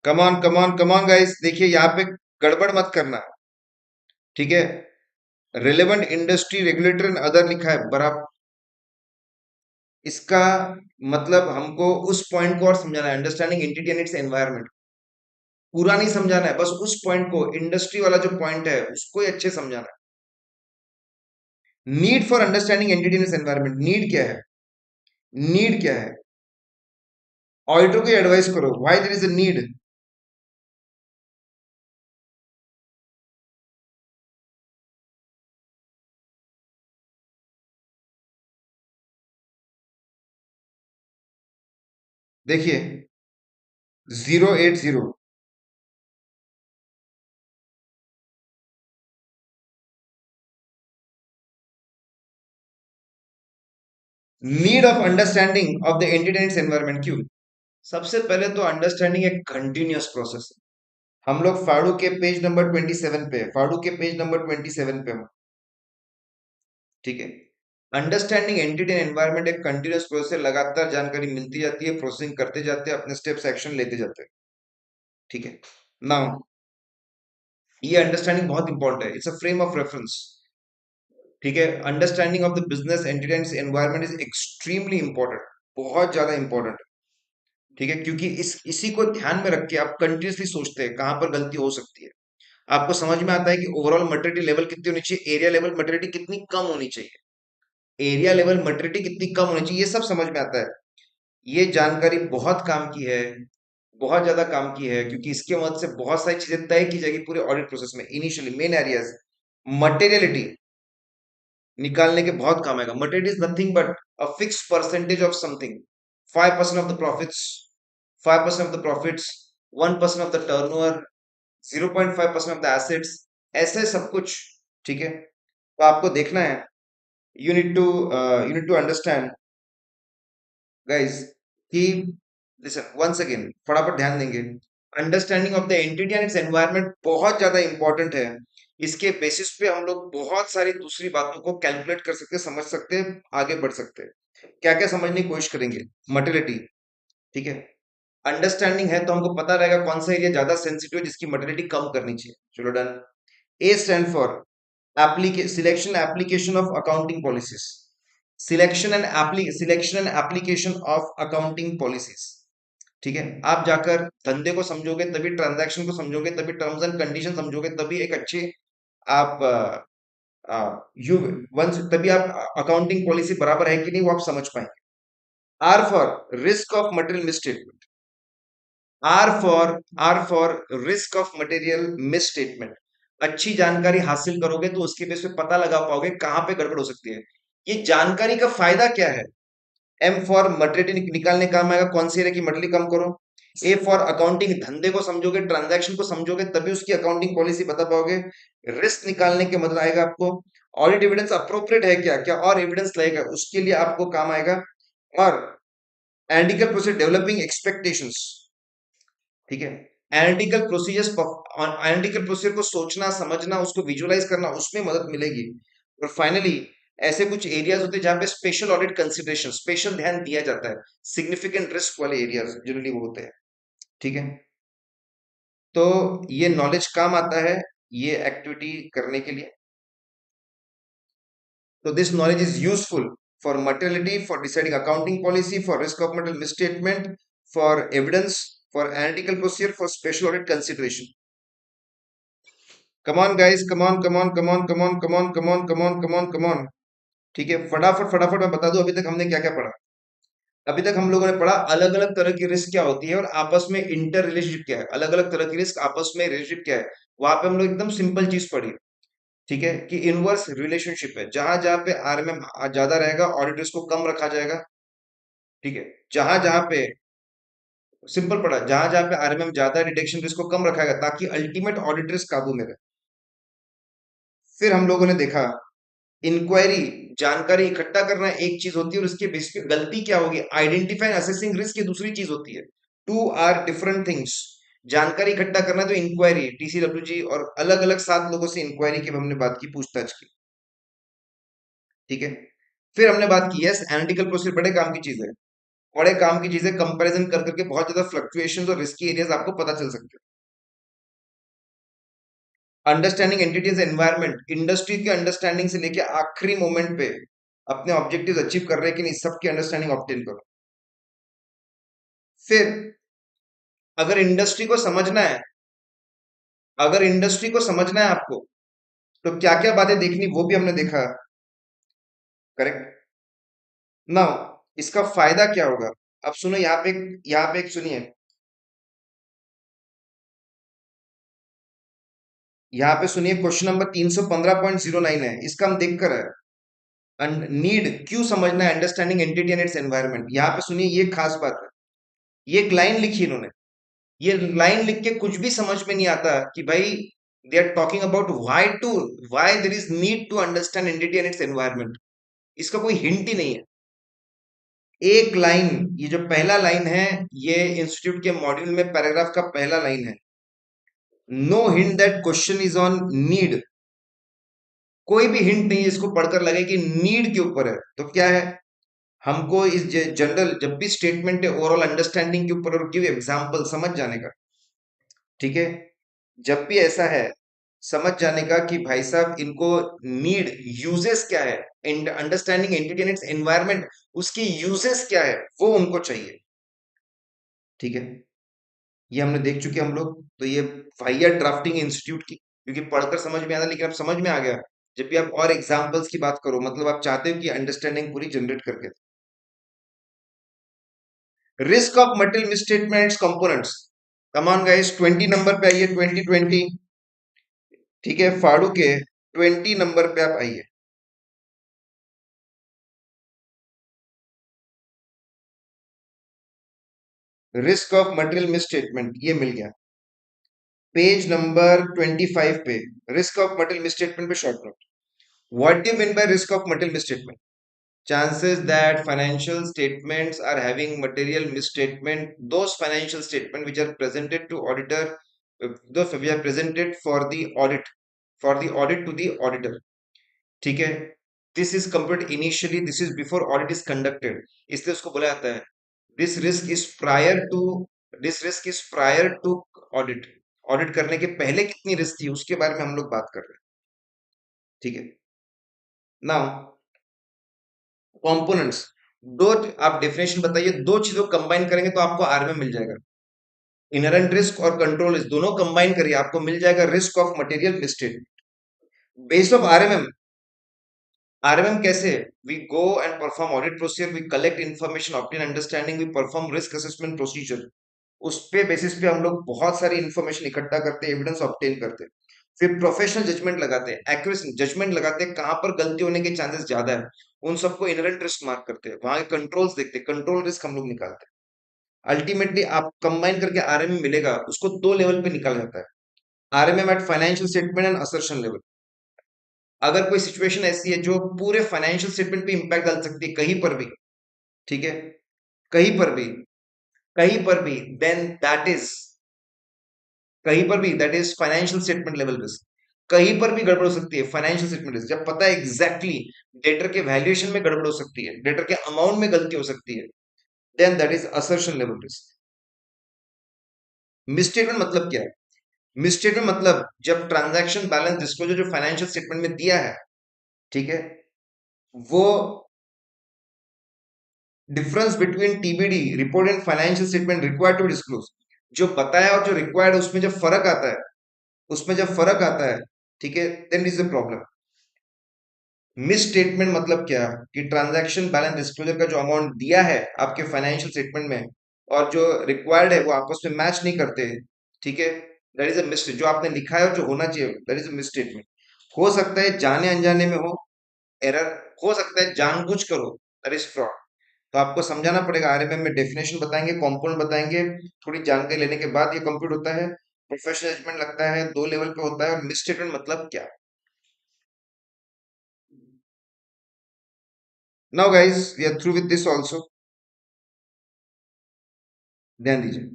कमान कमान कमान गाइस, देखिए यहाँ पे गड़बड़ मत करना। ठीक है, relevant industry regulator and other लिखा है बराबर, इसका मतलब हमको उस पॉइंट को और समझाना है, understanding entity and its environment. पूरा नहीं समझाना है, बस उस पॉइंट को, इंडस्ट्री वाला जो पॉइंट है उसको ही अच्छे समझाना है। Need for understanding entity and its environment, need क्या है, नीड क्या है, ऑडिटर को एडवाइस करो why there is a need. देखिए 080, need of understanding of the entity and its environment, क्यों। सबसे पहले तो अंडरस्टैंडिंग एक कंटिन्यूअस प्रोसेस है। हम लोग फाड़ू के पेज नंबर 27 पे, फाड़ू के पेज नंबर 27 पे हम, ठीक है। अंडरस्टैंडिंग एंटिटी एंड एनवायरनमेंट एक कंटिन्यूअस प्रोसेस, लगातार जानकारी मिलती जाती है, प्रोसेसिंग करते जाते हैं, अपने स्टेप्स एक्शन लेते जाते हैं। ठीक है, नाउ ये अंडरस्टैंडिंग बहुत इंपॉर्टेंट है, it's a frame of reference. ठीक है, understanding of the business entity and environment is extremely important, बहुत ज्यादा इंपॉर्टेंट। ठीक है, क्योंकि इसी को ध्यान में रख के आप कंटिन्यूसली सोचते हैं कहां पर गलती हो सकती है। आपको समझ में आता है कि ओवरऑल मटेरियल लेवल कितनी होनी चाहिए, एरिया लेवल मटेरियल कितनी कम होनी चाहिए, एरिया लेवल मटेरियल कितनी कम होनी चाहिए, ये सब समझ में आता है। ये जानकारी बहुत काम की है, बहुत ज्यादा काम की है, क्योंकि इसके मदद से बहुत सारी चीजें तय की जाएगी पूरे ऑडिट प्रोसेस में। इनिशियली मेन एरियाज, मटेरियलिटी निकालने के बहुत काम आएगा। Material is nothing but a fix percentage of something, 5% of the profits, 5% of the profits, 1% of the turnover, 0.5% of the assets, ऐसे सब कुछ। ठीक है, तो आपको देखना है, you need to understand guys कि लिसन वंस अगेन, फटाफट ध्यान देंगे। Understanding of the entity and its environment बहुत ज्यादा इंपॉर्टेंट है। इसके बेसिस पे हम लोग बहुत सारी दूसरी बातों को कैलकुलेट कर सकते हैं, समझ सकते हैं, आगे बढ़ सकते हैं। क्या क्या समझने की कोशिश करेंगे, मटेरियलिटी, ठीक है, अंडरस्टैंडिंग है तो हमको पता रहेगा कौन सा एरिया ज्यादा सेंसिटिव है जिसकी मटेरियलिटी कम करनी चाहिए। चलो done. A stand for selection application of accounting policies, selection and application of accounting policies. ठीक है, आप जाकर धंधे को समझोगे तभी, ट्रांजैक्शन को समझोगे तभी, टर्म्स एंड कंडीशन समझोगे तभी, एक अच्छे आप यू वंस तभी आप अकाउंटिंग पॉलिसी बराबर है कि नहीं वो आप समझ पाएंगे। R for risk of material misstatement, R for risk of material misstatement. अच्छी जानकारी हासिल करोगे तो उसके बेस पे पता लगा पाओगे कहां पे गड़बड़ हो सकती है। ये जानकारी का फायदा क्या है। एम फॉर मटेरियल निकालने काम आएगा, कौन सी एरिया की मटेरियल कम करो। ए फॉर अकाउंटिंग, धंधे को समझोगे, ट्रांजैक्शन को समझोगे तभी उसकी अकाउंटिंग पॉलिसी बता पाओगे। रिस्क निकालने के मतलब आएगा आपको, ऑडिट एविडेंस अप्रोप्रिएट है क्या, क्या और एविडेंस लगेगा, उसके लिए आपको काम आएगा। और एनालिटिकल प्रोसेस डेवलपिंग एक्सपेक्टेशंस, ठीक है, एनालिटिकल प्रोसीजर्स, एनालिटिकल प्रोसीजर को सोचना, समझना, उसको विजुअलाइज करना, उसमें मदद मिलेगी। और फाइनली ऐसे कुछ एरियाज होते हैं जहां पे स्पेशल ऑडिट कंसिडरेशन, स्पेशल ध्यान दिया जाता है, सिग्निफिकेंट रिस्क वाले एरियाज जनरली वो होते हैं। ठीक है, तो ये नॉलेज काम आता है ये एक्टिविटी करने के लिए। तो this knowledge is useful for materiality, for deciding accounting policy, for risk of material misstatement, for evidence, for analytical procedure, for special audit consideration. Come on guys, come on come on come on come on come on come on come on come on come on. ठीक है, फटाफट फटाफट मैं बता दूं अभी तक हमने क्या क्या पढ़ा। अभी तक हम लोगों ने पढ़ा अलग अलग तरह की रिस्क क्या होती है और आपस में इंटर रिलेशनशिप क्या है, अलग अलग तरह की रिस्क आपस में रिलेशनशिप क्या है। वहां पे हम लोग एकदम सिंपल चीज पढ़ी। ठीक है, कि इनवर्स रिलेशनशिप है, जहां जहां पे आरएमएम ज्यादा रहेगा ऑडिट रिस्क को कम रखा जाएगा। ठीक है, जहां जहां पे सिंपल पढ़ा, जहां जहां पे आरएमएम ज्यादा डिटेक्शन रिस्क को कम रखाएगा ताकि अल्टीमेट ऑडिट रिस्क काबू में रहे। फिर हम लोगों ने देखा इंक्वायरी, जानकारी इकट्ठा करना एक चीज होती है और उसके बेस पे गलती क्या होगी, आइडेंटिफाई असेसिंग रिस्क, ये दूसरी चीज होती है। Two are different things. जानकारी इकट्ठा करना तो इंक्वायरी, टीसीडब्ल्यूजी और अलग अलग 7 लोगों से इंक्वायरी की हमने बात की, पूछताछ की। ठीक है, फिर हमने बात की यस एनालिटिकल प्रोसीजर बड़े काम की चीज है। बड़े काम की चीज है, कंपेरिजन कर करके बहुत ज्यादा फ्लक्चुएशंस और रिस्की एरियाज आपको पता चल सकते हैं। अंडरस्टैंडिंग एंटिटीज एनवायरनमेंट, इंडस्ट्री के अंडरस्टैंडिंग से लेके आखिरी मोमेंट पे अपने ऑब्जेक्टिव्स अचीव कर रहे हैं कि नहीं, सबकी अंडरस्टैंडिंग ऑब्टेन करो। फिर अगर इंडस्ट्री को समझना है, अगर इंडस्ट्री को समझना है आपको, तो क्या क्या बातें देखनी वो भी हमने देखा। करेक्ट। नाउ इसका फायदा क्या होगा, अब सुनो यहाँ पे एक सुनिए, यहाँ पे सुनिए, क्वेश्चन नंबर 315.09 है, इसका हम देख कर है नीड क्यों समझना है understanding entity and its environment. यहाँ पे सुनिए, ये खास बात है, ये एक लाइन लिखी इन्होंने। ये लाइन लिख के कुछ भी समझ में नहीं आता कि भाई they are talking about why there is need to understand entity and its environment. इसका कोई हिंट ही नहीं है। एक लाइन, ये जो पहला लाइन है, ये इंस्टीट्यूट के मॉड्यूल में पैराग्राफ का पहला लाइन है। No hint that question is on need. कोई भी हिंट नहीं है इसको पढ़कर लगे कि नीड के ऊपर है। तो क्या है, हमको इस जनरल जब भी स्टेटमेंट है ओवरऑल अंडरस्टैंडिंग के ऊपर और गिव एग्जांपल समझ जाने का। ठीक है, जब भी ऐसा है समझ जाने का कि भाई साहब इनको नीड यूजेस क्या है, understanding entity and its environment, उसकी यूजेस क्या है वो उनको चाहिए। ठीक है, ये हमने देख चुके हम लोग। तो ये वाहियात ड्राफ्टिंग इंस्टीट्यूट की, क्योंकि पढ़कर समझ में आता लेकिन अब समझ में आ गया। जब भी आप और एग्जांपल्स की बात करो, मतलब आप चाहते हो कि अंडरस्टैंडिंग पूरी जनरेट करके। Risk of material misstatements components, come on guys 20 number पे आइए, 2020। ठीक है, फाड़ू के 20 नंबर पे आप आइए। रिस्क ऑफ मटेरियल मिसस्टेटमेंट ये मिल गया पेज नंबर 25 पे। रिस्क ऑफ मटेरियल मिसस्टेटमेंट पे short note. What do you mean by risk of material misstatement? Chances that financial statements are having material misstatement, those financial statements which are presented to auditor, those which are presented for the audit to the auditor. ठीक है, this is computed initially, this is before audit is conducted, इसलिए उसको बोला जाता है this risk is prior to, this risk is prior to audit। Audit करने के पहले कितनी रिस्क थी उसके बारे में हम लोग बात कर रहे हैं। ठीक है, नाउ कंपोनेंट्स, दो, आप डेफिनेशन बताइए, दो चीजों को कंबाइन करेंगे तो आपको आरएमएम मिल जाएगा। इनहेरेंट रिस्क और कंट्रोल रिस्क दोनों कंबाइन करिए, आपको मिल जाएगा risk of material mistake. Based of RMM, RMM कैसे, we go and perform audit procedure, we collect information, obtain understanding, we perform risk assessment procedure. उस पे बेसिस पे हम लोग बहुत सारी इन्फॉर्मेशन इकट्ठा करते हैं, एविडेंस ऑब्टेन करते हैं। फिर प्रोफेशनल जजमेंट लगाते हैं, एक्यूरेट जजमेंट लगाते हैं, कहां पर गलती होने के चांसेस ज्यादा है, उन सबको इनहेरेंट रिस्क मार्क करते हैं, वहां के कंट्रोल्स देखते हैं, कंट्रोल रिस्क हम लोग निकालते हैं। अल्टीमेटली आप कंबाइन करके आरएमएम मिलेगा, उसको दो लेवल पे निकाला जाता है, RMM at financial statement and assertion level. अगर कोई सिचुएशन ऐसी है जो पूरे फाइनेंशियल स्टेटमेंट पे इंपैक्ट डाल सकती है कहीं पर भी, ठीक है, कहीं पर भी, कहीं पर भी, देन दैट इज, कहीं पर भी that is financial statement level risk. कहीं पर भी गड़बड़ हो सकती है फाइनेंशियल स्टेटमेंट रिस्क, जब पता है एग्जैक्टली डेटर के वैल्यूएशन में गड़बड़ हो सकती है, डेटर के अमाउंट में गलती हो सकती है, then that is assertion level risk. Misstatement मतलब क्या है, मिसस्टेटमेंट मतलब जब ट्रांजैक्शन बैलेंस डिस्क्लोजर जो फाइनेंशियल स्टेटमेंट में दिया है, ठीक है, वो difference between TBD report and financial statement required to disclose, जो बताया और जो रिक्वायर्ड है उसमें जब फर्क आता है, उसमें जब फर्क आता है, ठीक है, then is the problem. Misstatement मतलब क्या, कि ट्रांजैक्शन बैलेंस डिस्क्लोजर का जो अमाउंट दिया है आपके फाइनेंशियल स्टेटमेंट में और जो रिक्वायर्ड है वो आपस में मैच नहीं करते, ठीक है, दैट इज अ मिस, जो आपने लिखा है और जो होना चाहिए that is a miss statement. हो सकता है जाने अनजाने में हो एरर, हो सकता है जानबूझ कर हो, दैट इज फ्रॉड। तो आपको समझाना पड़ेगा, आरएमएम में डेफिनेशन बताएंगे, कंपोनेंट बताएंगे, थोड़ी जानकारी लेने के बाद ये कंप्यूट होता है। प्रोफेशनल जजमेंट लगता है 2 लेवल पे होता है, और मिस स्टेटमेंट मतलब क्या। Now guys we are through with this also, ध्यान दीजिए।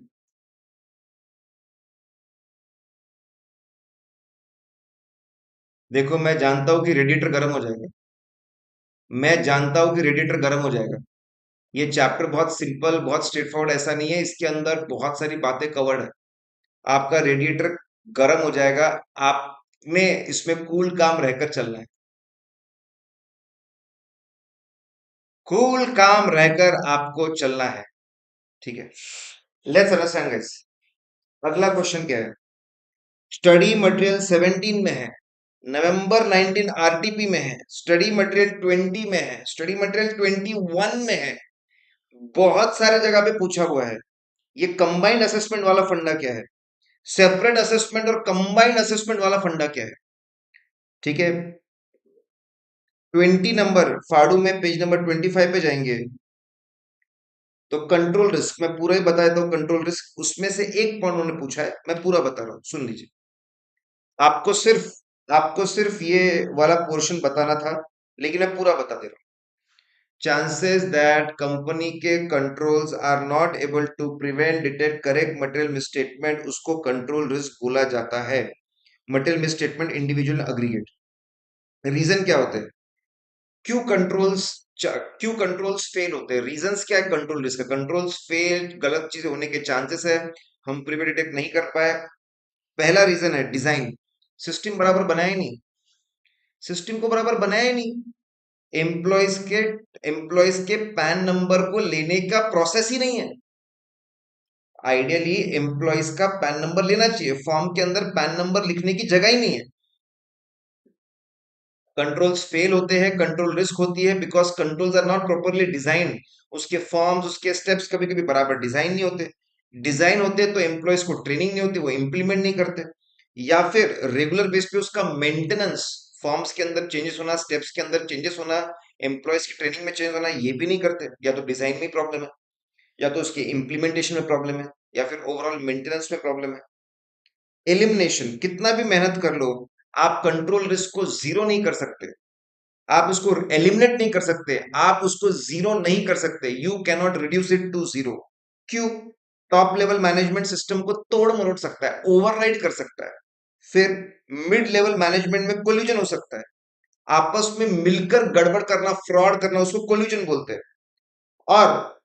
देखो मैं जानता हूं कि रेडिएटर गर्म हो जाएगा, मैं जानता हूं कि रेडिएटर गर्म हो जाएगा। ये चैप्टर बहुत सिंपल, बहुत स्ट्रेट फॉरवर्ड ऐसा नहीं है, इसके अंदर बहुत सारी बातें कवर्ड है। आपका रेडिएटर गर्म हो जाएगा, आपने इसमें कूल काम रहकर चलना है, कूल काम रहकर आपको चलना है, ठीक है। Let's understand guys. अगला क्वेश्चन क्या है, स्टडी मटेरियल 17 में है, नवंबर 19 आरटीपी में है, स्टडी मटेरियल 20 में है, स्टडी मटेरियल 21 में है, बहुत सारे जगह पे पूछा हुआ है। ये कंबाइंड असेसमेंट वाला फंडा क्या है, सेपरेट असेसमेंट और कंबाइंड असेसमेंट वाला फंडा क्या है, ठीक है। 20 नंबर फाड़ू में पेज नंबर 25 पे जाएंगे, तो कंट्रोल रिस्क मैं पूरा ही बता देता हूँ। कंट्रोल रिस्क उसमें से एक पॉइंट उन्होंने पूछा है, मैं पूरा बता रहा हूँ, सुन लीजिए। आपको सिर्फ ये वाला पोर्शन बताना था, लेकिन मैं पूरा बता दे रहा हूँ। चांसेस दैट कंपनी के controls are not able to prevent detect correct material misstatement, उसको कंट्रोल रिस्क बोला जाता है। Material misstatement individual aggregate, reason क्या होते हैं, क्यों कंट्रोल्स क्यों कंट्रोल्स फेल होते हैं, रीजंस क्या है कंट्रोल रिस्क का। कंट्रोल्स फेल, गलत चीजें होने के चांसेस है, हम प्रिवेंट डिटेक्ट नहीं कर पाए। पहला रीजन है डिजाइन, सिस्टम बराबर बनाया ही नहीं, सिस्टम को बराबर बनाया ही नहीं। एम्प्लॉयज के एम्प्लॉयज के पैन नंबर को लेने का प्रोसेस ही नहीं है। आइडियली एम्प्लॉयज का पैन नंबर लेना चाहिए, फॉर्म के अंदर पैन नंबर लिखने की जगह ही नहीं है। कंट्रोल्स फेल होते हैं, कंट्रोल रिस्क होती है, because controls are not properly design, उसके फॉर्म्स उसके स्टेप्स कभी कभी बराबर डिजाइन नहीं होते। डिजाइन होते तो एम्प्लॉयज को ट्रेनिंग नहीं होती, वो इंप्लीमेंट नहीं करते, या फिर रेगुलर बेस पे उसका मेंटेनेंस, फॉर्म्स के अंदर चेंजेस होना, स्टेप्स के अंदर चेंजेस होना, एम्प्लॉयज की ट्रेनिंग में चेंज होना, ये भी नहीं करते। या तो डिजाइन में प्रॉब्लम है, या तो उसके इम्प्लीमेंटेशन में प्रॉब्लम है, या फिर ओवरऑल मेंटेनेंस में प्रॉब्लम है। एलिमिनेशन, कितना भी मेहनत कर लो, आप कंट्रोल रिस्क को जीरो नहीं कर सकते, आप उसको एलिमिनेट नहीं कर सकते, आप उसको जीरो नहीं कर सकते, you cannot reduce it to zero. क्यों, टॉप लेवल मैनेजमेंट सिस्टम को तोड़ मरोड़ सकता है, ओवरराइड कर सकता है, फिर मिड लेवल मैनेजमेंट में कोल्यूजन हो सकता है, आपस में मिलकर गड़बड़ करना, फ्रॉड करना, उसको कोल्यूजन बोलते हैं। और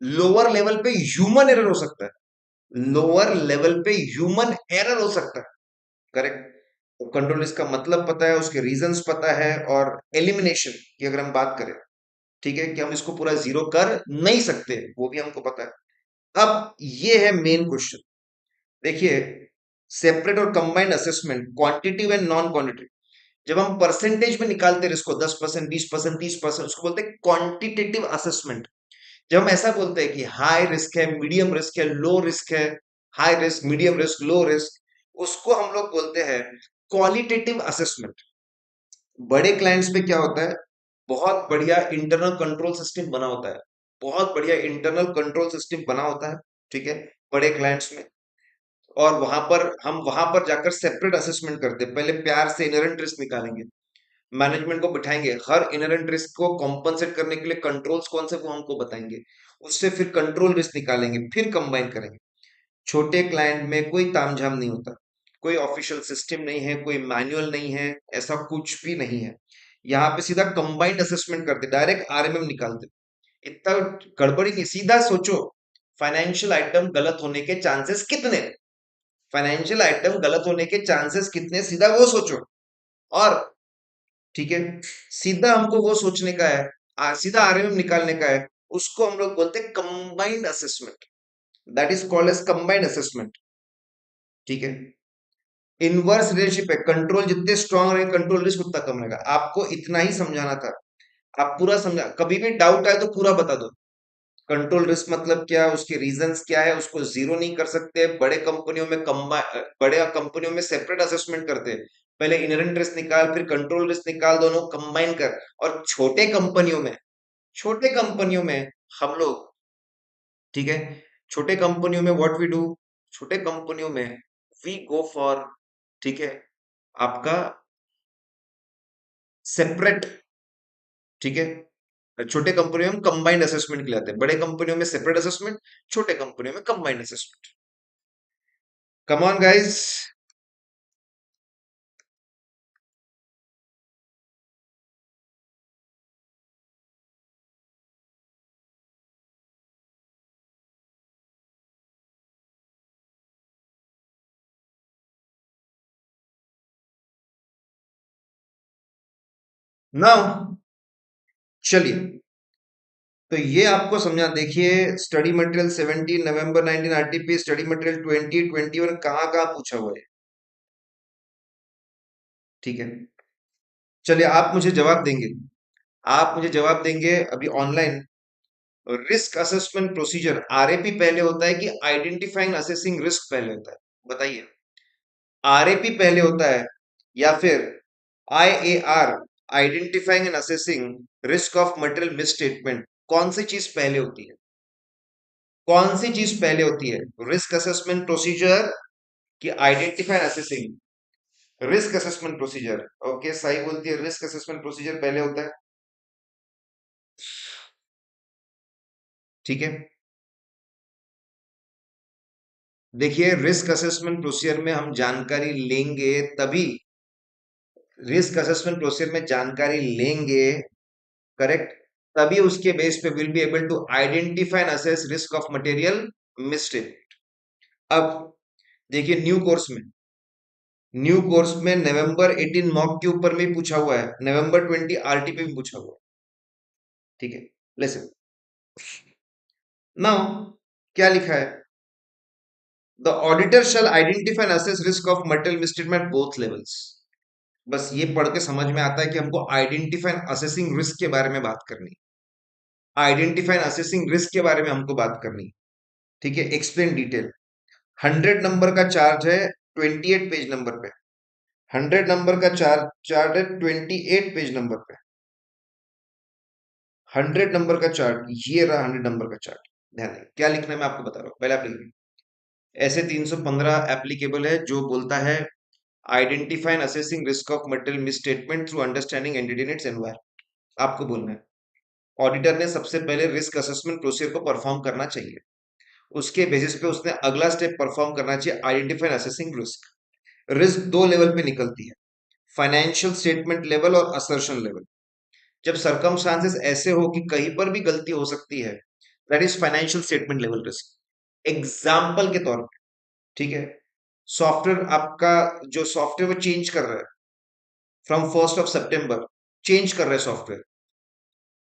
लोअर लेवल पे ह्यूमन एरर हो सकता है, लोअर लेवल पे ह्यूमन एरर हो सकता है, करेक्ट। तो कंट्रोल इसका मतलब पता है, उसके रीजंस पता है, और एलिमिनेशन की अगर हम बात करें, ठीक है, कि हम इसको पूरा जीरो कर नहीं सकते, वो भी हमको पता है। अब ये है मेन क्वेश्चन, देखिए, सेपरेट और combined assessment, quantitative and non quantitative, जब हम परसेंटेज में निकालते हैं इसको 10%, 20%, 30%, उसको बोलते हैं क्वांटिटेटिव असेसमेंट। जब हम ऐसा बोलते हैं कि हाई रिस्क है, मीडियम रिस्क है, लो रिस्क है, high risk, medium risk, low risk, उसको हम लोग बोलते हैं क्वालिटेटिव असेसमेंट। बड़े क्लाइंट्स पे क्या होता है, बहुत बढ़िया इंटरनल कंट्रोल सिस्टम बना होता है, बहुत बढ़िया इंटरनल कंट्रोल सिस्टम बना होता है, ठीक है, बड़े क्लाइंट्स में। और वहां पर जाकर सेपरेट असेसमेंट करते हैं, पहले प्यार से इनहेरेंट रिस्क निकालेंगे, मैनेजमेंट को बिठाएंगे, हर इनहेरेंट रिस्क को कॉम्पनसेट करने के लिए कंट्रोल्स कौन से वो हमको बताएंगे, उससे फिर कंट्रोल रिस्क निकालेंगे, फिर कंबाइन करेंगे। छोटे क्लाइंट में कोई तामझाम नहीं होता, कोई ऑफिशियल सिस्टम नहीं है, कोई मैनुअल नहीं है, ऐसा कुछ भी नहीं है। यहाँ पे सीधा कंबाइंड असेसमेंट करते, डायरेक्ट आरएमएम निकालते, इतना गड़बड़ी नहीं। सीधा सोचो, फाइनेंशियल आइटम गलत होने के चांसेस कितने, फाइनेंशियल आइटम गलत होने के चांसेस कितने, सीधा वो सोचो। और ठीक है, सीधा हमको वो सोचने का है, सीधा आरएमएम निकालने का है। उसको हम लोग बोलते हैं combined assessment, that is called as combined assessment. ठीक है, इनवर्स रिलेशनशिप है, कंट्रोल जितने स्ट्रांग रहे कंट्रोल रिस्क उतना कम रहेगा। आपको इतना ही समझाना था, आप पूरा समझा। कभी भी डाउट आए तो पूरा बता दो। कंट्रोल रिस्क मतलब क्या, उसके रीजंस क्या है, उसको जीरो नहीं कर सकते। बड़े कंपनियों में सेपरेट असेसमेंट करते हैं, पहले इनहेरेंट रिस्क निकाल, फिर कंट्रोल रिस्क निकाल, दोनों कंबाइन कर। और छोटे कंपनियों में हम लोग, ठीक है, छोटे कंपनियों में व्हाट वी डू, छोटे कंपनियों में वी गो फॉर, ठीक है, आपका सेपरेट, ठीक है। छोटे कंपनियों में हम कंबाइंड असेसमेंट के लिए आते हैं, बड़े कंपनियों में सेपरेट असेसमेंट, छोटे कंपनियों में combined assessment. Come on guys. Now चलिए, तो ये आपको समझा। देखिए, स्टडी मटेरियल 17 नवंबर 19 आरटीपी, स्टडी मटेरियल 2021 कहाँ कहाँ पूछा हुआ है। ठीक है, चलिए आप मुझे जवाब देंगे अभी online. Risk assessment procedure, RAP पहले होता है कि आइडेंटिफाइंग असेसिंग रिस्क पहले होता है, बताइए। आरएपी पहले होता है या फिर IAR, identifying and assessing risk of material misstatement, कौन सी चीज पहले होती है? कौन सी चीज पहले होती है, रिस्क असेसमेंट प्रोसीजर कि identify assessing? Risk assessment procedure, okay, सही बोलती है, रिस्क असेसमेंट प्रोसीजर पहले होता है। ठीक है, देखिए, रिस्क असेसमेंट प्रोसीजर में हम जानकारी लेंगे तभी, रिस्क असेसमेंट प्रोसीजर में जानकारी लेंगे, करेक्ट, तभी उसके बेस पे will be able to identify and assess risk of material mistake. अब देखिए, न्यू कोर्स में नवंबर 18 मॉक के ऊपर में पूछा हुआ है, नवंबर 20 आरटी पे भी पूछा हुआ है। ठीक है, लेसन नाउ, क्या लिखा है? The auditor shall identify and assess risk of material misstatement both levels. बस ये पढ़ के समझ में आता है कि हमको आइडेंटिफाई एंड असेसिंग रिस्क के बारे में बात करनी, आइडेंटिफाई एंड असेसिंग रिस्क के बारे में हमको बात करनी। ठीक है, एक्सप्लेन डिटेल। 100 नंबर का चार्ज है 28 पेज नंबर पे, 100 नंबर का चार्ट है 28 पेज नंबर पे। 100 नंबर का चार्ट, ये रहा 100 नंबर का चार्ट। ध्यान दें क्या लिखना है, मैं आपको बता रहा हूँ। पहले आप लिखिए, ऐसे 315 एप्लीकेबल है जो बोलता है identify and assessing risk of material misstatement through understanding entity in its environment. आपको बोलना है, ऑडिटर ने सबसे पहले रिस्क असेसमेंट प्रोसीजर को परफॉर्म करना चाहिए, उसके बेसिस पे उसने अगला स्टेप परफॉर्म करना चाहिए, identify and assessing risk. Risk दो लेवल पे निकलती है, फाइनेंशियल स्टेटमेंट लेवल और असर्शन लेवल। जब सरकमस्टांसेस ऐसे हो कि कहीं पर भी गलती हो सकती है, that is financial statement level risk. Example के तौर पे, ठीक है, सॉफ्टवेयर आपका, जो सॉफ्टवेयर वो चेंज कर रहा है फ्रॉम 1 सितंबर, चेंज कर रहे हैं सॉफ्टवेयर।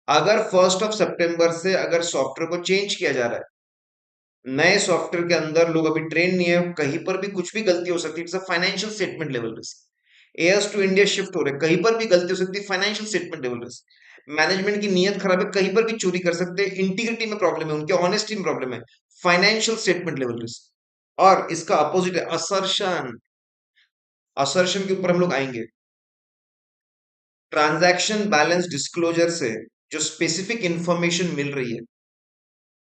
अगर 1 सितंबर से अगर सॉफ्टवेयर को चेंज किया जा रहा है, नए सॉफ्टवेयर के अंदर लोग अभी ट्रेन नहीं है, कहीं पर भी कुछ भी गलती हो सकती है, it's a financial statement level risk. एयर्स टू इंडिया शिफ्ट हो रहे, कहीं पर भी गलती हो सकती है, financial statement level risk. Management की नीयत खराब है, कहीं पर भी चोरी कर सकते हैं, इंटीग्रिटी में प्रॉब्लम है, उनके ऑनेस्टी में प्रॉब्लम है, फाइनेंशियल स्टेटमेंट लेवल रिस्क। और इसका अपोजिट है असर्शन। असर्शन के ऊपर हम लोग आएंगे। ट्रांजैक्शन बैलेंस डिस्क्लोजर से जो स्पेसिफिक इंफॉर्मेशन मिल रही है,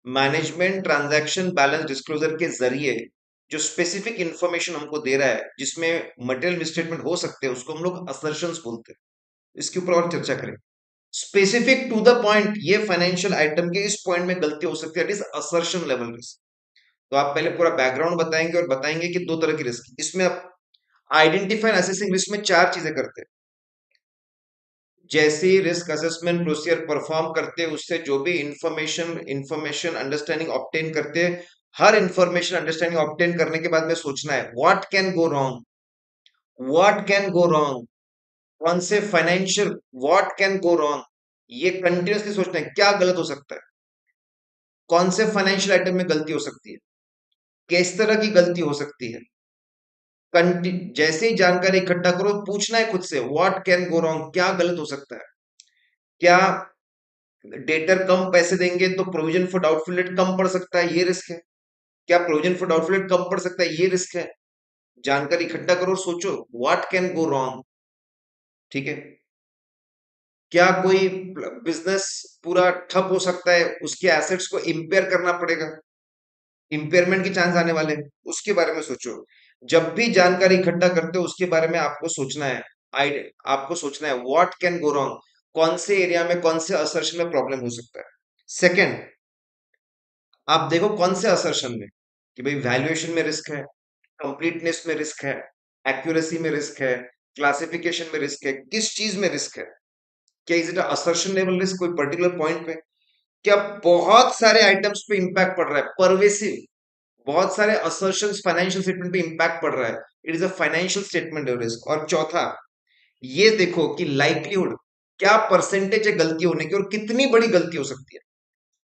मैनेजमेंट ट्रांजैक्शन बैलेंस डिस्क्लोजर के जरिए जो स्पेसिफिक इंफॉर्मेशन हमको दे रहा है, जिसमें मटेरियल मिसस्टेटमेंट हो सकते हैं, उसको हम लोग असर्शंस बोलते हैं। इसके ऊपर और चर्चा करें। स्पेसिफिक टू द पॉइंट, ये फाइनेंशियल आइटम के इस पॉइंट में गलती हो सकती है, it is assertion level risk. तो आप पहले पूरा बैकग्राउंड बताएंगे और बताएंगे कि दो तरह की रिस्क इसमें आप आइडेंटिफाई असेसिंग रिस्क में चार चीजें करते हैं। जैसे ही रिस्क असेसमेंट प्रोसीजर परफॉर्म करते हैं, उससे जो भी इंफॉर्मेशन इंफॉर्मेशन अंडरस्टैंडिंग ऑब्टेन करते हैं, हर इंफॉर्मेशन अंडरस्टैंडिंग ऑब्टेन करने के बाद में सोचना है what can go wrong, what can go wrong, कौन से financial, what can go wrong, ये कंटिन्यूसली सोचना है क्या गलत हो सकता है, कौन से फाइनेंशियल आइटम में गलती हो सकती है, किस तरह की गलती हो सकती है। जैसे ही जानकारी इकट्ठा करो पूछना है खुद से व्हाट कैन गो रॉन्ग, क्या गलत हो सकता है, क्या डेटर कम पैसे देंगे तो प्रोविजन फॉर डाउटफुल डेट कम पड़ सकता है, ये रिस्क है, क्या प्रोविजन फॉर डाउटफुल डेट कम पड़ सकता है, ये रिस्क है। जानकारी इकट्ठा करो और सोचो व्हाट कैन गो रॉन्ग। ठीक है, क्या कोई बिजनेस पूरा ठप हो सकता है, उसके एसेट्स को इंपेयर करना पड़ेगा, इंपेयरमेंट के चांस आने वाले हैं, उसके बारे में सोचो। जब भी जानकारी इकट्ठा करते हो उसके बारे में आपको सोचना है, आई आपको सोचना है व्हाट कैन गो रॉन्ग, कौन से एरिया में, कौन से असर्शन में प्रॉब्लम हो सकता है। सेकंड, आप देखो कौन से असर्शन में, कि भाई वैल्यूएशन में रिस्क है, कंप्लीटनेस में रिस्क है, एक्यूरेसी में रिस्क है, क्लासिफिकेशन में रिस्क है, किस चीज में रिस्क है। क्या is it assertion level risk, कोई पर्टिकुलर पॉइंट पे, क्या बहुत सारे आइटम्स पे इंपैक्ट पड़ रहा है, परवेसिव, बहुत सारे असर्शंस फाइनेंशियल स्टेटमेंट पे इंपैक्ट पड़ रहा है, it is a financial statement risk. और चौथा, ये देखो कि लाइक्लीहुड, क्या परसेंटेज है गलती होने की और कितनी बड़ी गलती हो सकती है,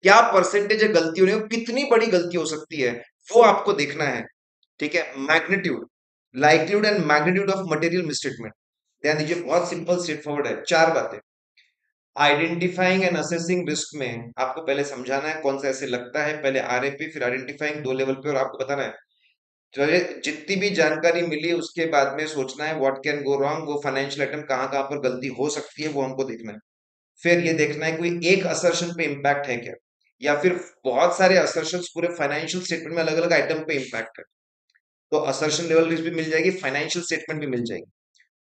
क्या परसेंटेज है गलती होने की और कितनी बड़ी गलती हो सकती है, वो आपको देखना है। ठीक है, magnitude, likelihood and magnitude of material misstatement. ध्यान दीजिए, बहुत सिंपल स्ट्रेट फॉरवर्ड है, चार बातें। आइडेंटिफाइंग एंड असेसिंग रिस्क में आपको पहले समझाना है कौन सा ऐसे लगता है, पहले आरएपी फिर आइडेंटिफाइंग, दो लेवल पे, और आपको बताना है चलिए जितनी भी जानकारी मिली उसके बाद में सोचना है व्हाट कैन गो रॉन्ग, वो फाइनेंशियल आइटम कहाँ कहाँ पर गलती हो सकती है वो हमको देखना है। फिर ये देखना है कोई एक असर्शन पे इम्पैक्ट है क्या, या फिर बहुत सारे असर्शन पूरे फाइनेंशियल स्टेटमेंट में अलग अलग आइटम पे इम्पैक्ट है, तो असर्शन लेवल रिस्क भी मिल जाएगी, फाइनेंशियल स्टेटमेंट भी मिल जाएगी।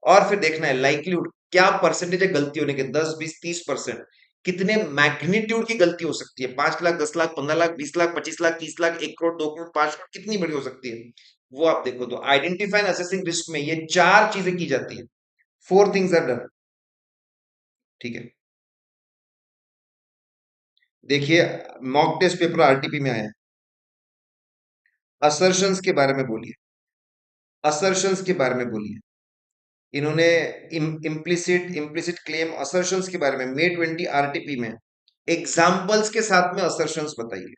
और फिर देखना है लाइक्लीहुड, क्या परसेंटेज है गलती होने के, 10 20 30%, कितने मैग्नीट्यूड की गलती हो सकती है, 5 लाख 10 लाख 15 लाख 20 लाख 25 लाख 30 लाख 1 करोड़ 2 करोड़ 5 करोड़, कितनी बड़ी हो सकती है, वो आप देखो। तो आइडेंटिफाई असेसिंग रिस्क में ये चार चीजें की जाती है, फोर थिंग्स आर डन। ठीक है, देखिए मॉक टेस्ट पेपर आरटीपी में आया है, असर्शंस के बारे में बोलिए, असर्शंस के बारे में बोलिए। इन्होंने इम्प्लिसिट इम्प्लिसिट क्लेम असर्शंस के बारे में May 20 आरटीपी में एग्जाम्पल्स के साथ में असर्शंस बताइए।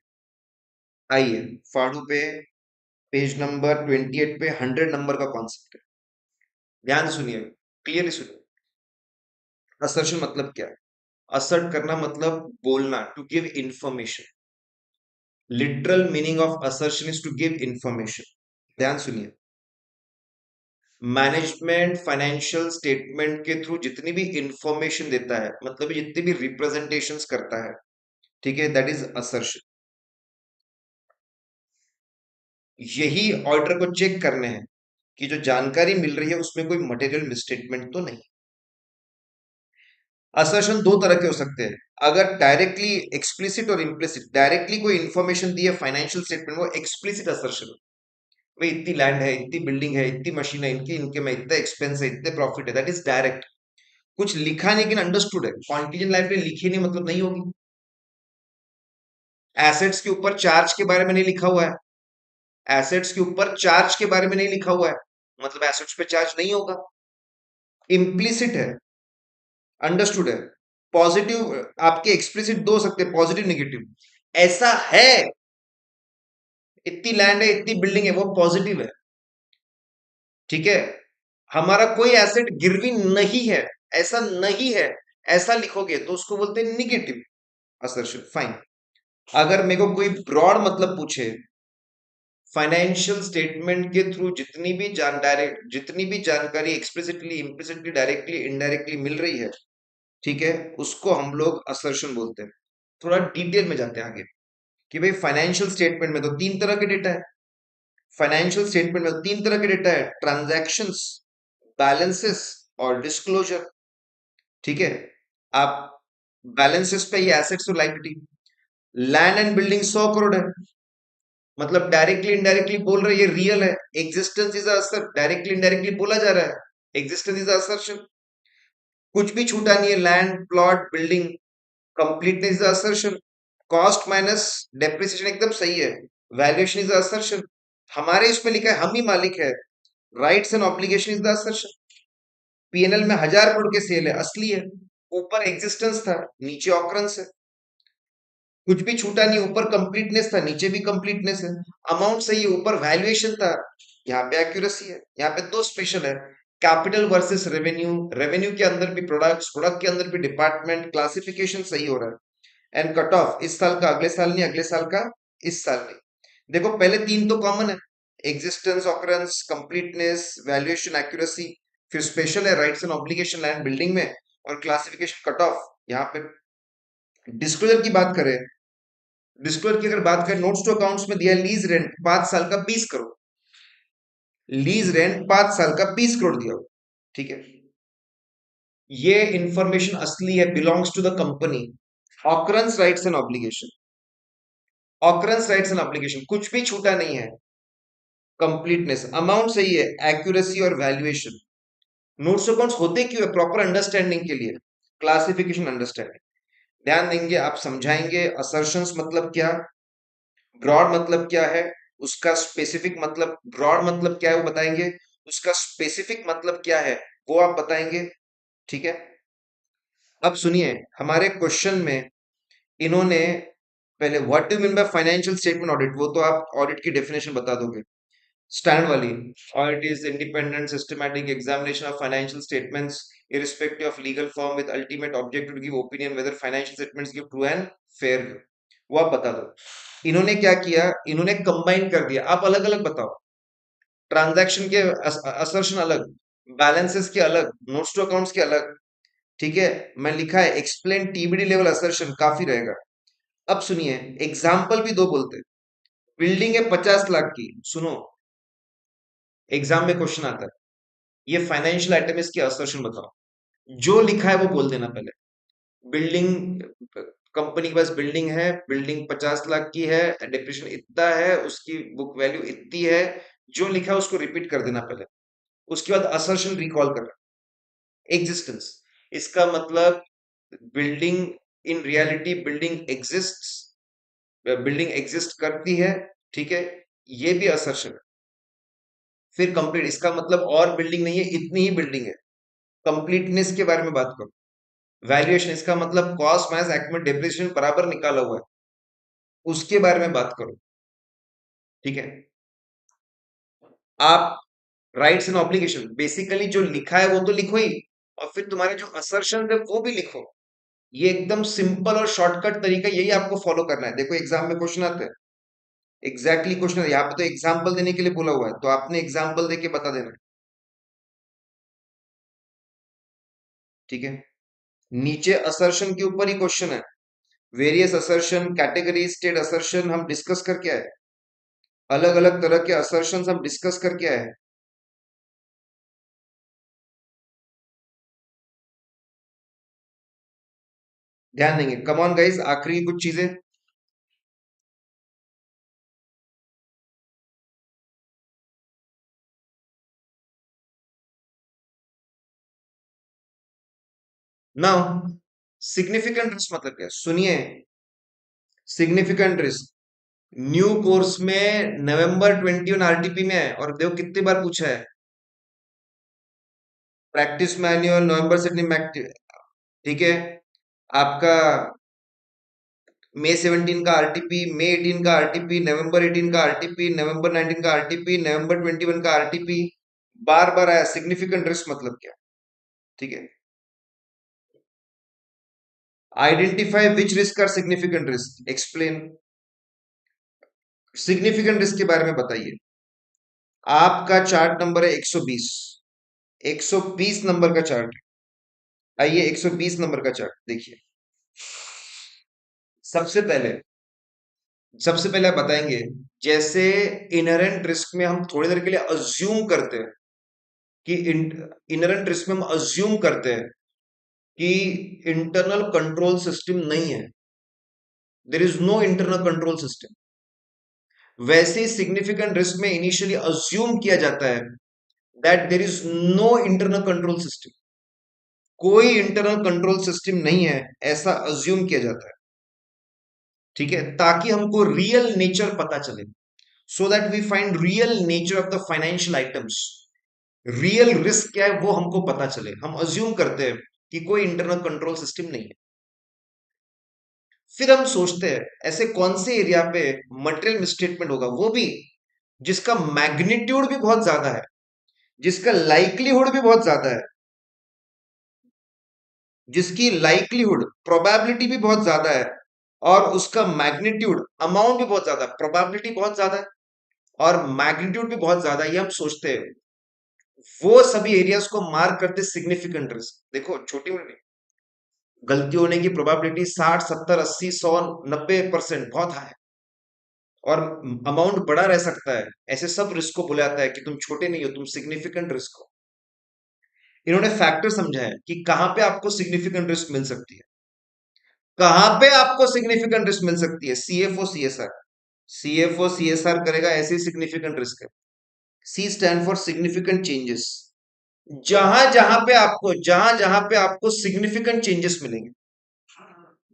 आइए फाड़ू पे, पेज नंबर 28 पे 100 नंबर का कॉन्सेप्ट है, ध्यान से सुनिए, क्लियरली सुनिए। असर्शन मतलब क्या है, असर्ट करना मतलब बोलना, to give information, literal meaning of assertion is to give information. ध्यान सुनिए, मैनेजमेंट फाइनेंशियल स्टेटमेंट के थ्रू जितनी भी इंफॉर्मेशन देता है, मतलब जितनी भी रिप्रेजेंटेशंस करता है, ठीक है, दैट इज असर्शन। यही ऑर्डर को चेक करने हैं कि जो जानकारी मिल रही है उसमें कोई मटेरियल मिसस्टेटमेंट तो नहीं। असर्शन दो तरह के हो सकते हैं, अगर डायरेक्टली एक्सप्लिसिट और इम्प्लिसिट, डायरेक्टली कोई इंफॉर्मेशन दी है फाइनेंशियल स्टेटमेंट, वो एक्सप्लिसिट असर्शन, भाई इतनी लैंड है, इतनी बिल्डिंग है, इतनी मशीन है, इनकी इनके में इतना एक्सपेंस है, इतने प्रॉफिट है, दैट इज डायरेक्ट। कुछ लिखा नहीं लेकिन अंडरस्टूड है, कॉन्टिजेंट लाइबिलिटी लिखी नहीं मतलब नहीं होगी। एसेट्स के ऊपर चार्ज के बारे में नहीं लिखा हुआ है, एसेट्स के ऊपर चार्ज के बारे में नहीं लिखा हुआ है, मतलब एसेट्स पे चार्ज नहीं होगा, इम्प्लिसिट है, अंडरस्टूड है। पॉजिटिव, आपके एक्सप्लिसिट दो हो सकते हैं, पॉजिटिव नेगेटिव। ऐसा है, इतनी लैंड है, इतनी बिल्डिंग है, वो पॉजिटिव है। ठीक है, हमारा कोई एसेट गिरवी नहीं है, ऐसा नहीं है, ऐसा लिखोगे तो उसको बोलते हैं निगेटिव असर्शन। फाइन, अगर मेरे को कोई ब्रॉड मतलब पूछे, फाइनेंशियल स्टेटमेंट के थ्रू जितनी भी जितनी भी जानकारी एक्सप्लिसिटली इम्प्लिसिटली डायरेक्टली इनडायरेक्टली मिल रही है, ठीक है, उसको हम लोग असर्शन बोलते हैं। थोड़ा डिटेल में जाते हैं आगे, कि भाई फाइनेंशियल स्टेटमेंट में तो तीन तरह के डेटा है, फाइनेंशियल स्टेटमेंट में तीन तरह के डेटा है, ट्रांजैक्शंस, बैलेंसेस और डिस्क्लोजर। ठीक है, आप बैलेंसेस पे ये एसेट्स और liability, land and building 100 crore है, मतलब डायरेक्टली इनडायरेक्टली बोल रहे ये रियल है, एग्जिस्टेंस इज असर, डायरेक्टली इनडायरेक्टली बोला जा रहा है, एग्जिस्टेंस इज असर्शन, कुछ भी छूटा नहीं है, land plot building, completeness is assertion, cost minus depreciation एकदम सही है, वैल्यूएशन इज द असर्शन। हमारे इसमें लिखा है हम ही मालिक है। Rights and obligation is the assertion. PNL में 1000 करोड़ के सेल है, असली है। ऊपर एग्जिस्टेंस था, नीचे ऑकरेंस है। कुछ भी छूटा नहीं, ऊपर कंप्लीटनेस था, नीचे भी कंप्लीटनेस है। अमाउंट सही है, ऊपर वैल्यूएशन था, यहाँ पे एक्यूरेसी है। यहाँ पे दो स्पेशल है, कैपिटल वर्सेस रेवेन्यू। रेवेन्यू के अंदर भी प्रोडक्ट्स, प्रोडक्ट के अंदर भी डिपार्टमेंट, क्लासिफिकेशन सही हो रहा है। एंड कट ऑफ इस साल का अगले साल नहीं, अगले साल का इस साल नहीं। देखो पहले तीन तो कॉमन है, existence, occurrence, completeness, valuation, accuracy. फिर स्पेशल है rights and obligation, land building में, और क्लासिफिकेशन, कट ऑफ। यहाँ पे डिस्क्लोजर की बात करें, डिस्क्लोजर की अगर बात करें, नोट्स टू अकाउंट्स में दिया लीज रेंट 5 साल का 20 करोड़। लीज रेंट 5 साल का 20 करोड़ दिया हुआ, ठीक है। ये इंफॉर्मेशन असली है, belongs to the company. Occurrence, rights and obligation, occurrence, rights and obligation, कुछ भी छूटा नहीं है। कंप्लीटनेस, अमाउंट सही है, एक्यूरेसी और वैल्यूएशन। नोट्स अकाउंट्स होते क्यों है? प्रॉपर अंडरस्टैंडिंग के लिए। क्लासिफिकेशन, अंडरस्टैंडिंग ध्यान देंगे, आप समझाएंगे असर्शंस मतलब क्या, ब्रॉड मतलब क्या है, उसका स्पेसिफिक मतलब, ब्रॉड मतलब क्या है वो बताएंगे, उसका स्पेसिफिक मतलब क्या है वो आप बताएंगे, ठीक है। अब सुनिए, हमारे क्वेश्चन में इन्होंने पहले what do mean by financial statement audit, वो तो आप ऑडिट की डेफिनेशन बता दोगे स्टैंड वाली। Audit is independent systematic examination of financial statements irrespective of legal form with ultimate objective to give opinion whether financial statements give true and fair view। वो आप बता दो। इन्होंने क्या किया, इन्होंने कंबाइन कर दिया, आप अलग अलग बताओ। ट्रांजैक्शन के असर्शन अलग, बैलेंसेस के अलग, नोट्स टू अकाउंट्स के अलग, ठीक है। मैं लिखा है एक्सप्लेन टीबीडी लेवल असर्शन, काफी रहेगा। अब सुनिए, एग्जाम्पल भी दो बोलते। बिल्डिंग है 50 लाख की, सुनो, एग्जाम में क्वेश्चन आता है, ये फाइनेंशियल आइटम, इसकी असर्शन बताओ। जो लिखा है वो बोल देना पहले। बिल्डिंग, कंपनी के पास बिल्डिंग है, बिल्डिंग 50 लाख की है, डेप्रिसिएशन इतना है, उसकी बुक वैल्यू इतनी है। जो लिखा है उसको रिपीट कर देना पहले, उसके बाद असर्शन रिकॉल करना। एग्जिस्टेंस, इसका मतलब building, in reality building exists, building exist करती है, ठीक है, ये भी असर्शन है। फिर कंप्लीट, इसका मतलब और बिल्डिंग नहीं है, इतनी ही बिल्डिंग है। कंप्लीटनेस के बारे में बात करो। वैल्यूएशन, इसका मतलब कॉस्ट माइनस एक्यूमुलेटेड डेप्रिसिएशन बराबर निकाला हुआ है, उसके बारे में बात करो, ठीक है। आप राइट्स एंड ऑब्लिगेशन, बेसिकली जो लिखा है वो तो लिखो ही, और फिर तुम्हारे जो असर्शन है वो भी लिखो। ये एकदम सिंपल और शॉर्टकट तरीका, यही आपको फॉलो करना है। देखो एग्जाम में क्वेश्चन आते हैं, एग्जैक्टली क्वेश्चन है, यहाँ पे तो एग्जाम्पल देने के लिए बोला हुआ है, तो आपने एग्जाम्पल देके बता देना, ठीक है। नीचे असर्शन के ऊपर ही क्वेश्चन है, various assertion, category state assertion हम डिस्कस करके आए, अलग अलग तरह के असर्शन हम डिस्कस करके आए। ध्यान देंगे, कम ऑन गाइस, आखिरी कुछ चीजें। नाउ सिग्निफिकेंट रिस्क मतलब क्या है? सुनिए, सिग्निफिकेंट रिस्क न्यू कोर्स में नवंबर 21 आरटीपी में है, और देखो कितनी बार पूछा है। प्रैक्टिस मैन्युअल नवंबर से ठीक है। आपका मई 17 का आरटीपी, मई 18 का आरटीपी, नवंबर 18 का आरटीपी, नवंबर 19 का आरटीपी, नवंबर 21 का आरटीपी, बार बार आया। सिग्निफिकेंट रिस्क मतलब क्या, ठीक है। Identify which risk are significant risk, explain. Significant risk के बारे में बताइए। आपका चार्ट नंबर है 120, 120 नंबर का चार्ट। आइए 120 नंबर का चार्ट देखिए। सबसे पहले, सबसे पहले आप बताएंगे, जैसे इनहेरेंट रिस्क में हम थोड़ी देर के लिए अज्यूम करते हैं कि इनहेरेंट रिस्क में हम अज्यूम करते हैं कि इंटरनल कंट्रोल सिस्टम नहीं है, there is no internal control system. वैसे ही सिग्निफिकेंट रिस्क में इनिशियली अज्यूम किया जाता है that there is no internal control system, कोई इंटरनल कंट्रोल सिस्टम नहीं है, ऐसा अज्यूम किया जाता है, ठीक है, ताकि हमको रियल नेचर पता चले। So that we find real nature of the financial items. Real risk क्या है वो हमको पता चले। हम अज्यूम करते हैं कि कोई इंटरनल कंट्रोल सिस्टम नहीं है, फिर हम सोचते हैं ऐसे कौन से एरिया पे मटेरियल मिसस्टेटमेंट होगा, वो भी जिसका मैग्नीट्यूड भी बहुत ज्यादा है, जिसका लाइक्लीहुड भी बहुत ज्यादा है, जिसकी लाइक्लीहुड प्रोबेबिलिटी भी बहुत ज्यादा है, और उसका मैग्नीट्यूड अमाउंट भी बहुत ज्यादा है। प्रोबेबिलिटी बहुत ज्यादा है और मैग्नीट्यूड भी बहुत ज्यादा है, ये हम सोचते हैं। वो सभी एरियाज को मार्क करते सिग्निफिकेंट रिस्क। देखो छोटी मोटी गलती होने की प्रोबेबिलिटी 60, 70, 80, 100, 90% बहुत हाई है, और अमाउंट बड़ा रह सकता है। ऐसे सब रिस्क को बोला जाता है कि तुम छोटे नहीं हो, तुम सिग्निफिकेंट रिस्क हो। इन्होंने फैक्टर समझा है कि कहां पे आपको सिग्निफिकेंट रिस्क मिल सकती है, कहां पे आपको सिग्निफिकेंट रिस्क मिल सकती है। सीएफओ सीएसआर, सीएफओ सीएसआर करेगा ऐसे ही सिग्निफिकेंट रिस्क है। सी स्टैंड फॉर सिग्निफिकेंट चेंजेस। जहां जहां पे आपको सिग्निफिकेंट चेंजेस मिलेंगे,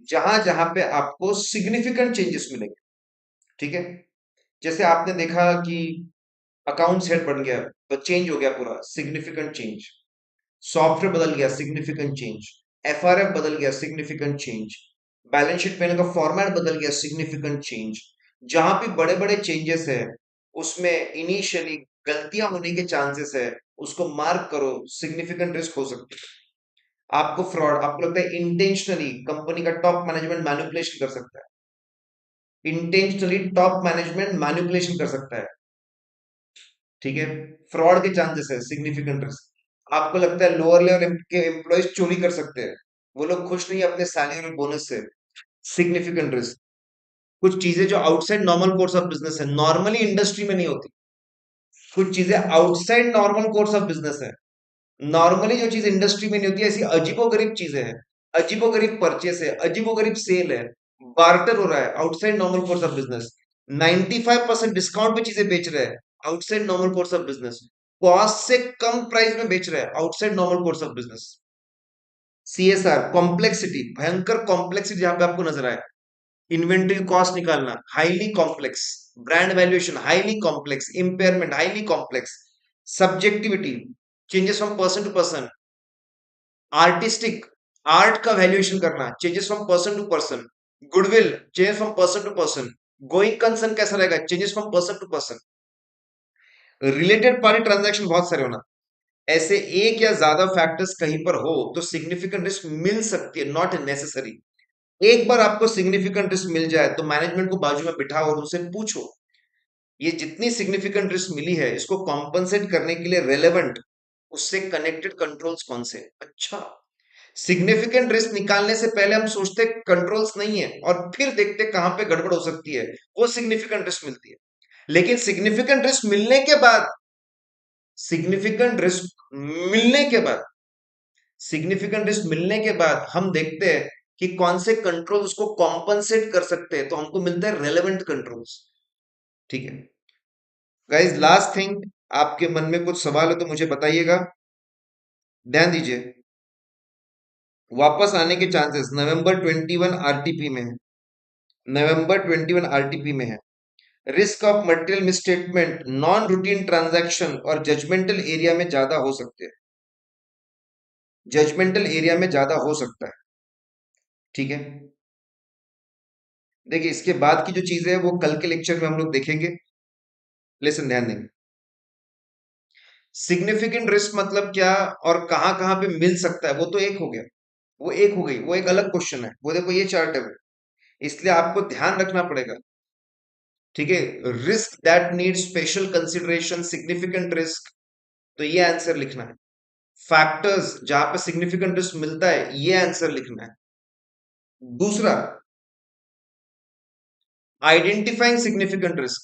जहां जहां पे आपको सिग्निफिकेंट चेंजेस मिलेंगे, ठीक है। जैसे आपने देखा कि अकाउंट्स हेड बन गया तो चेंज हो गया पूरा, सिग्निफिकेंट चेंज। सॉफ्टवेयर बदल गया, सिग्निफिकेंट चेंज। एफआरएफ बदल गया, significant change. Balance sheet pan का फॉर्मेट बदल गया, सिग्निफिकेंट चेंज। जहां भी बड़े बड़े चेंजेस है उसमें इनिशियली गलतियां होने के चांसेस है, उसको मार्क करो, सिग्निफिकेंट रिस्क हो सकती है। आपको फ्रॉड, आपको लगता है इंटेंशनली कंपनी का टॉप मैनेजमेंट मैनिपुलेशन कर सकता है, इंटेंशनली टॉप मैनेजमेंट मैनिपुलेशन कर सकता है, ठीक है। फ्रॉड के चांसेस है, सिग्निफिकेंट रिस्क। आपको लगता है लोअर लेवल के एम्प्लॉयज चोरी कर सकते हैं, वो लोग खुश नहीं है अपने सैलरी और बोनस से, सिग्निफिकेंट रिस्क। कुछ चीजें जो outside normal course of business है, नॉर्मली इंडस्ट्री में नहीं होती, कुछ चीजें outside normal course of business है। नॉर्मली जो चीज इंडस्ट्री में नहीं होती, ऐसी अजीबोगरीब चीजें हैं, अजीबोगरीब परचेस है, अजीबोगरीब सेल है, बार्टर हो रहा है outside normal course of business. 95% discount पे चीजें बेच रहे हैं outside normal course of business. Cost से कम प्राइस में बेच रहे हैं outside normal course of business. CSR complexity, भयंकर कॉम्प्लेक्सिटी जहां पे आपको नजर आए। इन्वेंटरी कॉस्ट निकालना highly complex, brand valuation highly complex, impairment highly complex, subjectivity, changes from person to person, artistic, art का वैल्यूएशन करना, changes from person to person, goodwill change from person to person, going concern कैसा रहेगा, changes from person to person, related party transaction बहुत सारे होना। ऐसे एक या ज्यादा फैक्टर्स कहीं पर हो तो सिग्निफिकेंट रिस्क मिल सकती है, नॉट नेसेसरी। एक बार आपको सिग्निफिकेंट रिस्क मिल जाए तो मैनेजमेंट को बाजू में बिठाओ और उनसे पूछो ये जितनी सिग्निफिकेंट रिस्क मिली है इसको कॉम्पनसेट करने के लिए रेलेवेंट उससे कनेक्टेड कंट्रोल्स कौन से। अच्छा, सिग्निफिकेंट रिस्क निकालने से पहले हम सोचते कंट्रोल्स नहीं है और फिर देखते कहां पे गड़बड़ हो सकती है, वो सिग्निफिकेंट रिस्क मिलती है। लेकिन सिग्निफिकेंट रिस्क मिलने के बाद, सिग्निफिकेंट रिस्क मिलने के बाद सिग्निफिकेंट रिस्क मिलने के बाद हम देखते हैं कि कौन से कंट्रोल उसको कॉम्पनसेट कर सकते हैं, तो हमको मिलता है रेलेवेंट कंट्रोल्स, ठीक है। गाइस लास्ट थिंग, आपके मन में कुछ सवाल हो तो मुझे बताइएगा, ध्यान दीजिए। वापस आने के चांसेस नवंबर 21 आरटीपी में है, नवंबर 21 आरटीपी में है। Risk of material misstatement non routine transaction और जजमेंटल एरिया में ज्यादा हो सकते हैं, जजमेंटल एरिया में ज्यादा हो सकता है, ठीक है। देखिए इसके बाद की जो चीजें हैं वो कल के लेक्चर में हम लोग देखेंगे। लेसन ध्यान देंगे, सिग्निफिकेंट रिस्क मतलब क्या और कहां कहां पे मिल सकता है, वो तो एक हो गया, वो एक हो गई, वो एक अलग क्वेश्चन है। वो देखो ये चार्ट है वो, इसलिए आपको ध्यान रखना पड़ेगा, ठीक है। Risk that need special consideration, significant risk, तो ये आंसर लिखना है। फैक्टर्स जहां पे सिग्निफिकेंट रिस्क मिलता है, ये आंसर लिखना है। दूसरा, आइडेंटिफाइंग सिग्निफिकेंट रिस्क,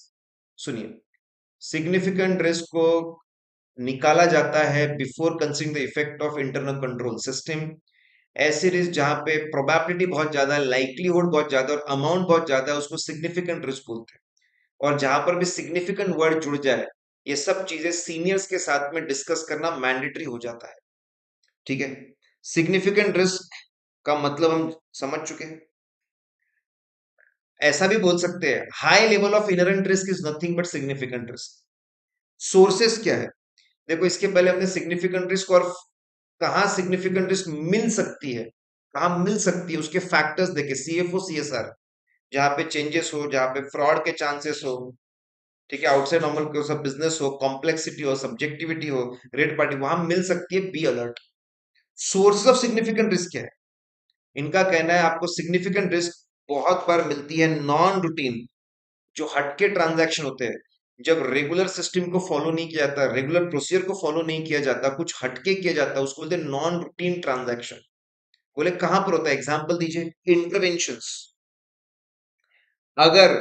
सुनिए, सिग्निफिकेंट रिस्क को निकाला जाता है before considering the effect of internal control system. ऐसे रिस्क जहां पे प्रोबेबिलिटी बहुत ज्यादा है, लाइक्लीहुड बहुत ज्यादा और अमाउंट बहुत ज्यादा है, उसको सिग्निफिकेंट रिस्क बोलते हैं। और जहां पर भी सिग्निफिकेंट वर्ड जुड़ जाए, ये सब चीजें सीनियर्स के साथ में डिस्कस करना मैंडेटरी हो जाता है, ठीक है। सिग्निफिकेंट रिस्क का मतलब हम समझ चुके हैं। ऐसा भी बोल सकते हैं, high level of inherent risk is nothing but significant risk. Sources क्या है? देखो, इसके पहले हमने सिग्निफिकेंट रिस्क और कहाँ सिग्निफिकेंट रिस्क मिल सकती है, कहाँ मिल सकती है, उसके फैक्टर्स देखे, सीएफओ सीएसआर, जहां पे चेंजेस हो, जहां पे फ्रॉड के चांसेस हो, ठीक है, आउटसाइड नॉर्मल को सब बिजनेस हो, कॉम्प्लेक्सिटी हो, सब्जेक्टिविटी हो, रेड पार्टी, वहां मिल सकती है, be alert. Source of significant risk क्या है? इनका कहना है आपको सिग्निफिकेंट रिस्क बहुत बार मिलती है नॉन रूटीन, जो हटके ट्रांजैक्शन होते हैं, जब रेगुलर सिस्टम को फॉलो नहीं किया जाता, रेगुलर प्रोसीजर को फॉलो नहीं किया जाता, कुछ हटके किया जाता, उसको बोलते हैं नॉन रूटीन ट्रांजैक्शन। बोले कहां पर होता है? एग्जांपल दीजिए। इंटरवेंशंस, अगर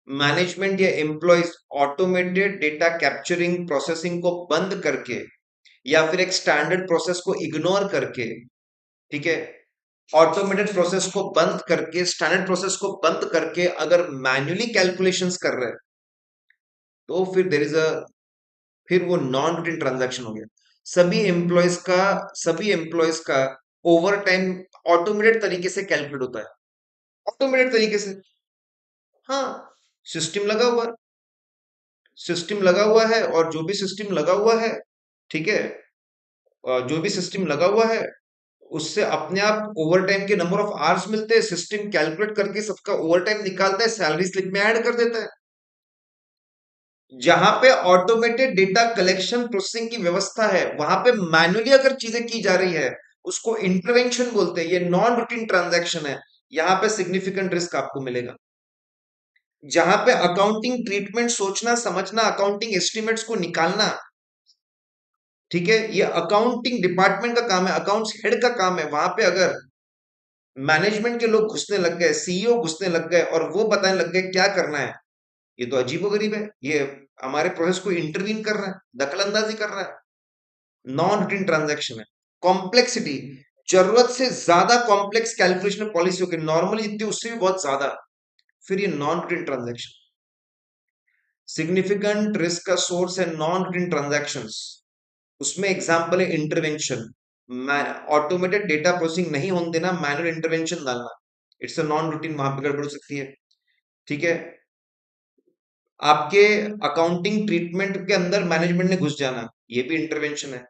मैनेजमेंट या employees automated data capturing processing को बंद करके, या फिर एक स्टैंडर्ड प्रोसेस को इग्नोर करके, ठीक है, ऑटोमेटेड प्रोसेस को बंद करके, स्टैंडर्ड प्रोसेस को बंद करके अगर मैन्युअली कैलकुलेशंस कर रहे हैं, तो फिर देर इज अ, फिर वो नॉन रूटीन ट्रांजैक्शन हो गया। सभी एम्प्लॉयज का ओवर टाइम ऑटोमेटेड तरीके से कैलकुलेट होता है, ऑटोमेटेड तरीके से। हाँ, सिस्टम लगा हुआ सिस्टम लगा हुआ है, और जो भी सिस्टम लगा हुआ है, ठीक है, जो भी सिस्टम लगा हुआ है, उससे अपने आप ओवर टाइम के नंबर ऑफ आवर्स मिलते हैं, सिस्टम कैलकुलेट करके सबका ओवर टाइम निकालता है, सैलरी स्लिप में ऐड कर देता है। जहां पे ऑटोमेटेड डेटा कलेक्शन प्रोसेसिंग की व्यवस्था है, वहां पे मैन्युअली अगर चीजें की जा रही है, उसको इंटरवेंशन बोलते हैं, ये नॉन रूटीन ट्रांजैक्शन है। यहां पे सिग्निफिकेंट रिस्क आपको मिलेगा। जहां पे अकाउंटिंग ट्रीटमेंट सोचना समझना, अकाउंटिंग एस्टिमेट्स को निकालना, ठीक है, ये अकाउंटिंग डिपार्टमेंट का काम है, अकाउंट्स हेड का काम है, वहां पे अगर मैनेजमेंट के लोग घुसने लग गए, सीईओ घुसने लग गए, और वो बताने लग गए क्या करना है, ये तो अजीबोगरीब है, ये हमारे प्रोसेस को इंटरवीन कर रहा है, दखलंदाजी कर रहा है, नॉन रूटीन ट्रांजैक्शन है। कॉम्प्लेक्सिटी, जरूरत से ज्यादा कॉम्प्लेक्स कैलकुलेशन पॉलिसी होगी, नॉर्मली जितनी उससे भी बहुत ज्यादा, फिर ये non routine transaction. Significant risk का सोर्स है नॉन रूटीन ट्रांजैक्शंस, उसमें एग्जांपल है इंटरवेंशन, ऑटोमेटेड डेटा प्रोसेसिंग नहीं होने देना, मैनुअल इंटरवेंशन डालना, इट्स अ नॉन रूटीन, वहां पे गड़बड़ हो सकती है, ठीक है। आपके अकाउंटिंग ट्रीटमेंट के अंदर मैनेजमेंट ने घुस जाना, ये भी इंटरवेंशन है।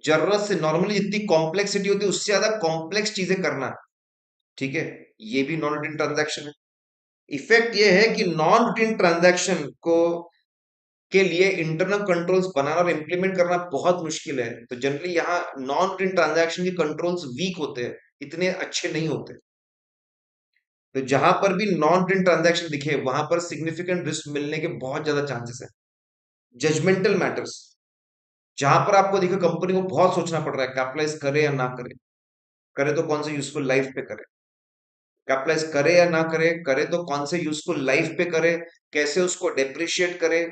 जरूरत से नॉर्मली जितनी कॉम्प्लेक्सिटी होती है उससे ज्यादा कॉम्प्लेक्स चीजें करना, ठीक है, ये भी नॉन रूटीन ट्रांजैक्शन है। इफेक्ट ये है कि नॉन रूटीन ट्रांजैक्शन को के लिए इंटरनल कंट्रोल्स बनाना और इंप्लीमेंट करना बहुत मुश्किल है, तो जनरली यहाँ नॉन रूटीन ट्रांजैक्शन के कंट्रोल्स वीक होते हैं, इतने अच्छे नहीं होते। तो जहां पर भी नॉन रूटीन ट्रांजैक्शन दिखे, वहां पर सिग्निफिकेंट रिस्क मिलने के बहुत ज्यादा चांसेस है। जजमेंटल मैटर्स, जहां पर आपको देखो कंपनी को बहुत सोचना पड़ रहा है, कैपिटलाइज करे या ना करे, करे तो कौन से यूजफुल लाइफ पे करे, कैपिटलाइज करे या ना करे, करे तो कौन से यूजफुल लाइफ पे करे, कैसे उसको डेप्रिशिएट करे,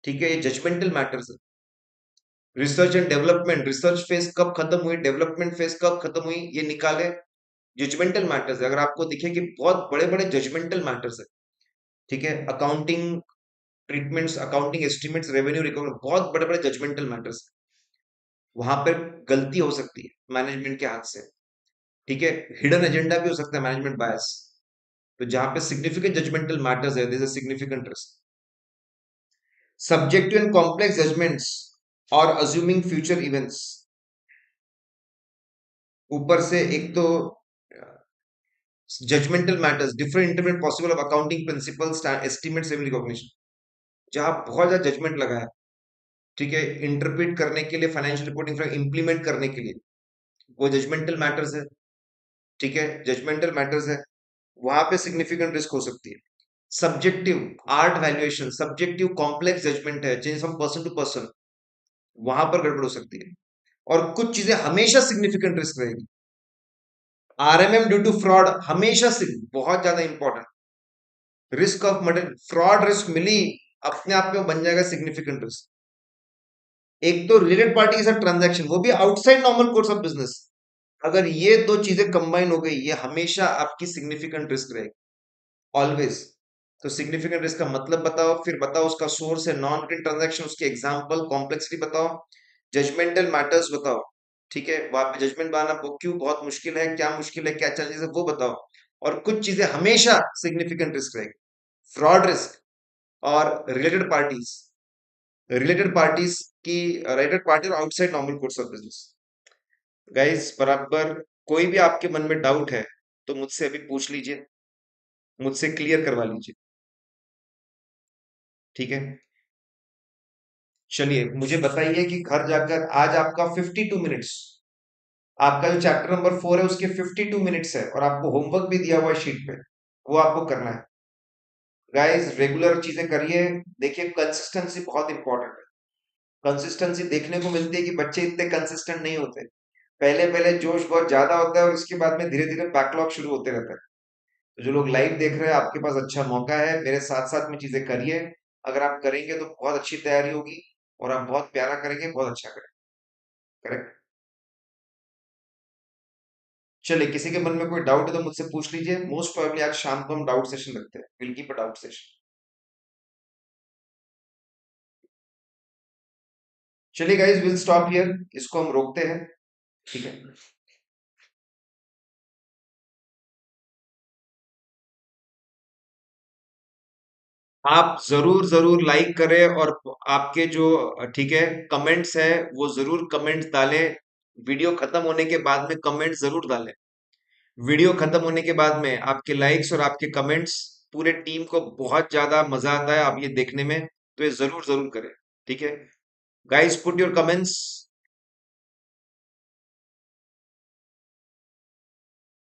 ठीक है, ये जजमेंटल मैटर्स है। Research and development, research phase कब खत्म हुई, डेवलपमेंट फेज कब खत्म हुई, ये निकाले, जजमेंटल मैटर्स है। अगर आपको दिखे कि बहुत बड़े बड़े जजमेंटल मैटर्स है, ठीक है, accounting treatments, accounting estimates, revenue recovery, बहुत बड़े बड़े जजमेंटल मैटर्स, वहां पर गलती हो सकती है मैनेजमेंट के हाथ से, ठीक है, हिडन एजेंडा भी हो सकता है, मैनेजमेंट बायस। तो जहां पे सिग्निफिकेंट जजमेंटल मैटर्स है, this is significant risk. Subjective and complex judgments और अज्यूमिंग फ्यूचर इवेंट्स, ऊपर से एक तो judgmental matters, different interpret possible of accounting principles, estimates and recognition, जहां बहुत ज्यादा जजमेंट लगा है, ठीक है, इंटरप्रेट करने के लिए, फाइनेंशियल रिपोर्टिंग इंप्लीमेंट करने के लिए, वो जजमेंटल मैटर्स है, ठीक है, जजमेंटल मैटर्स है, वहां पे सिग्निफिकेंट रिस्क हो सकती है। Subjective art valuation, subjective complex judgement है, change from person to person, वहां पर गड़बड़ हो सकती है। और कुछ चीजें हमेशा सिग्निफिकेंट रिस्क रहेगी। आरएमएम ड्यू टू फ्रॉड हमेशा से बहुत ज्यादा important, risk of murder, fraud risk मिली, अपने आप में वो बन जाएगा सिग्निफिकेंट रिस्क। एक तो रिलेटेड पार्टी के साथ ट्रांजैक्शन, वो भी outside normal course of business, अगर ये दो चीजें कंबाइन हो गई, ये हमेशा आपकी सिग्निफिकेंट रिस्क रहेगी, ऑलवेज। तो सिग्निफिकेंट रिस्क का मतलब बताओ, फिर बताओ उसका सोर्स है नॉन रूटीन ट्रांजैक्शन, उसके एग्जांपल, कॉम्प्लेक्सिटी बताओ, जजमेंटल मैटर्स बताओ, ठीक है, वहां पे जजमेंट बनाना वो क्यों बहुत मुश्किल है, क्या मुश्किल है, क्या चैलेंजेस है, वो बताओ। और कुछ चीजें हमेशा सिग्निफिकेंट रिस्क रहेगी। फ्रॉड रिस्क और रिलेटेड पार्टीज की रिलेटेड पार्टी और outside normal course of business. Guys बराबर कोई भी आपके मन में डाउट है तो मुझसे अभी पूछ लीजिए, मुझसे क्लियर करवा लीजिए, ठीक है। चलिए मुझे बताइए कि घर जाकर आज आपका 52 मिनट्स, आपका जो चैप्टर नंबर 4 है उसके 52 मिनट्स है और आपको होमवर्क भी दिया हुआ है शीट पे, वो आपको करना है। गाइस रेगुलर चीजें करिए। देखिए कंसिस्टेंसी बहुत इंपॉर्टेंट है। कंसिस्टेंसी देखने को मिलती है कि बच्चे इतने कंसिस्टेंट नहीं होते। पहले पहले जोश बहुत ज्यादा होता है और उसके बाद में धीरे धीरे बैकलॉग शुरू होते रहता है। तो जो लोग लाइव देख रहे हैं आपके पास अच्छा मौका है, मेरे साथ साथ में चीजें करिए। अगर आप करेंगे तो बहुत अच्छी तैयारी होगी और आप बहुत प्यारा करेंगे, बहुत अच्छा करेंगे। करेक्ट। चलिए किसी के मन में कोई डाउट है तो मुझसे पूछ लीजिए। मोस्ट प्रोबेबली आज शाम को हम डाउट सेशन रखते हैं, will keep a doubt session. चलिए गाइस विल स्टॉप हियर, इसको हम रोकते हैं, ठीक है। आप जरूर जरूर लाइक करें और आपके जो ठीक है कमेंट्स है वो जरूर कमेंट्स डालें। वीडियो खत्म होने के बाद में कमेंट जरूर डालें। वीडियो खत्म होने के बाद में आपके लाइक्स और आपके कमेंट्स पूरे टीम को बहुत ज्यादा मजा आता है आप ये देखने में, तो ये जरूर जरूर करें, ठीक है। Guys put your comments